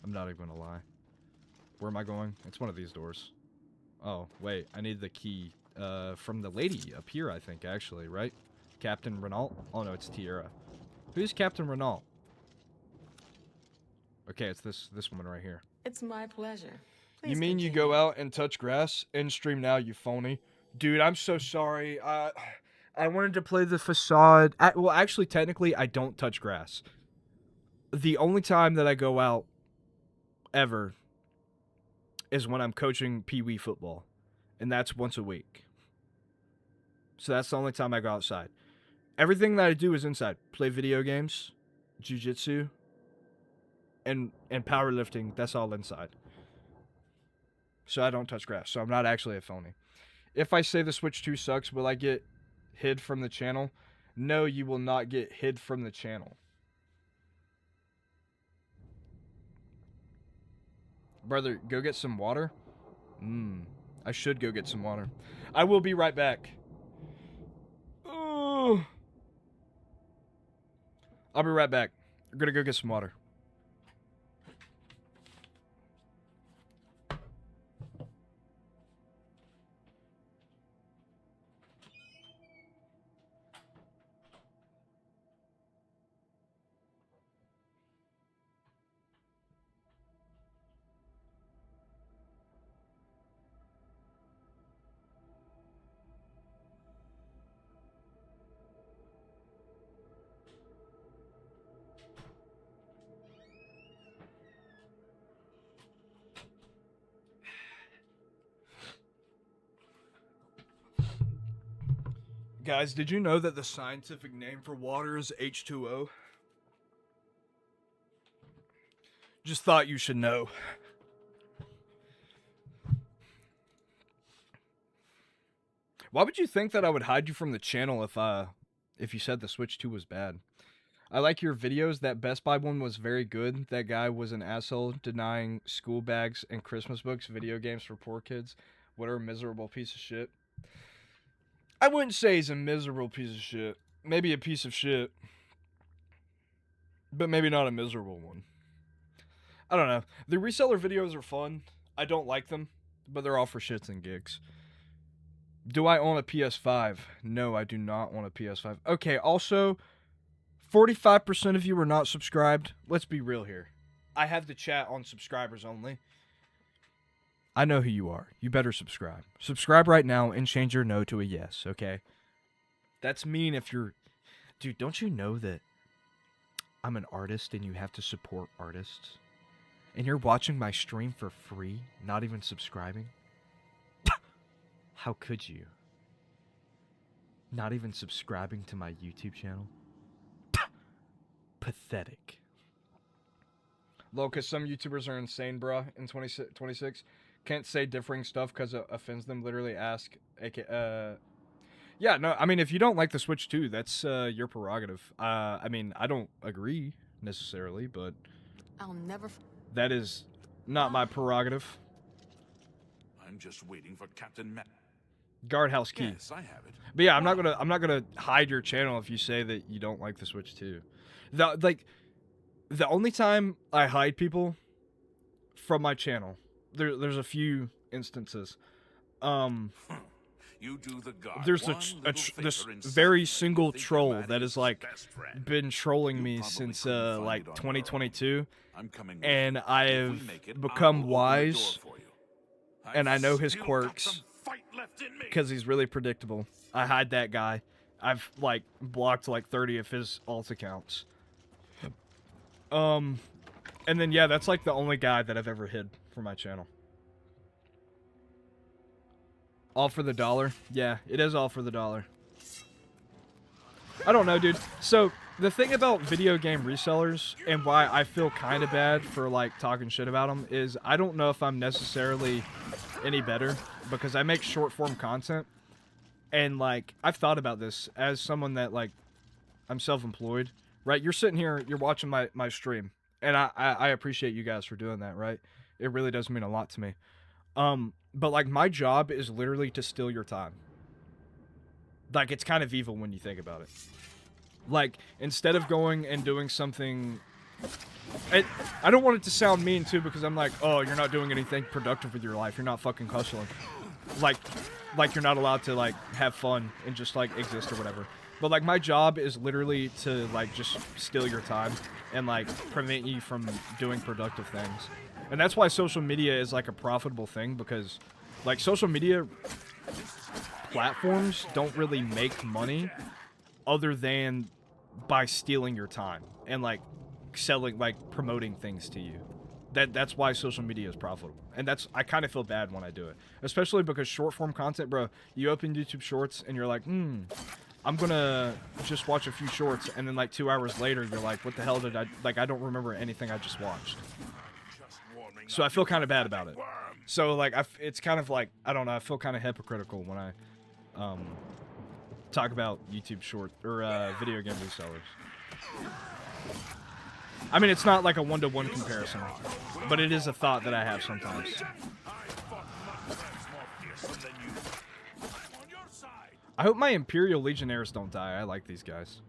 I'm not even gonna lie. Where am I going? It's one of these doors. Oh, wait, I need the key from the lady up here, I think, actually, right? Captain Renault? Oh no, it's Tierra. Who's Captain Renault? Okay, it's this woman right here.
It's my pleasure.
You
Please
mean you
continue.
go out and touch grass in stream now, you phony? Dude, I'm so sorry. I wanted to play the facade. Well, actually, technically, I don't touch grass. The only time that I go out ever is when I'm coaching Pee Wee football. And that's once a week. So that's the only time I go outside. Everything that I do is inside. Play video games, jiu-jitsu, and powerlifting. That's all inside. So I don't touch grass. So I'm not actually a phony. If I say the Switch 2 sucks, will I get hid from the channel? No, you will not get hid from the channel. Brother, go get some water? I should go get some water. I will be right back. Ooh. I'll be right back. I'm gonna go get some water. Guys, did you know that the scientific name for water is H2O? Just thought you should know. Why would you think that I would hide you from the channel if I if you said the Switch 2 was bad. I like your videos. That Best Buy one was very good. That guy was an asshole denying school bags and Christmas books, video games for poor kids. What a miserable piece of shit. I wouldn't say he's a miserable piece of shit. Maybe a piece of shit. But maybe not a miserable one. I don't know. The reseller videos are fun. I don't like them, but they're all for shits and gigs. Do I own a PS5? No, I do not own a PS5. Okay, also, 45% of you are not subscribed. Let's be real here. I have the chat on subscribers only. I know who you are. You better subscribe. Subscribe right now and change your no to a yes, okay? That's mean if you're... Dude, don't you know that I'm an artist and you have to support artists? And you're watching my stream for free, not even subscribing? How could you? Not even subscribing to my YouTube channel? Pathetic. Low, because some YouTubers are insane, bruh, in 26. Can't say differing stuff because it offends them. Literally ask, yeah, no, I mean, if you don't like the Switch 2, that's your prerogative. I mean, I don't agree necessarily, but
I'll never...
that is not my prerogative.
I'm just waiting for Captain Matt.
Guardhouse key.
Yes, I have it.
But yeah, I'm not gonna hide your channel if you say that you don't like the Switch 2. The only time I hide people from my channel, there's a few instances.
You do the god
There's this very single
think
troll
Matt
that
is
is like
his best friend.
been trolling
You
me
probably
since
couldn't find
like
it on your
2022,
I'm coming with
and
you.
I
If we
have
make it,
become
I'll open the
wise,
door for you.
and I know his
still got
quirks
some fight left in me.
because he's really predictable. I hide that guy. I've like blocked like 30 of his alt accounts. And then yeah, that's like the only guy that I've ever hid from my channel. All for the dollar? Yeah, it is all for the dollar. I don't know, dude. So, the thing about video game resellers and why I feel kind of bad for, like, talking shit about them is I don't know if I'm necessarily any better because I make short-form content. And, like, I've thought about this as someone that, like, I'm self-employed, right? You're sitting here, you're watching my stream. And I appreciate you guys for doing that, right? It really does mean a lot to me. But, like, my job is literally to steal your time. Like, it's kind of evil when you think about it. Like, instead of going and doing something... I don't want it to sound mean, too, because I'm like, oh, you're not doing anything productive with your life. You're not fucking hustling. Like you're not allowed to, like, have fun and just, like, exist or whatever. But, like, my job is literally to, like, just steal your time and, like, prevent you from doing productive things. And that's why social media is, like, a profitable thing, because, like, social media platforms don't really make money other than by stealing your time and, like, selling, like, promoting things to you. That's why social media is profitable. And I kind of feel bad when I do it. Especially because short-form content, bro, you open YouTube Shorts and you're like, I'm gonna just watch a few shorts, and then, like, 2 hours later, you're like, what the hell did I... Like, I don't remember anything I just watched. So I feel kind of bad about it. So, like, it's kind of like, I don't know, I feel kind of hypocritical when I talk about YouTube short, or video game resellers. I mean, it's not like a one-to-one comparison, but it is a thought that I have sometimes. I hope my Imperial Legionnaires don't die. I like these guys.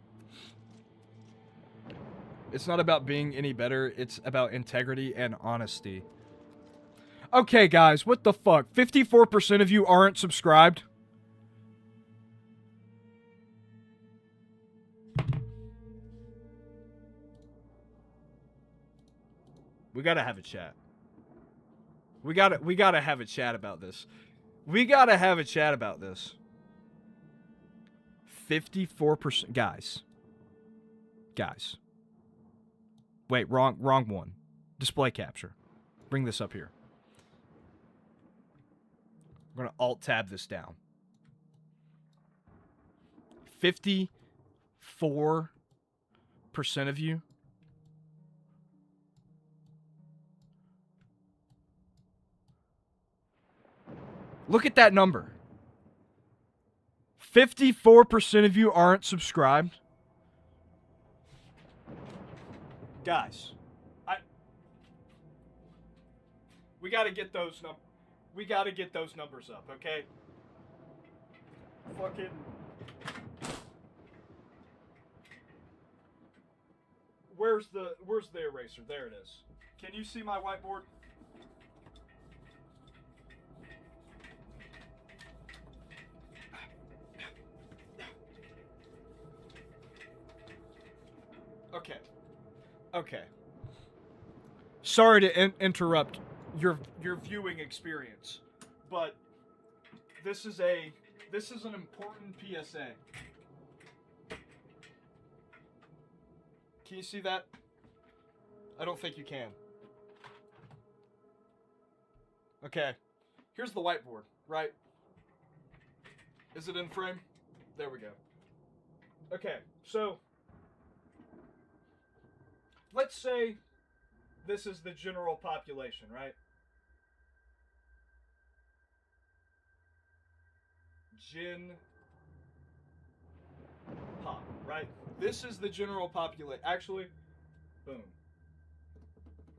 It's not about being any better. It's about integrity and honesty. Okay, guys, what the fuck? 54% of you aren't subscribed? We gotta have a chat. We gotta have a chat about this. We gotta have a chat about this. 54%. Guys. Wait, wrong one. Display capture. Bring this up here. I'm going to alt-tab this down. 54% of you look at that number. 54% of you aren't subscribed. Guys, we got to get those numbers up, okay? Fucking Where's the eraser? There it is. Can you see my whiteboard? Okay. Sorry to interrupt your viewing experience, but this is an important PSA. Can you see that? I don't think you can. Okay. Here's the whiteboard, right? Is it in frame? There we go. Okay, so let's say this is the general population, right? Pop, right? This is the general population. Actually, boom.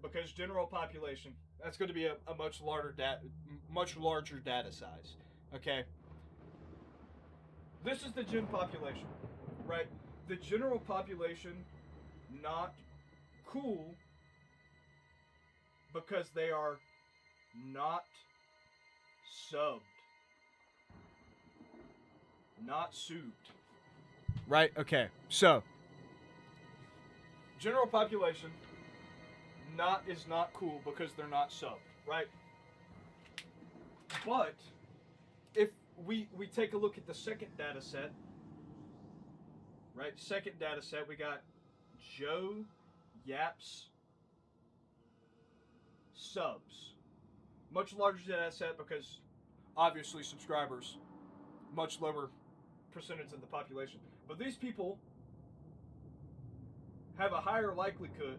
Because general population, that's going to be a much larger data size. Okay. This is the gen population, right? The general population, not cool, because they are not subbed. Not subbed. Right? Okay. So, general population is not cool because they're not subbed, right? But if we take a look at the second data set, right? Second data set, we got Joe Yap's subs. Much larger data set because obviously subscribers, much lower percentage of the population. But these people have a higher likelihood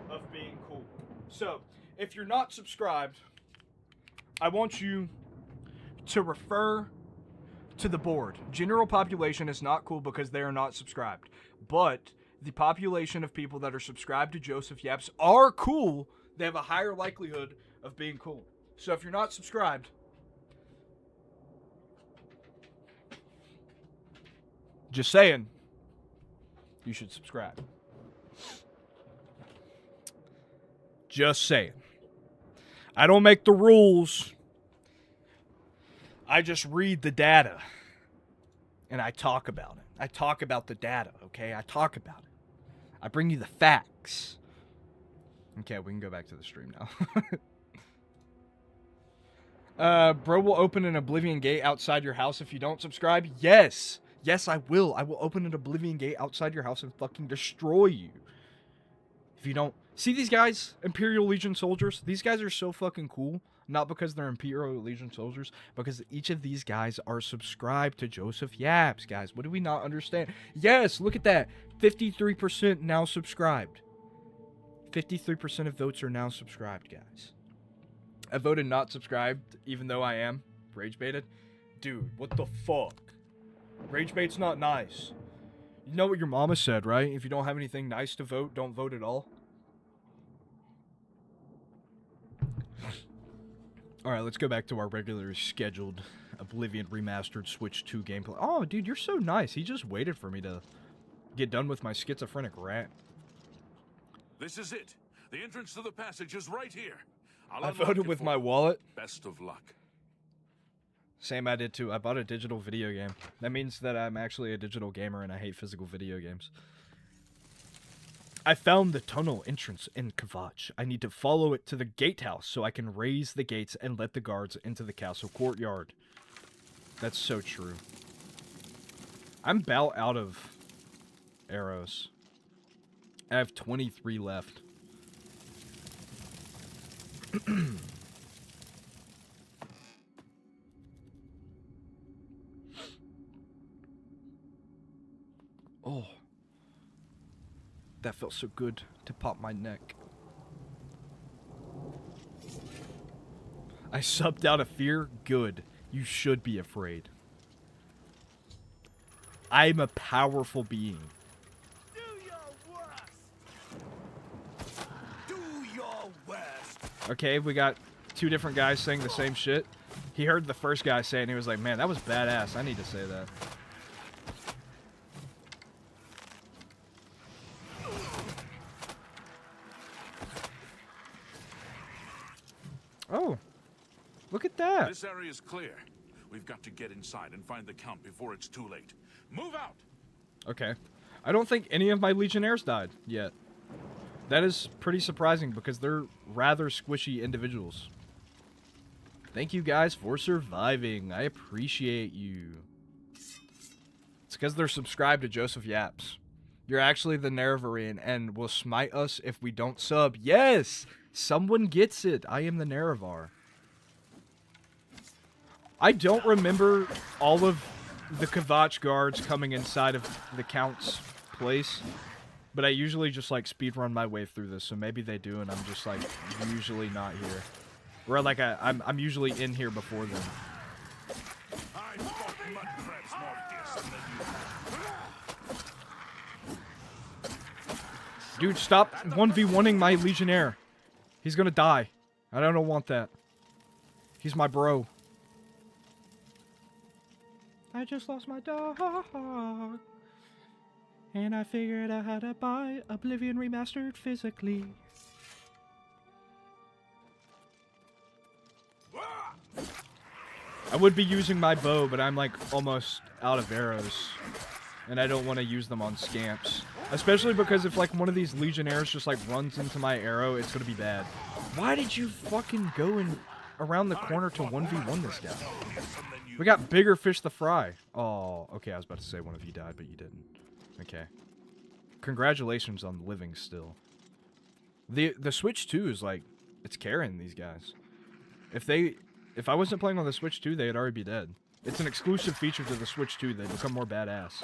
of being cool. So, if you're not subscribed, I want you to refer to the board. General population is not cool because they are not subscribed. But the population of people that are subscribed to Joseph Yaps are cool. They have a higher likelihood of being cool. So if you're not subscribed, just saying, you should subscribe. Just saying. I don't make the rules. I just read the data. And I talk about it. I talk about the data, okay? I talk about it. I bring you the facts. Okay, we can go back to the stream now. Bro will open an Oblivion gate outside your house if you don't subscribe. Yes. Yes, I will. I will open an Oblivion gate outside your house and fucking destroy you. If you don't... See these guys? Imperial Legion soldiers? These guys are so fucking cool. Not because they're Imperial Legion soldiers, because each of these guys are subscribed to Joseph Yaps, guys. What do we not understand? Yes, look at that. 53% now subscribed. 53% of votes are now subscribed, guys. I voted not subscribed, even though I am rage baited. Dude, what the fuck? Rage bait's not nice. You know what your mama said, right? If you don't have anything nice to vote, don't vote at all. Alright, let's go back to our regularly scheduled Oblivion Remastered Switch 2 gameplay. Oh, dude, you're so nice. He just waited for me to get done with my schizophrenic rat.
This is it. The entrance to the passage is right here.
I voted with my wallet.
Best of luck.
Same, I did too. I bought a digital video game. That means that I'm actually a digital gamer and I hate physical video games. I found the tunnel entrance in Kvatch. I need to follow it to the gatehouse so I can raise the gates and let the guards into the castle courtyard. That's so true. I'm about out of arrows. I have 23 left. Oh. That felt so good to pop my neck. I subbed out of fear. Good. You should be afraid. I'm a powerful being.
Do your worst. Do your worst.
Okay, we got two different guys saying the same shit. He heard the first guy say it and he was like, man, that was badass. I need to say that. Oh, look at that.
This area is clear. We've got to get inside and find the Count before it's too late. Move out!
Okay. I don't think any of my Legionnaires died yet. That is pretty surprising because they're rather squishy individuals. Thank you guys for surviving. I appreciate you. It's because they're subscribed to Joseph Yaps. You're actually the Nerevarine and will smite us if we don't sub. Yes! Someone gets it. I am the Nerevar. I don't remember all of the Kvatch guards coming inside of the Count's place, but I usually just like speedrun my way through this, so maybe they do and I'm just like usually not here. Or like I'm usually in here before them. Dude, stop 1v1ing my Legionnaire. He's gonna die. I don't want that. He's my bro. I just lost my dog. And I figured out how to buy Oblivion Remastered physically. I would be using my bow, but I'm like almost out of arrows. And I don't want to use them on scamps. Especially because if like one of these Legionnaires just like runs into my arrow, it's gonna be bad. Why did you fucking go in around the corner to 1v1 this guy? We got bigger fish to fry. Oh, okay, I was about to say one of you died, but you didn't. Okay. Congratulations on living still. The Switch 2 is like, it's carrying these guys. If I wasn't playing on the Switch 2, they'd already be dead. It's an exclusive feature to the Switch 2. They become more badass.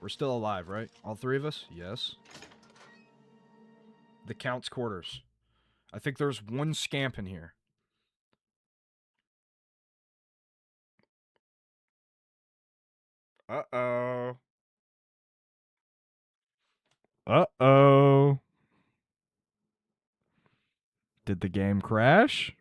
We're still alive, right? All three of us? Yes. The Count's quarters. I think there's one scamp in here. Uh-oh. Uh-oh. Did the game crash?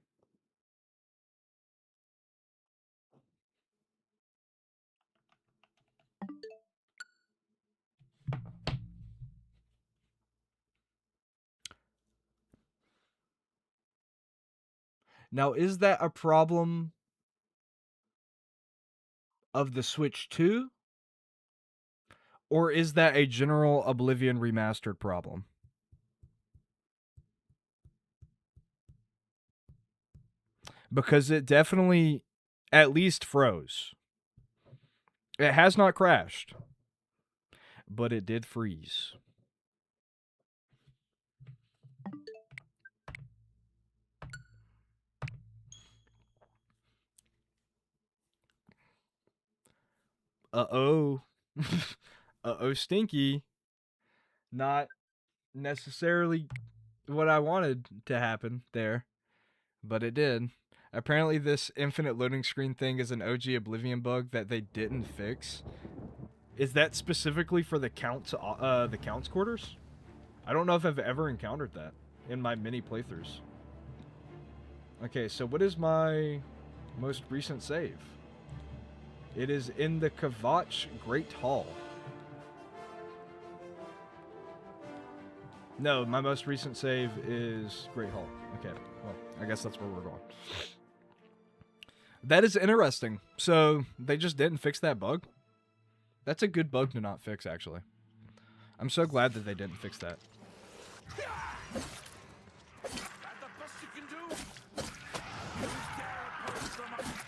Now, is that a problem of the Switch 2? Or is that a general Oblivion Remastered problem? Because it definitely at least froze. It has not crashed. But it did freeze. Uh-oh. Uh-oh, stinky. Not necessarily what I wanted to happen there, but it did. Apparently this infinite loading screen thing is an OG Oblivion bug that they didn't fix. Is that specifically for the Count's quarters? I don't know if I've ever encountered that in my many playthroughs. Okay, so what is my most recent save? It is in the Kvatch Great Hall. No, my most recent save is Great Hall. Okay, well, I guess that's where we're going. That is interesting. So, they just didn't fix that bug? That's a good bug to not fix, actually. I'm so glad that they didn't fix that.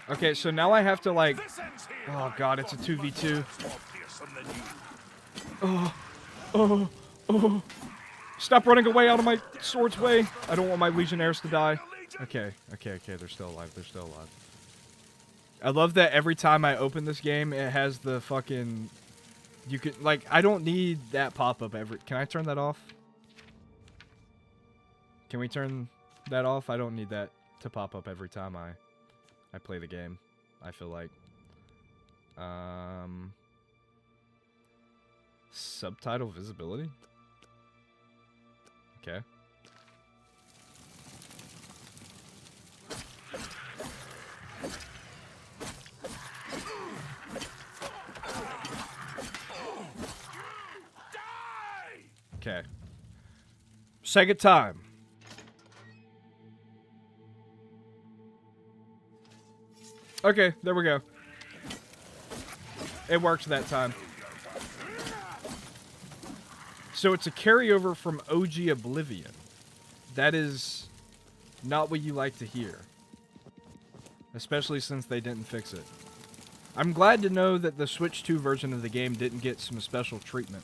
Okay, so now I have to, like... Oh, God, it's a 2v2. Oh. Stop running away out of my sword's way. I don't want my Legionnaires to die. Okay, they're still alive. They're still alive. I love that every time I open this game, it has the fucking... You can, like, I don't need that pop-up every... Can I turn that off? Can we turn that off. I don't need that to pop up every time I play the game, I feel like. Subtitle visibility? Okay. Okay. Second time. Okay, there we go. It worked that time. So it's a carryover from OG Oblivion. That is not what you like to hear. Especially since they didn't fix it. I'm glad to know that the Switch 2 version of the game didn't get some special treatment.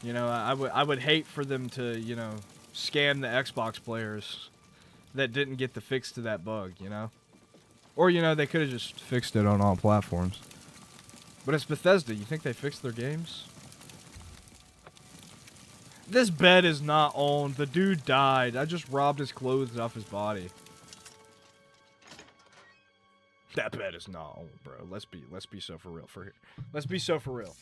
You know, I would hate for them to, you know, scam the Xbox players that didn't get the fix to that bug, you know? Or, you know, they could have just fixed it on all platforms. But it's Bethesda. You think they fixed their games? This bed is not owned. The dude died. I just robbed his clothes off his body. That bed is not owned, bro. Let's be so for real for here. Let's be so for real.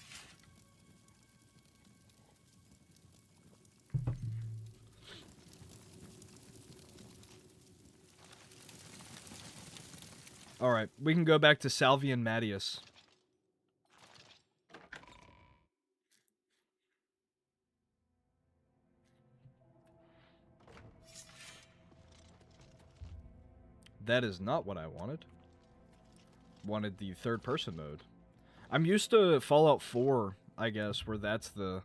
Alright, we can go back to Salvian Mattius. That is not what I wanted. Wanted the third-person mode. I'm used to Fallout 4, I guess, where that's the...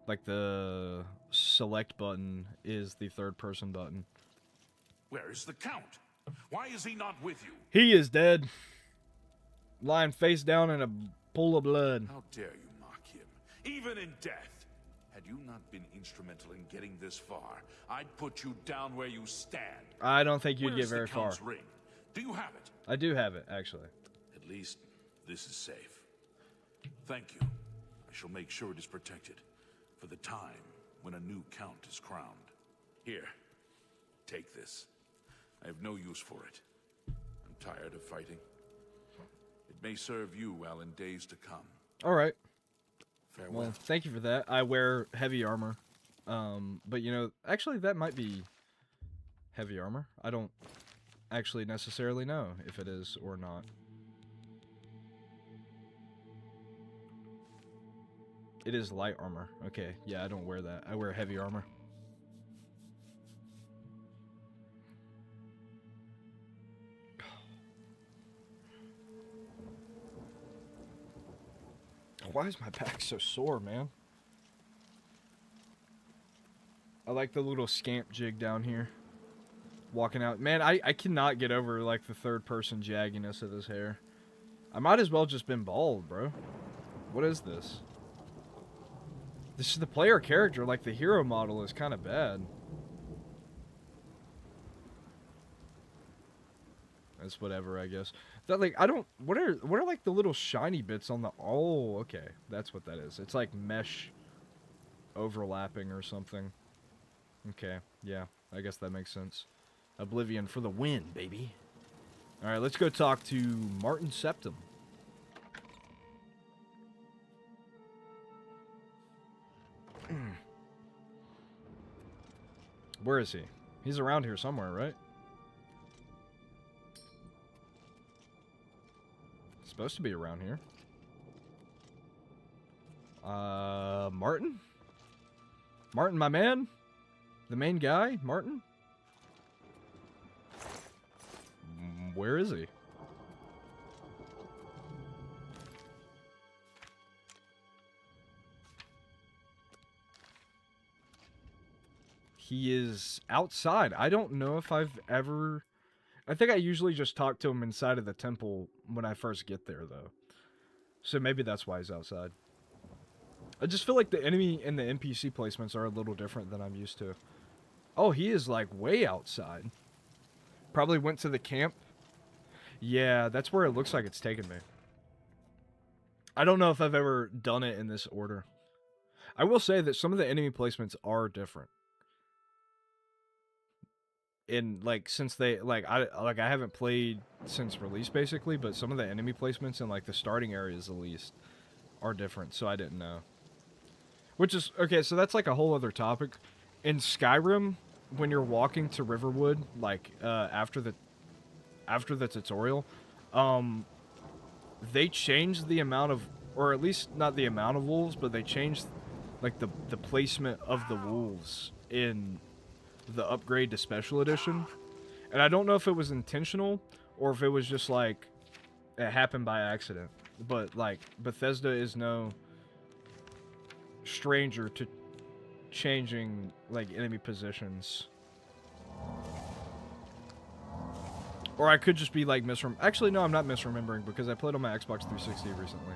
like, the select button is the third-person button.
Where is the Count? Why is he not with you?
He is dead. Lying face down in a pool of blood.
How dare you mock him, even in death? Had you not been instrumental in getting this far, I'd put you down where you stand.
I don't think you'd
Where's
get very
the Count's
far.
ring? Do you have it?
I do have it, actually.
At least this is safe. Thank you. I shall make sure it is protected for the time when a new Count is crowned. Here, take this. I have no use for it. I'm tired of fighting. It may serve you well in days to come.
Alright.
Farewell.
Well, thank you for that. I wear heavy armor. But you know, actually that might be heavy armor. I don't actually necessarily know if it is or not. It is light armor. Okay, yeah, I don't wear that. I wear heavy armor. Why is my back so sore, man? I like the little scamp jig down here. Walking out. Man, I cannot get over, like, the third-person jagginess of this hair. I might as well just been bald, bro. What is this? This is the player character. Like, the hero model is kind of bad. That's whatever, I guess. That, like, I don't... What are, like, the little shiny bits on the... Oh, okay. That's what that is. It's, like, mesh overlapping or something. Okay. Yeah. I guess that makes sense. Oblivion for the win, baby. Alright, let's go talk to Martin Septim. Where is he? He's around here somewhere, right? Supposed to be around here. Martin? Martin, my man? The main guy? Martin? Where is he? He is outside. I don't know if I've ever... I think I usually just talk to him inside of the temple when I first get there, though. So maybe that's why he's outside. I just feel like the enemy and the NPC placements are a little different than I'm used to. Oh, he is, like, way outside. Probably went to the camp. Yeah, that's where it looks like it's taken me. I don't know if I've ever done it in this order. I will say that some of the enemy placements are different. in like since they I haven't played since release basically, but some of the enemy placements in like the starting areas at least are different, so I didn't know. Which is okay, so that's like a whole other topic. In Skyrim, when you're walking to Riverwood, like after the tutorial, they changed the amount of, or at least not the amount of wolves, but they changed like the placement of the wolves in the upgrade to special edition. And I don't know if it was intentional or if it was just like it happened by accident. But like Bethesda is no stranger to changing like enemy positions. Or I could just be like actually no, I'm not misremembering because I played on my Xbox 360 recently.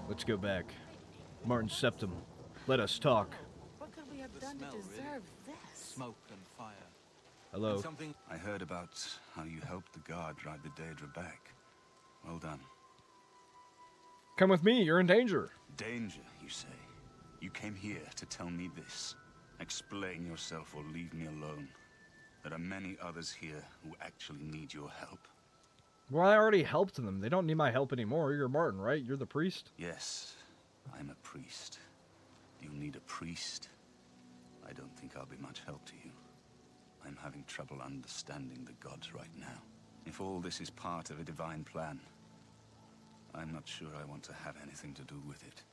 Let's go back. Martin Septim, let us talk.
What could we have done to deserve this?
Smoke and fire.
Hello.
And something
I heard about how you helped the guard drive the Daedra back. Well done.
Come with me, you're in danger.
Danger, you say? You came here to tell me this. Explain yourself or leave me alone. There are many others here who actually need your help.
Well, I already helped them. They don't need my help anymore. You're Martin, right? You're the priest?
Yes, I'm a priest. Do you need a priest? I don't think I'll be much help to you. I'm having trouble understanding the gods right now. If all this is part of a divine plan, I'm not sure I want to have anything to do with it.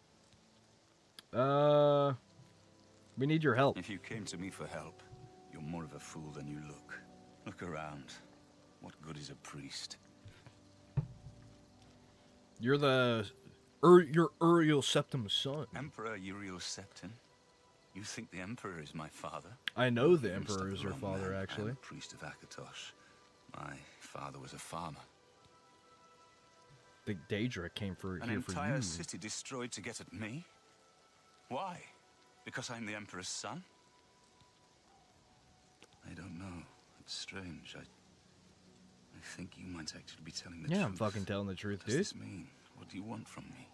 We need your help.
If you came to me for help, you're more of a fool than you look. Look around. What good is a priest?
You're you're Uriel Septim's son.
Emperor Uriel Septim? You think the Emperor is my father?
I know the
You must
Emperor
have
is
the
your
wrong
father,
man.
actually.
I'm a priest of Akatosh. My father was a farmer.
The Daedra came for
An
here for
entire
you.
city destroyed to get at me? Why? Because I'm the Emperor's son? I don't know. It's strange. I think you might actually be telling the truth.
Yeah, I'm fucking telling the truth,
What does
dude.
this mean? What do you want from me?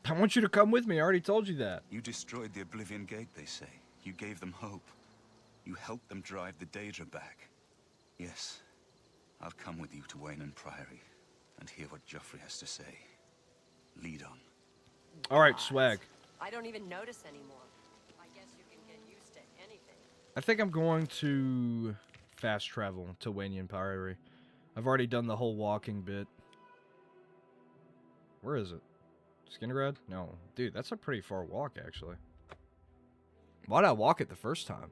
I want you to come with me. I already told you that.
You destroyed the Oblivion Gate, they say. You gave them hope. You helped them drive the Daedra back. Yes. I'll come with you to Wayne Priory and hear what Joffrey has to say. Lead on.
All right, swag.
I don't even notice anymore. I guess you can get used to anything.
I think I'm going to fast travel to Wayne Priory. I've already done the whole walking bit. Where is it? Skinnergrad? No. Dude, that's a pretty far walk, actually. Why'd I walk it the first time?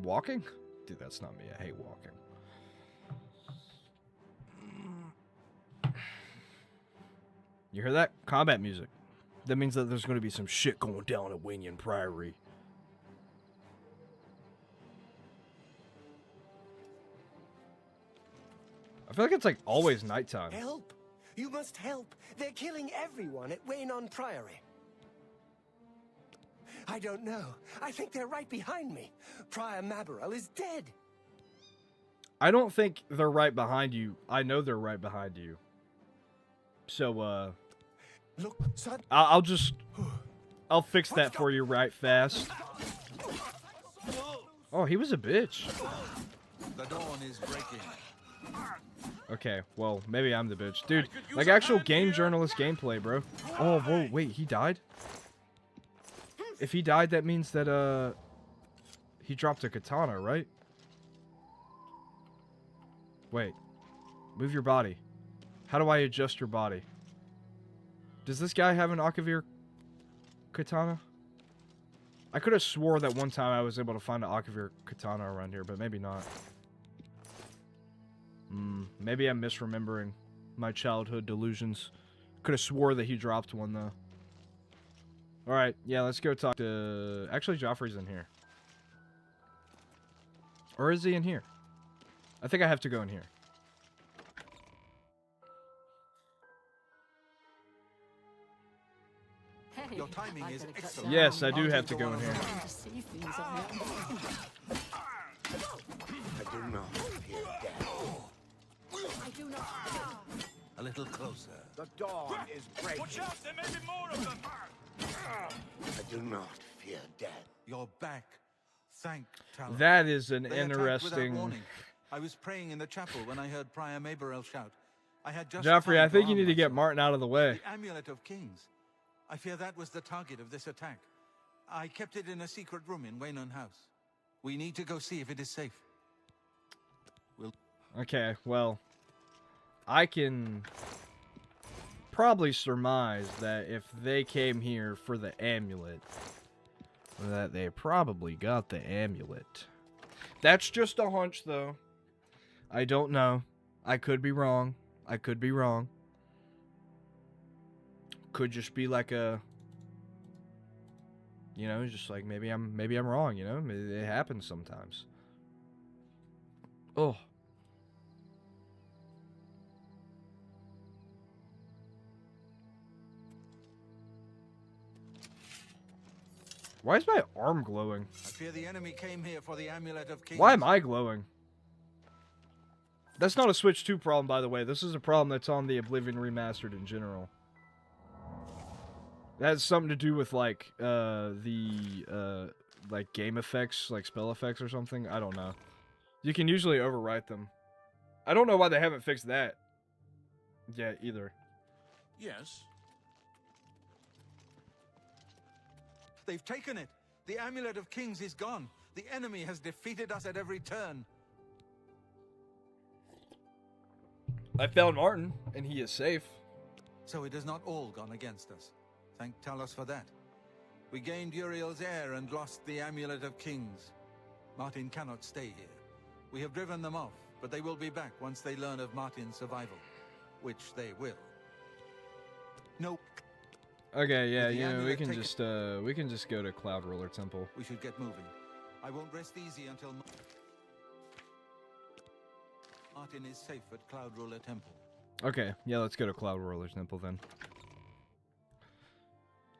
Walking? Dude, that's not me. I hate walking. You hear that? Combat music. That means that there's going to be some shit going down at Wayne Priory. I feel like it's like always nighttime.
Help! You must help. They're killing everyone at Wayne Priory. I don't know. I think they're right behind me. Prior Mabarel is dead.
I don't think they're right behind you. I know they're right behind you. So,
Look, son.
I'll fix that for you right fast. Oh, he was a bitch.
The dawn is breaking.
Okay, well, maybe I'm the bitch. Dude, like actual game journalist gameplay, bro. Oh, whoa, wait, he died? If he died, that means that, he dropped a katana, right? Wait. Move your body. How do I adjust your body? Does this guy have an Akavir katana? I could have swore that one time I was able to find an Akavir katana around here, but maybe not. Maybe I'm misremembering my childhood delusions. Could have swore that he dropped one, though. Alright, yeah, let's go talk to... Actually, Joffrey's in here. Or is he in here? I think I have to go in here.
Hey,
Your timing
I
is
better cut
excellent.
down
Yes, I
on
do
the
have to go in here.
to see things on the-
I do not fear death.
I do not.
A little closer.
The dawn is breaking.
Watch out, there may be more of them!
I do not here, Dan.
You're back. Thank Talos.
That is an
They attacked
interesting...
without warning. I was praying in the chapel when I heard Prior Maberel shout. I had just
Joffrey,
time
I think you
arm
need to get
myself.
Martin out of the way.
The Amulet of Kings. I fear that was the target of this attack. I kept it in a secret room in Waynon House. We need to go see if it is safe.
Okay, well, I can probably surmise that if they came here for the amulet, that they probably got the amulet. That's just a hunch, though. I don't know. I could be wrong. I could be wrong. Could just be like a, you know, just like maybe I'm wrong, you know? Maybe it happens sometimes. Oh. Why is my arm glowing?
I fear the enemy came here for the Amulet of Kings.
Why am I glowing? That's not a Switch 2 problem, by the way. This is a problem that's on the Oblivion Remastered in general. That has something to do with, like, like, game effects, like spell effects or something. I don't know. You can usually overwrite them. I don't know why they haven't fixed that yet, either.
Yes.
They've taken it. The Amulet of Kings is gone. The enemy has defeated us at every turn.
I found Martin, and he is safe.
So it has not all gone against us. Thank Talos for that. We gained Uriel's heir and lost the Amulet of Kings. Martin cannot stay here. We have driven them off, but they will be back once they learn of Martin's survival. Which they will. Nope.
Okay, yeah,
With the
you know, we
amulet
can just go to Cloud Roller Temple.
We should get moving. I won't rest easy until Martin is safe at Cloud Roller Temple.
Okay, yeah, let's go to Cloud Roller Temple then.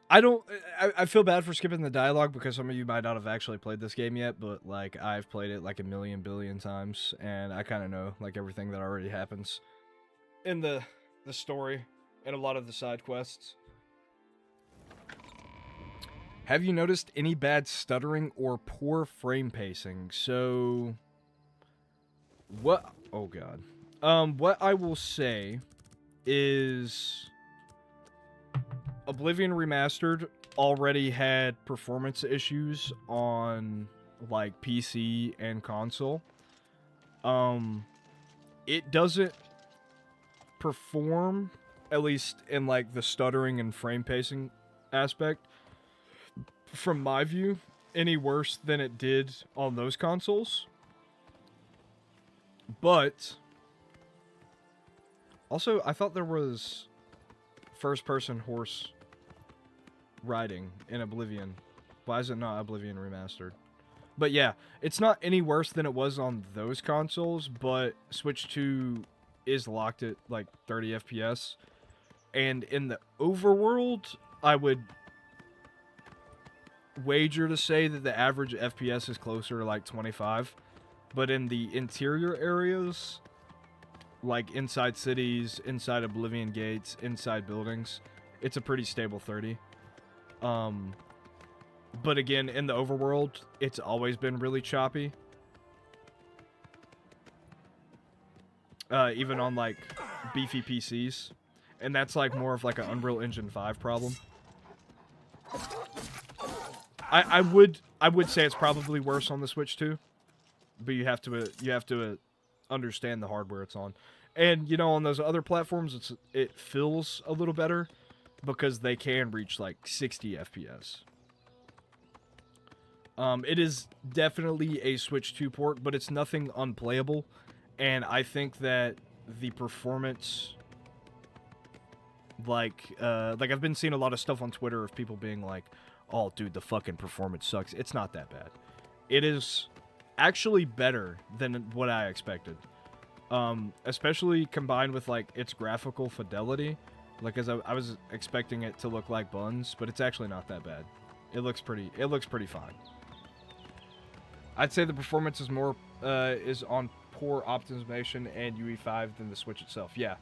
I feel bad for skipping the dialogue because some of you might not have actually played this game yet, but, like, I've played it, like, a million billion times, and I kind of know, like, everything that already happens in the story and a lot of the side quests. Have you noticed any bad stuttering or poor frame pacing? So, what... Oh, God. What I will say is... Oblivion Remastered already had performance issues on, like, PC and console. It doesn't perform, at least in, like, the stuttering and frame pacing aspect, from my view, any worse than it did on those consoles. But also, I thought there was first-person horse riding in Oblivion. Why is it not Oblivion Remastered? But yeah, it's not any worse than it was on those consoles, but Switch 2 is locked at like 30 FPS. And in the overworld, I would wager to say that the average FPS is closer to like 25. But in the interior areas, like inside cities, inside Oblivion gates, inside buildings, it's a pretty stable 30. But again, in the overworld, it's always been really choppy. Even on like beefy PCs. And that's like more of like an Unreal Engine 5 problem. I would say it's probably worse on the Switch 2. But you have to understand the hardware it's on. And you know, on those other platforms, it feels a little better because they can reach like 60 FPS. It is definitely a Switch 2 port, but it's nothing unplayable. And I think that the performance, like I've been seeing a lot of stuff on Twitter of people being like, "Oh, dude, the fucking performance sucks." It's not that bad. It is actually better than what I expected. Especially combined with like its graphical fidelity. Like, as I was expecting it to look like Buns, but it's actually not that bad. It looks pretty fine. I'd say the performance is more is on poor optimization and UE5 than the Switch itself. Yeah.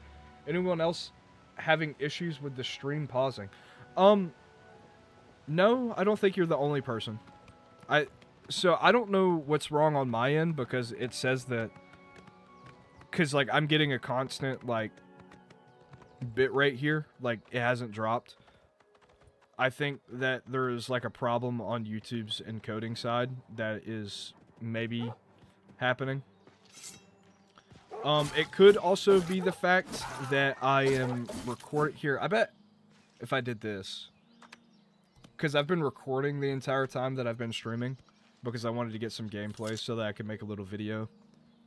Anyone else having issues with the stream pausing? No, I don't think you're the only person. So I don't know what's wrong on my end because it says that, because like I'm getting a constant like bit rate here, like it hasn't dropped. I think that there is like a problem on YouTube's encoding side that is maybe happening. It could also be the fact that I am recording here. I bet if I did this, because I've been recording the entire time that I've been streaming, because I wanted to get some gameplay so that I could make a little video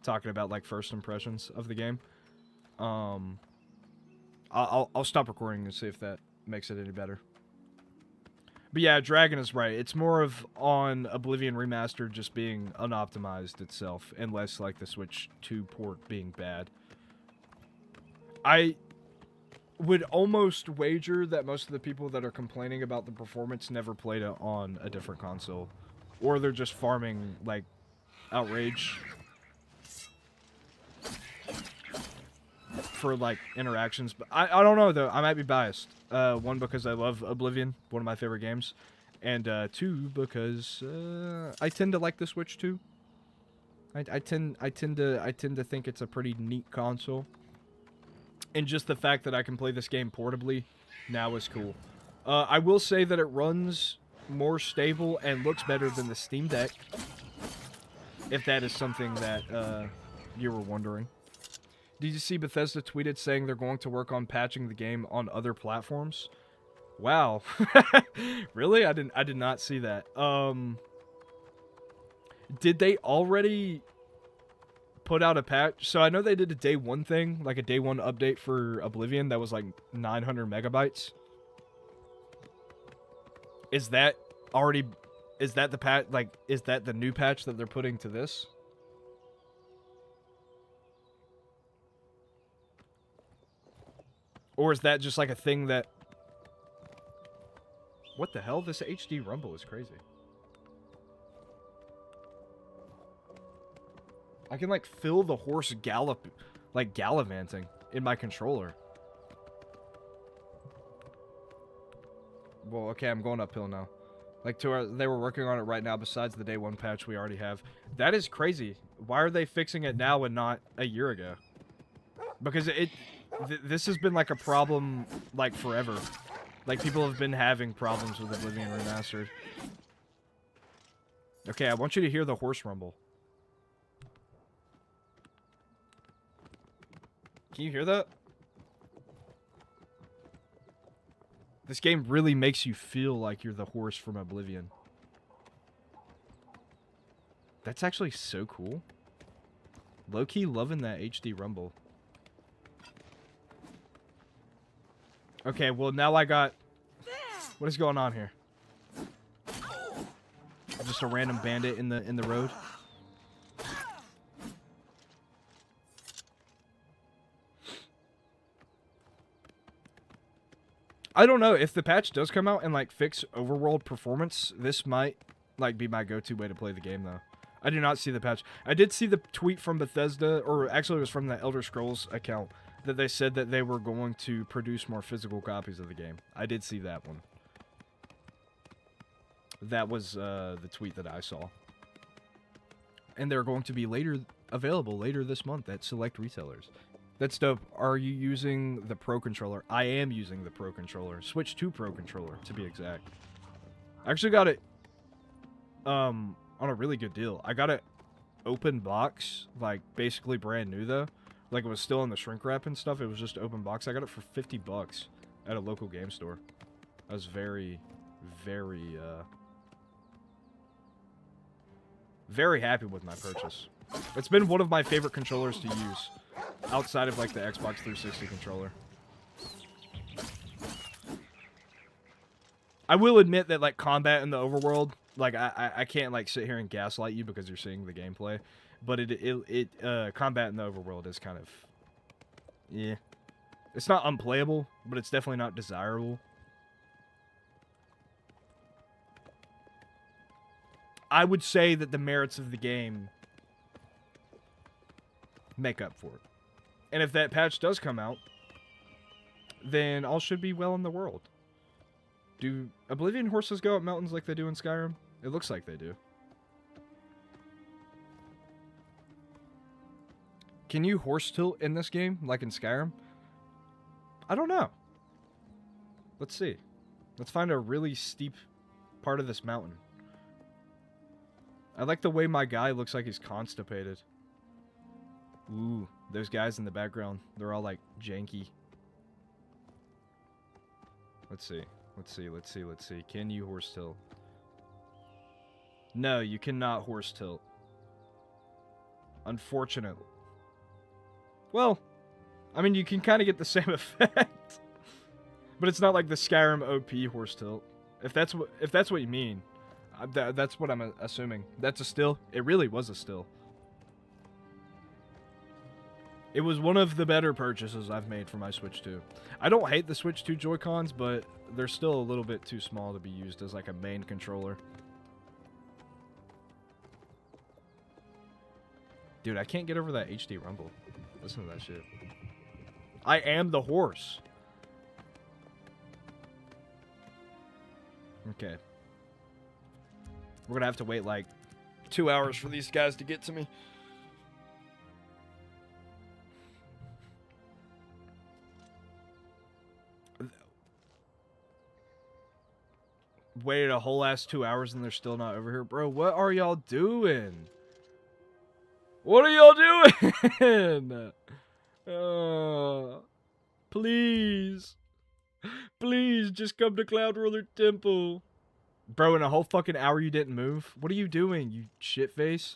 talking about like first impressions of the game. I'll stop recording and see if that makes it any better. But yeah, Dragon is right. It's more of on Oblivion Remastered just being unoptimized itself, and less like the Switch 2 port being bad. I would almost wager that most of the people that are complaining about the performance never played it on a different console. Or they're just farming, like, outrage for, like, interactions. But I don't know, though. I might be biased. One, because I love Oblivion, one of my favorite games. And, two, because, I tend to like the Switch, too. I tend to think it's a pretty neat console. And just the fact that I can play this game portably now is cool. I will say that it runs more stable and looks better than the Steam Deck, if that is something that you were wondering. Did you see Bethesda tweeted saying they're going to work on patching the game on other platforms? Wow. Really? I did not see that. Did they already put out a patch? So I know they did a day one thing, like a day one update for Oblivion that was like 900 megabytes. Is that already, is that the patch, like, is that the new patch that they're putting to this? Or is that just like a thing that, what the hell? This HD rumble is crazy. I can like feel the horse gallivanting in my controller. Well, okay, I'm going uphill now. Like, they were working on it right now besides the day one patch we already have. That is crazy. Why are they fixing it now and not a year ago? Because this has been like a problem like forever. Like, people have been having problems with Oblivion Remastered. Okay, I want you to hear the horse rumble. Can you hear that? This game really makes you feel like you're the horse from Oblivion. That's actually so cool. Low-key loving that HD rumble. Okay, well now I got... What is going on here? Just a random bandit in the road? I don't know. If the patch does come out and, like, fix overworld performance, this might, like, be my go-to way to play the game, though. I do not see the patch. I did see the tweet from Bethesda, or actually it was from the Elder Scrolls account, that they said that they were going to produce more physical copies of the game. I did see that one. That was the tweet that I saw. And they're going to be available later this month at select retailers. That's dope. Are you using the Pro Controller? I am using the Pro Controller. Switch 2 Pro Controller, to be exact. I actually got it on a really good deal. I got it open box, like basically brand new though. Like it was still in the shrink wrap and stuff. It was just open box. I got it for $50 at a local game store. I was very, very, very happy with my purchase. It's been one of my favorite controllers to use, outside of like the Xbox 360 controller. I will admit that like combat in the overworld, like I can't like sit here and gaslight you because you're seeing the gameplay, but combat in the overworld is kind of, yeah, it's not unplayable, but it's definitely not desirable. I would say that the merits of the game make up for it. And if that patch does come out, then all should be well in the world. Do Oblivion horses go up mountains like they do in Skyrim? It looks like they do. Can you horse tilt in this game, like in Skyrim? I don't know. Let's see. Let's find a really steep part of this mountain. I like the way my guy looks like he's constipated. Ooh, those guys in the background. They're all like janky. Let's see. Let's see. Let's see. Let's see. Can you horse tilt? No, you cannot horse tilt. Unfortunately. Well, I mean, you can kind of get the same effect. But it's not like the Skyrim OP horse tilt. If that's what you mean. That's what I'm assuming. That's a still? It really was a still. It was one of the better purchases I've made for my Switch 2. I don't hate the Switch 2 Joy-Cons, but they're still a little bit too small to be used as like a main controller. Dude, I can't get over that HD rumble. Listen to that shit. I am the horse. Okay. We're gonna have to wait like 2 hours for these guys to get to me. Waited a whole ass 2 hours and they're still not over here. Bro, what are y'all doing? What are y'all doing? Please. Please, just come to Cloud Ruler Temple. Bro, in a whole fucking hour you didn't move? What are you doing, you shitface?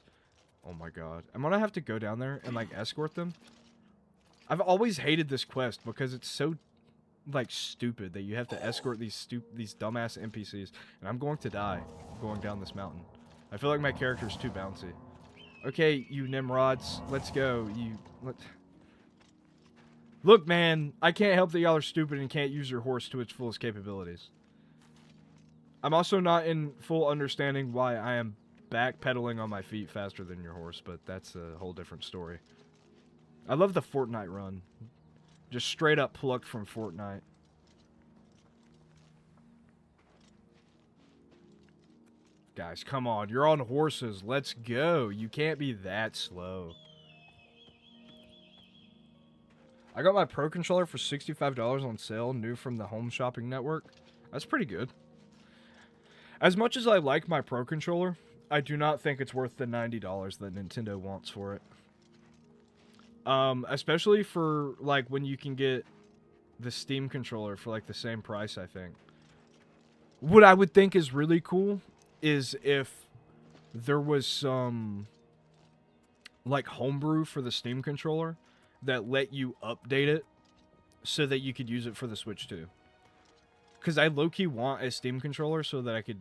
Oh my god. I'm gonna have to go down there and, like, escort them. I've always hated this quest because it's so, like, stupid that you have to escort these dumbass NPCs. And I'm going to die going down this mountain. I feel like my character's too bouncy. Okay, you Nimrods, let's go. Look, man, I can't help that y'all are stupid and can't use your horse to its fullest capabilities. I'm also not in full understanding why I am backpedaling on my feet faster than your horse, but that's a whole different story. I love the Fortnite run. Just straight up plucked from Fortnite. Guys, come on. You're on horses. Let's go. You can't be that slow. I got my Pro Controller for $65 on sale, new from the Home Shopping Network. That's pretty good. As much as I like my Pro Controller, I do not think it's worth the $90 that Nintendo wants for it. Especially for, like, when you can get the Steam controller for, like, the same price, I think. What I would think is really cool is if there was some, like, homebrew for the Steam controller that let you update it so that you could use it for the Switch too. Because I low-key want a Steam controller so that I could...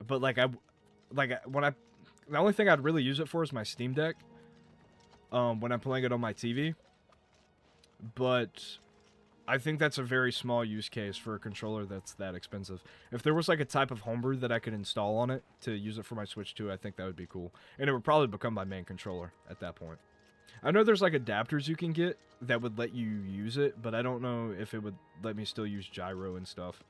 But, like, the only thing I'd really use it for is my Steam Deck. When I'm playing it on my TV. But I think that's a very small use case for a controller that's that expensive. If there was, like, a type of homebrew that I could install on it to use it for my Switch 2, I think that would be cool. And it would probably become my main controller at that point. I know there's, like, adapters you can get that would let you use it, but I don't know if it would let me still use gyro and stuff.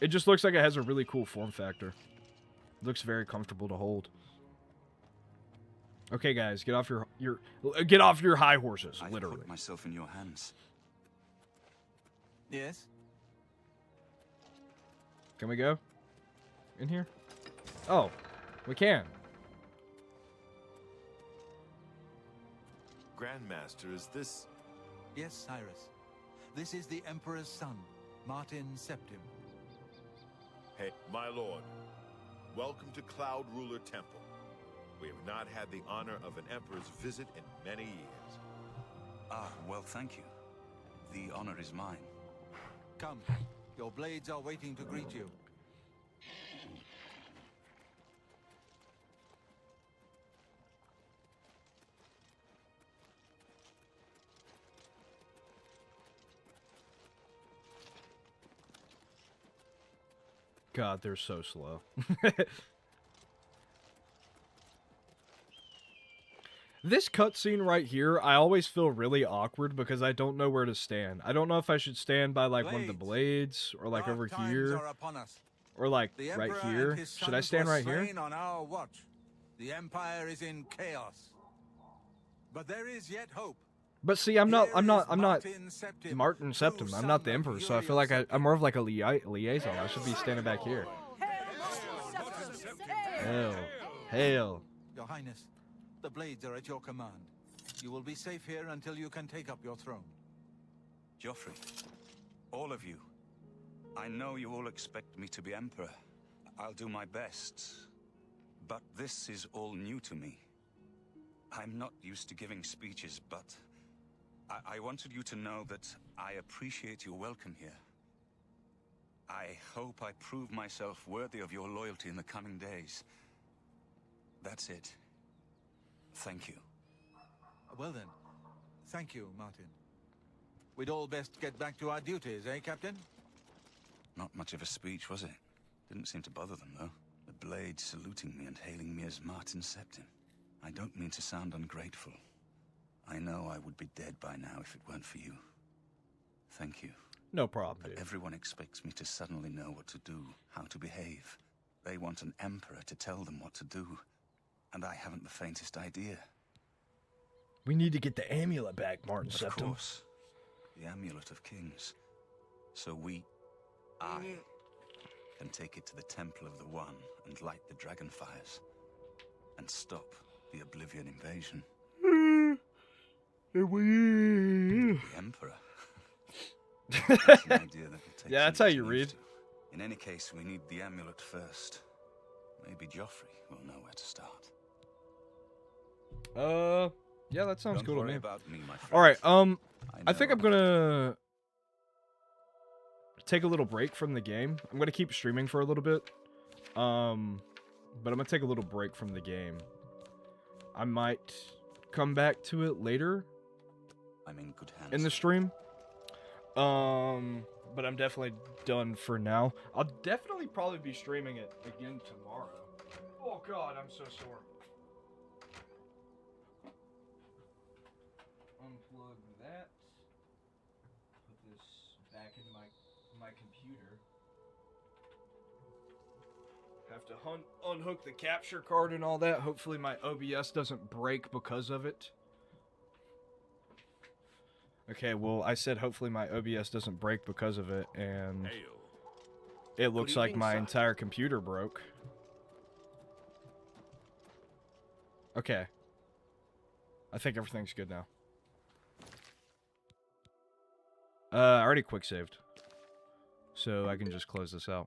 It just looks like it has a really cool form factor. It looks very comfortable to hold. Okay, guys, get off your high horses, literally.
I put myself in your hands.
Yes?
Can we go in here? Oh, we can.
Grandmaster, is this...
Yes, Cyrus. This is the Emperor's son, Martin Septim.
Hey, my lord. Welcome to Cloud Ruler Temple. We have not had the honor of an emperor's visit in many years.
Ah, well, thank you. The honor is mine.
Come, your blades are waiting to greet you.
God, they're so slow. This cutscene right here, I always feel really awkward because I don't know where to stand. I don't know if I should stand by like one of the blades or like over here or like right here. Should I stand right here?
On our watch. The Empire is in chaos. But there is yet hope.
But see, I'm not
Martin
Septim. I'm not the Emperor, so I feel like I'm more of like a liaison. I should be standing back here. Hail. Hail.
Your Highness, the blades are at your command. You will be safe here until you can take up your throne.
Joffrey, all of you, I know you all expect me to be Emperor. I'll do my best. But this is all new to me. I'm not used to giving speeches, but I wanted you to know that I appreciate your welcome here. I hope I prove myself worthy of your loyalty in the coming days. That's it. Thank you.
Well then, thank you, Martin. We'd all best get back to our duties, eh, Captain?
Not much of a speech, was it? Didn't seem to bother them, though. The blades saluting me and hailing me as Martin Septim. I don't mean to sound ungrateful. I know I would be dead by now if it weren't for you. Thank you.
No problem,
But
dude.
everyone expects me to suddenly know what to do, how to behave. They want an emperor to tell them what to do. And I haven't the faintest idea.
We need to get the amulet back, Martin
Of
Septim.
course. The Amulet of Kings. So I, can take it to the Temple of the One and light the dragon fires. And stop the Oblivion invasion. The Emperor. That's an idea that will take
Yeah, that's
some
how you
getting
read.
used to. In any case, we need the amulet first. Maybe Joffrey will know where to start.
Yeah, that sounds
Don't
cool to
worry
me.
about me, my friend.
All right,
I
I think
know.
I'm gonna take a little break from the game. I'm gonna keep streaming for a little bit, but I'm gonna take a little break from the game. I might come back to it later
I'm in good hands.
in the stream. But I'm definitely done for now. I'll definitely probably be streaming it again tomorrow. Oh God, I'm so sore. Unplug that. Put this back in my computer. Have to unhook the capture card and all that. Hopefully my OBS doesn't break because of it. Okay, well, I said hopefully my OBS doesn't break because of it, and it looks like
evening,
my
sir.
entire computer broke. Okay. I think everything's good now. I already quick saved. So I can just close this out.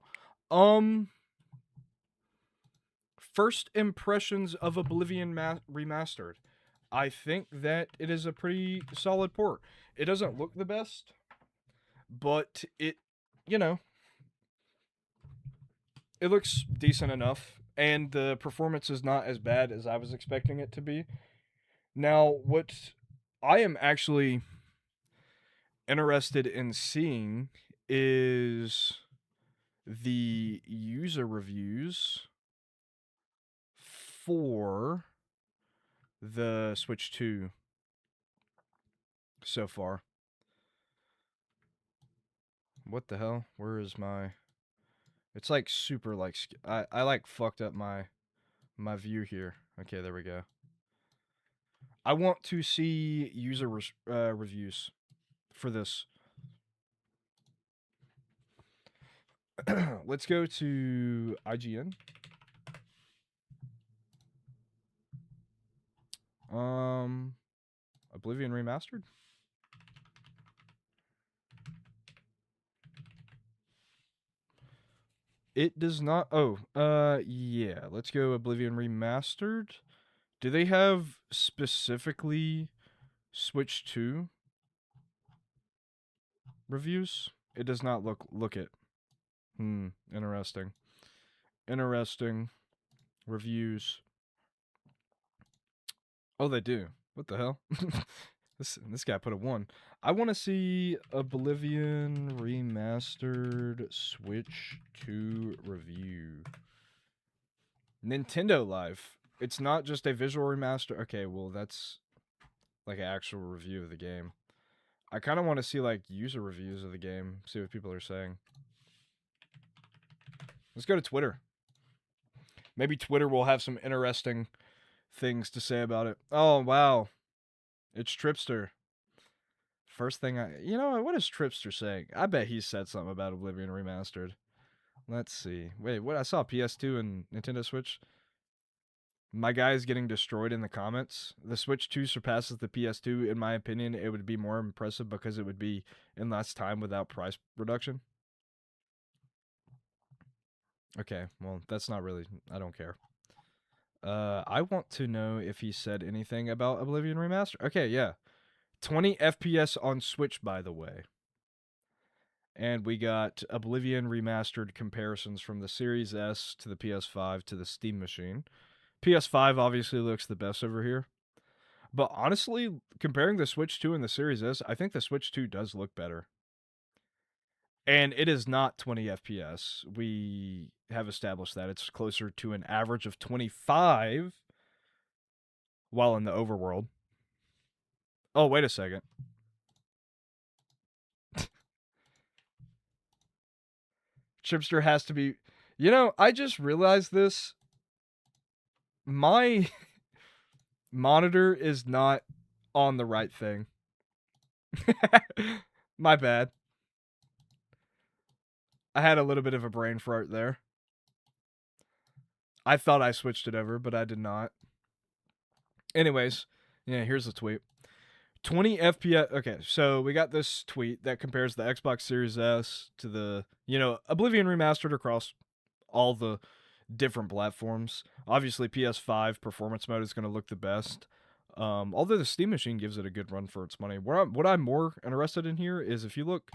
First impressions of Oblivion Remastered. I think that it is a pretty solid port. It doesn't look the best, but it, you know, it looks decent enough, and the performance is not as bad as I was expecting it to be. Now, what I am actually interested in seeing is the user reviews for the Switch 2 so far. What the hell? Where is my... It's like super like... I like fucked up my view here. Okay, there we go. I want to see user reviews for this. Let's go to IGN. Oblivion Remastered. It does not. Oh, yeah. Let's go Oblivion Remastered. Do they have specifically Switch 2 reviews? It does not look it. Interesting. Interesting reviews. Oh, they do. What the hell? This guy put a 1. I want to see Oblivion Remastered Switch 2 review. Nintendo Live. It's not just a visual remaster. Okay, well, that's like an actual review of the game. I kind of want to see like user reviews of the game, see what people are saying. Let's go to Twitter. Maybe Twitter will have some interesting things to say about it. Oh, wow. It's Tripster. First thing what is Tripster saying? I bet he said something about Oblivion Remastered. Let's see. Wait, what? I saw PS2 and Nintendo Switch. My guy is getting destroyed in the comments. The Switch 2 surpasses the PS2. In my opinion, it would be more impressive because it would be in less time without price reduction. Okay, well, that's not really... I don't care. I want to know if he said anything about Oblivion Remastered. Okay, yeah. 20 FPS on Switch, by the way. And we got Oblivion Remastered comparisons from the Series S to the PS5 to the Steam machine. PS5 obviously looks the best over here. But honestly, comparing the Switch 2 and the Series S, I think the Switch 2 does look better. And it is not 20 FPS. We have established that. It's closer to an average of 25 while in the overworld. Oh, wait a second. Chipster has to be... I just realized this. My monitor is not on the right thing. My bad. I had a little bit of a brain fart there. I thought I switched it over, but I did not. Anyways, yeah, here's the tweet. 20 FPS. Okay, so we got this tweet that compares the Xbox Series S to the, Oblivion Remastered across all the different platforms. Obviously, PS5 performance mode is going to look the best. Although the Steam machine gives it a good run for its money. What I'm more interested in here is if you look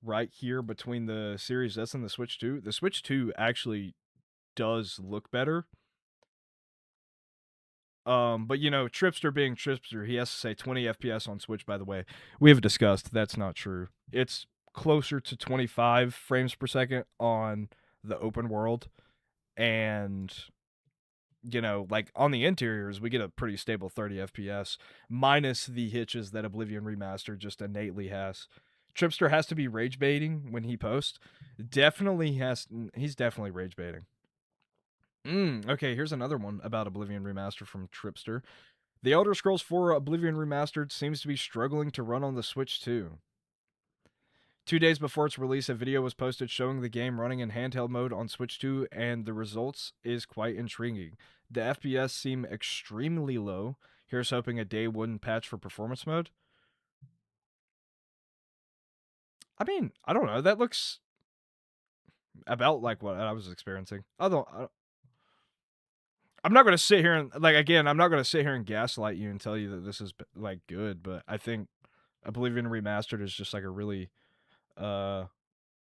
right here between the Series S and the Switch 2, the Switch 2 actually does look better. But Tripster being Tripster, he has to say 20 FPS on Switch, by the way. We have discussed that's not true. It's closer to 25 frames per second on the open world. And, like on the interiors, we get a pretty stable 30 FPS, minus the hitches that Oblivion Remastered just innately has. Tripster has to be rage baiting when he posts. He's definitely rage baiting. Okay, here's another one about Oblivion Remastered from Tripster. The Elder Scrolls 4 Oblivion Remastered seems to be struggling to run on the Switch 2. 2 days before its release, a video was posted showing the game running in handheld mode on Switch 2, and the results is quite intriguing. The FPS seem extremely low. Here's hoping a day wouldn't patch for performance mode. I mean, I don't know. That looks about like what I was experiencing. I'm not going to sit here and, I'm not going to sit here and gaslight you and tell you that this is, good, but I think Oblivion Remastered is just, a really,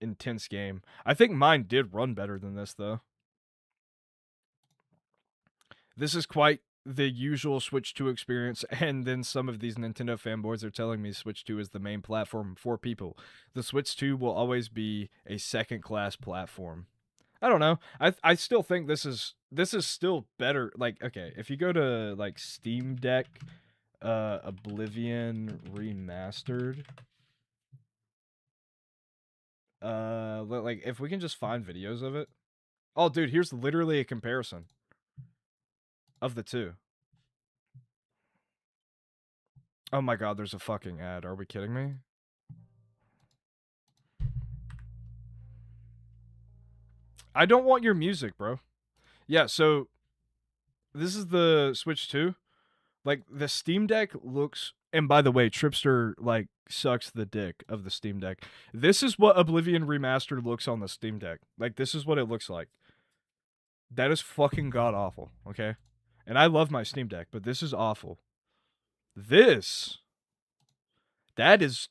intense game. I think mine did run better than this, though. This is quite the usual Switch 2 experience, and then some of these Nintendo fanboys are telling me Switch 2 is the main platform for people. The Switch 2 will always be a second-class platform. I don't know. I still think this is still better. Okay, if you go to Steam Deck, Oblivion Remastered. If we can just find videos of it. Oh, dude, here's literally a comparison of the two. Oh my god, there's a fucking ad. Are we kidding me? I don't want your music, bro. Yeah, so this is the Switch 2. The Steam Deck looks... And by the way, Tripster, sucks the dick of the Steam Deck. This is what Oblivion Remastered looks on the Steam Deck. This is what it looks like. That is fucking god-awful, okay? And I love my Steam Deck, but this is awful. That is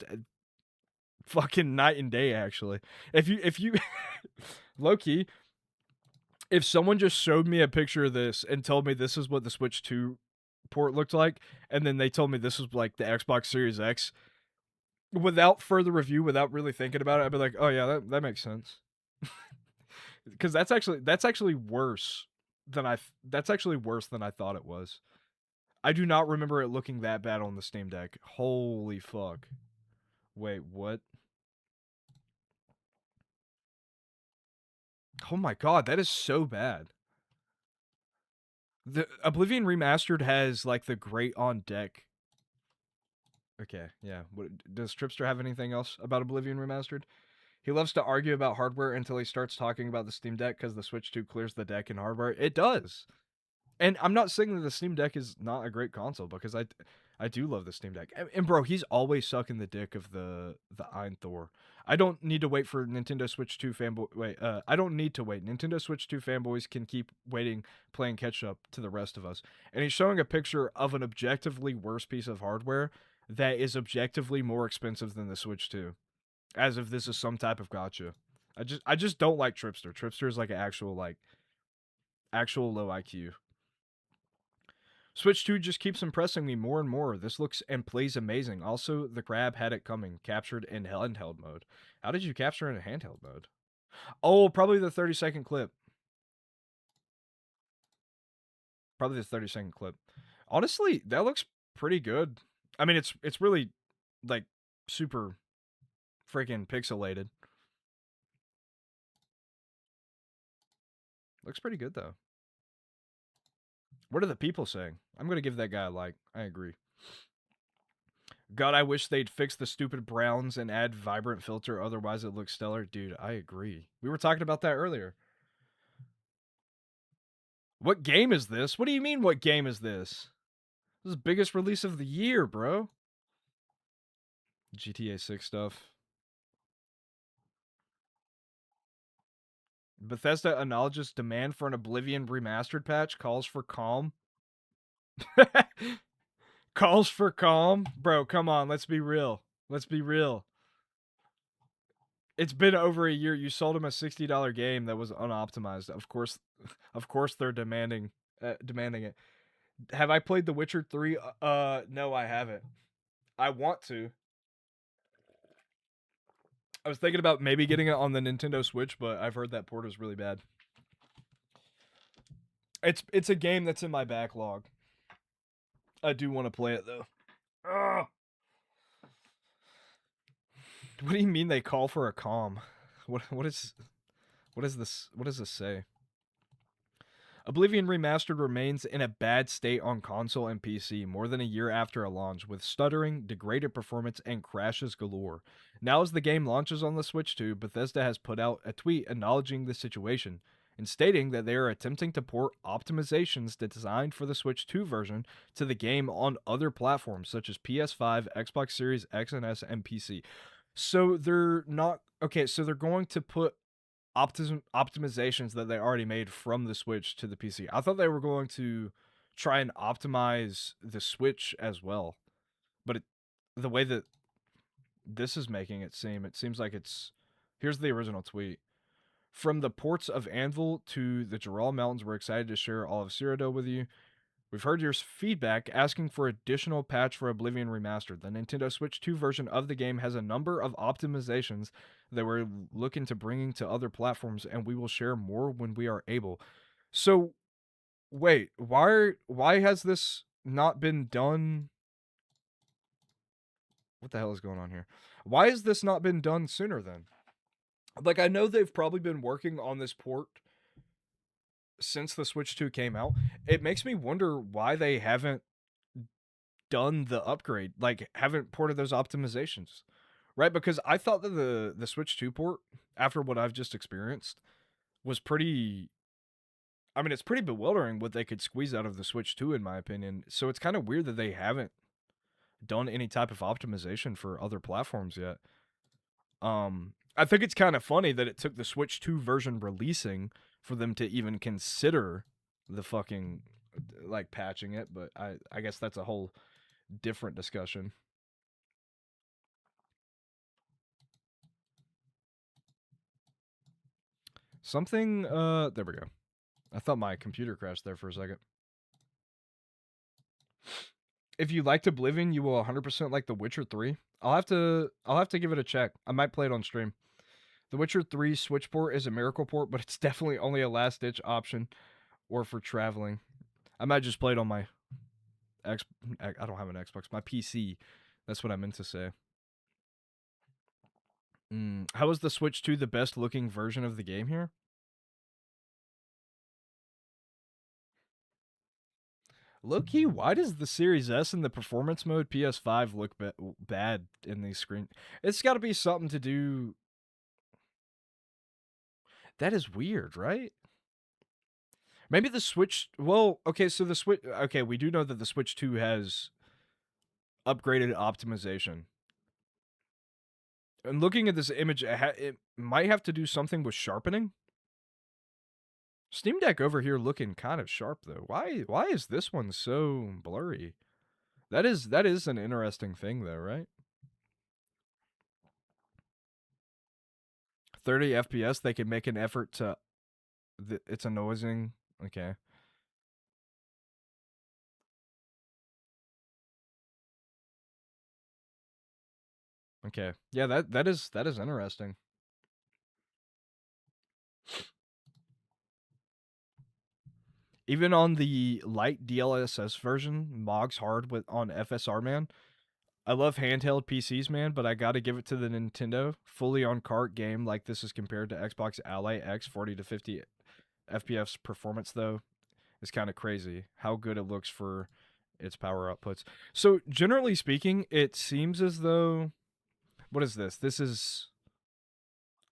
fucking night and day, actually. If you low-key, if someone just showed me a picture of this and told me this is what the Switch 2 port looked like, and then they told me this was the Xbox Series X, without further review, without really thinking about it, I'd be like, oh yeah, that makes sense. Because that's actually worse than that's actually worse than I thought it was. I do not remember it looking that bad on the Steam Deck. Holy fuck. Wait, what? Oh my god, that is so bad. The Oblivion Remastered has like the great on deck. Okay, yeah. Does Tripster have anything else about Oblivion Remastered? He loves to argue about hardware until he starts talking about the Steam Deck because the Switch 2 clears the deck in hardware. It does. And I'm not saying that the Steam Deck is not a great console because I do love the Steam Deck. And bro, he's always sucking the dick of the Ein Thor. I don't need to wait for Nintendo Switch 2 fanboy. Wait, I don't need to wait. Nintendo Switch 2 fanboys can keep waiting, playing catch up to the rest of us. And he's showing a picture of an objectively worse piece of hardware that is objectively more expensive than the Switch 2, as if this is some type of gotcha. I just don't like Tripster. Tripster is like an actual low IQ. Switch 2 just keeps impressing me more and more. This looks and plays amazing. Also, the grab had it coming, captured in handheld mode. How did you capture in handheld mode? Oh, probably the 30-second clip. Probably the 30-second clip. Honestly, that looks pretty good. I mean, it's really like super freaking pixelated. Looks pretty good though. What are the people saying? I'm going to give that guy a like. I agree. God, I wish they'd fix the stupid browns and add vibrant filter. Otherwise, it looks stellar. Dude, I agree. We were talking about that earlier. What game is this? What do you mean, what game is this? This is the biggest release of the year, bro. GTA 6 stuff. Bethesda acknowledges demand for an Oblivion remastered patch. Calls for calm. Calls for calm? Bro, come on. Let's be real. Let's be real. It's been over a year. You sold him a $60 game that was unoptimized. Of course they're demanding it. Have I played The Witcher 3? No, I haven't. I want to. I was thinking about maybe getting it on the Nintendo Switch, but I've heard that port is really bad. It's a game that's in my backlog. I do want to play it though. Ugh. What do you mean they call for a calm? What does this say? Oblivion Remastered remains in a bad state on console and PC more than a year after a launch, with stuttering, degraded performance, and crashes galore. Now as the game launches on the Switch 2, Bethesda has put out a tweet acknowledging the situation and stating that they are attempting to port optimizations designed for the Switch 2 version to the game on other platforms such as PS5, Xbox Series X and S, and PC. So they're not... Okay, so they're going to put optimizations that they already made from the Switch to the PC. I thought they were going to try and optimize the Switch as well. But the way that this is making it seems like it's... Here's the original tweet. From the ports of Anvil to the Jural Mountains, we're excited to share all of Cyrodiil with you. We've heard your feedback asking for additional patch for Oblivion Remastered. The Nintendo Switch 2 version of the game has a number of optimizations that we're looking to bringing to other platforms, and we will share more when we are able. So, wait, why has this not been done? What the hell is going on here? Why has this not been done sooner then? Like, I know they've probably been working on this port since the Switch 2 came out. It makes me wonder why they haven't done the upgrade, like haven't ported those optimizations, right? Because I thought that the Switch 2 port, after what I've just experienced, was pretty... I mean, it's pretty bewildering what they could squeeze out of the Switch 2, in my opinion. So it's kind of weird that they haven't done any type of optimization for other platforms yet. I think it's kind of funny that it took the Switch 2 version releasing for them to even consider the fucking, like, patching it, but I guess that's a whole different discussion. Something, there we go. I thought my computer crashed there for a second. If you liked Oblivion, you will 100% like The Witcher 3. I'll have to give it a check. I might play it on stream. The Witcher 3 Switch port is a miracle port, but it's definitely only a last-ditch option. or for traveling. I might just play it on my X. I don't have an Xbox. My PC. That's what I meant to say. How is the Switch 2 the best looking version of the game here? Low key, why does the Series S in the performance mode PS5 look bad in these screen? It's got to be something to do. That is weird, right? Maybe the Switch. Well, okay, so the Switch. Okay, we do know that the Switch 2 has upgraded optimization. And looking at this image, it might have to do something with sharpening. Steam Deck over here looking kind of sharp though. Why is this one so blurry? That is an interesting thing though, right? 30 FPS, they can make an effort to it's annoying. Okay. Okay. Yeah, that is interesting. Even on the light DLSS version, Mog's hard with on FSR, man. I love handheld PCs, man, but I gotta give it to the Nintendo. Fully on cart game like this is compared to Xbox Ally X 40 to 50 FPS performance, though, is kind of crazy. How good it looks for its power outputs. So, generally speaking, it seems as though... What is this? This is...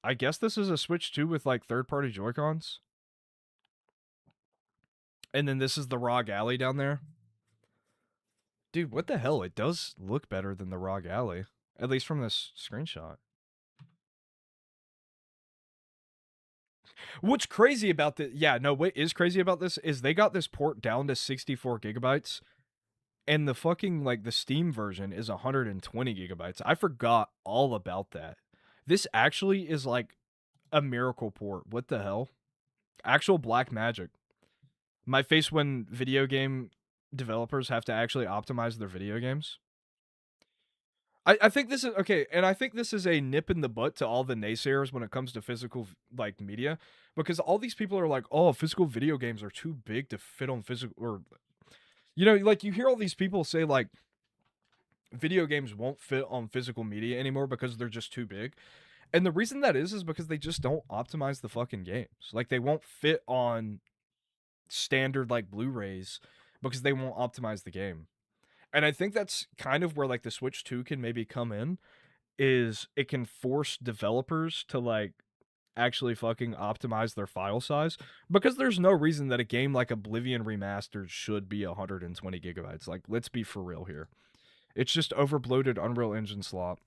I guess this is a Switch 2 with, like, third-party Joy-Cons. And then this is the ROG Ally down there. Dude, what the hell? It does look better than the ROG Ally. At least from this screenshot. What's crazy about this... Yeah, no, what is crazy about this is they got this port down to 64 gigabytes. And the fucking, like, the Steam version is 120 gigabytes. I forgot all about that. This actually is, like, a miracle port. What the hell? Actual black magic. My face when video game developers have to actually optimize their video games. I think this is okay, and I think this is a nip in the butt to all the naysayers when it comes to physical like media, because all these people are like, "Oh, physical video games are too big to fit on physical," or like you hear all these people say like, video games won't fit on physical media anymore because they're just too big. And the reason that is because they just don't optimize the fucking games. Like they won't fit on standard like Blu-rays because they won't optimize the game. And I think that's kind of where like the Switch 2 can maybe come in, is it can force developers to like actually fucking optimize their file size, because there's no reason that a game like Oblivion Remastered should be 120 gigabytes. Like, let's be for real here. It's just overbloated Unreal Engine slop.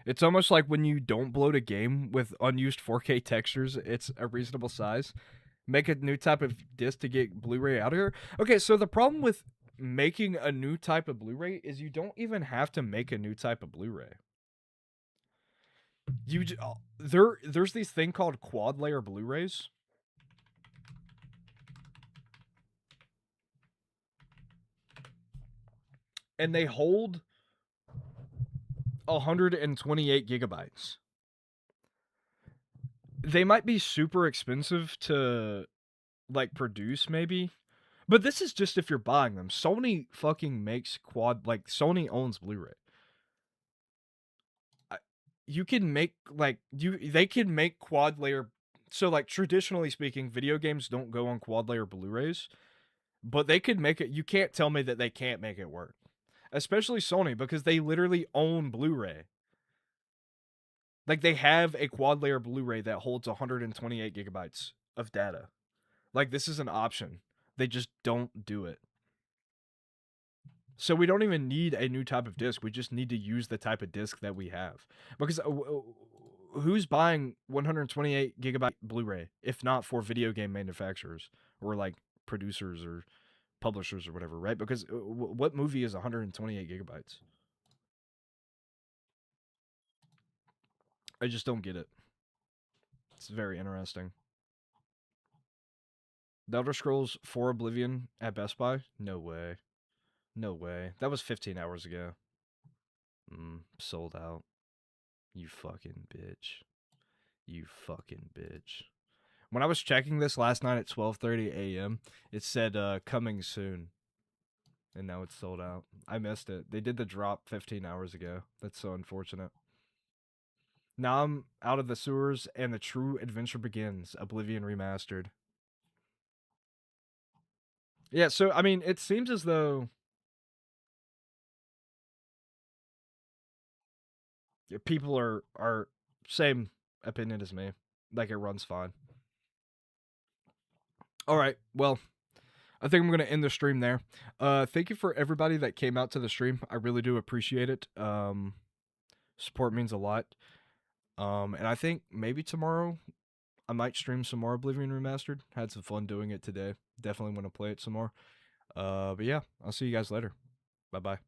It's almost like when you don't bloat a game with unused 4K textures, it's a reasonable size. Make a new type of disc to get Blu-ray out of here. Okay, so the problem with making a new type of Blu-ray is you don't even have to make a new type of Blu-ray. There's these thing called quad layer Blu-rays. And they hold 128 gigabytes. They might be super expensive to like produce maybe, but this is just if you're buying them. Sony fucking makes Sony owns Blu-ray. You can make they can make quad layer. So like traditionally speaking, video games don't go on quad layer Blu-rays, but they could make it. You can't tell me that they can't make it work. Especially Sony, because they literally own Blu-ray. Like, they have a quad layer Blu-ray that holds 128 gigabytes of data. Like, this is an option. They just don't do it. So we don't even need a new type of disc. We just need to use the type of disc that we have. Because who's buying 128 gigabyte Blu-ray if not for video game manufacturers or like producers or publishers or whatever, right? Because what movie is 128 gigabytes? I just don't get it. It's very interesting. The Elder Scrolls 4 Oblivion at Best Buy? No way. No way. That was 15 hours ago. Sold out. You fucking bitch. You fucking bitch. When I was checking this last night at 12:30 a.m., it said coming soon. And now it's sold out. I missed it. They did the drop 15 hours ago. That's so unfortunate. Now I'm out of the sewers and the true adventure begins. Oblivion Remastered. Yeah, so I mean, it seems as though people are same opinion as me. Like, it runs fine. All right. Well, I think I'm going to end the stream there. Thank you for everybody that came out to the stream. I really do appreciate it. Support means a lot. And I think maybe tomorrow I might stream some more Oblivion Remastered. Had some fun doing it today. Definitely want to play it some more. But yeah, I'll see you guys later. Bye-bye.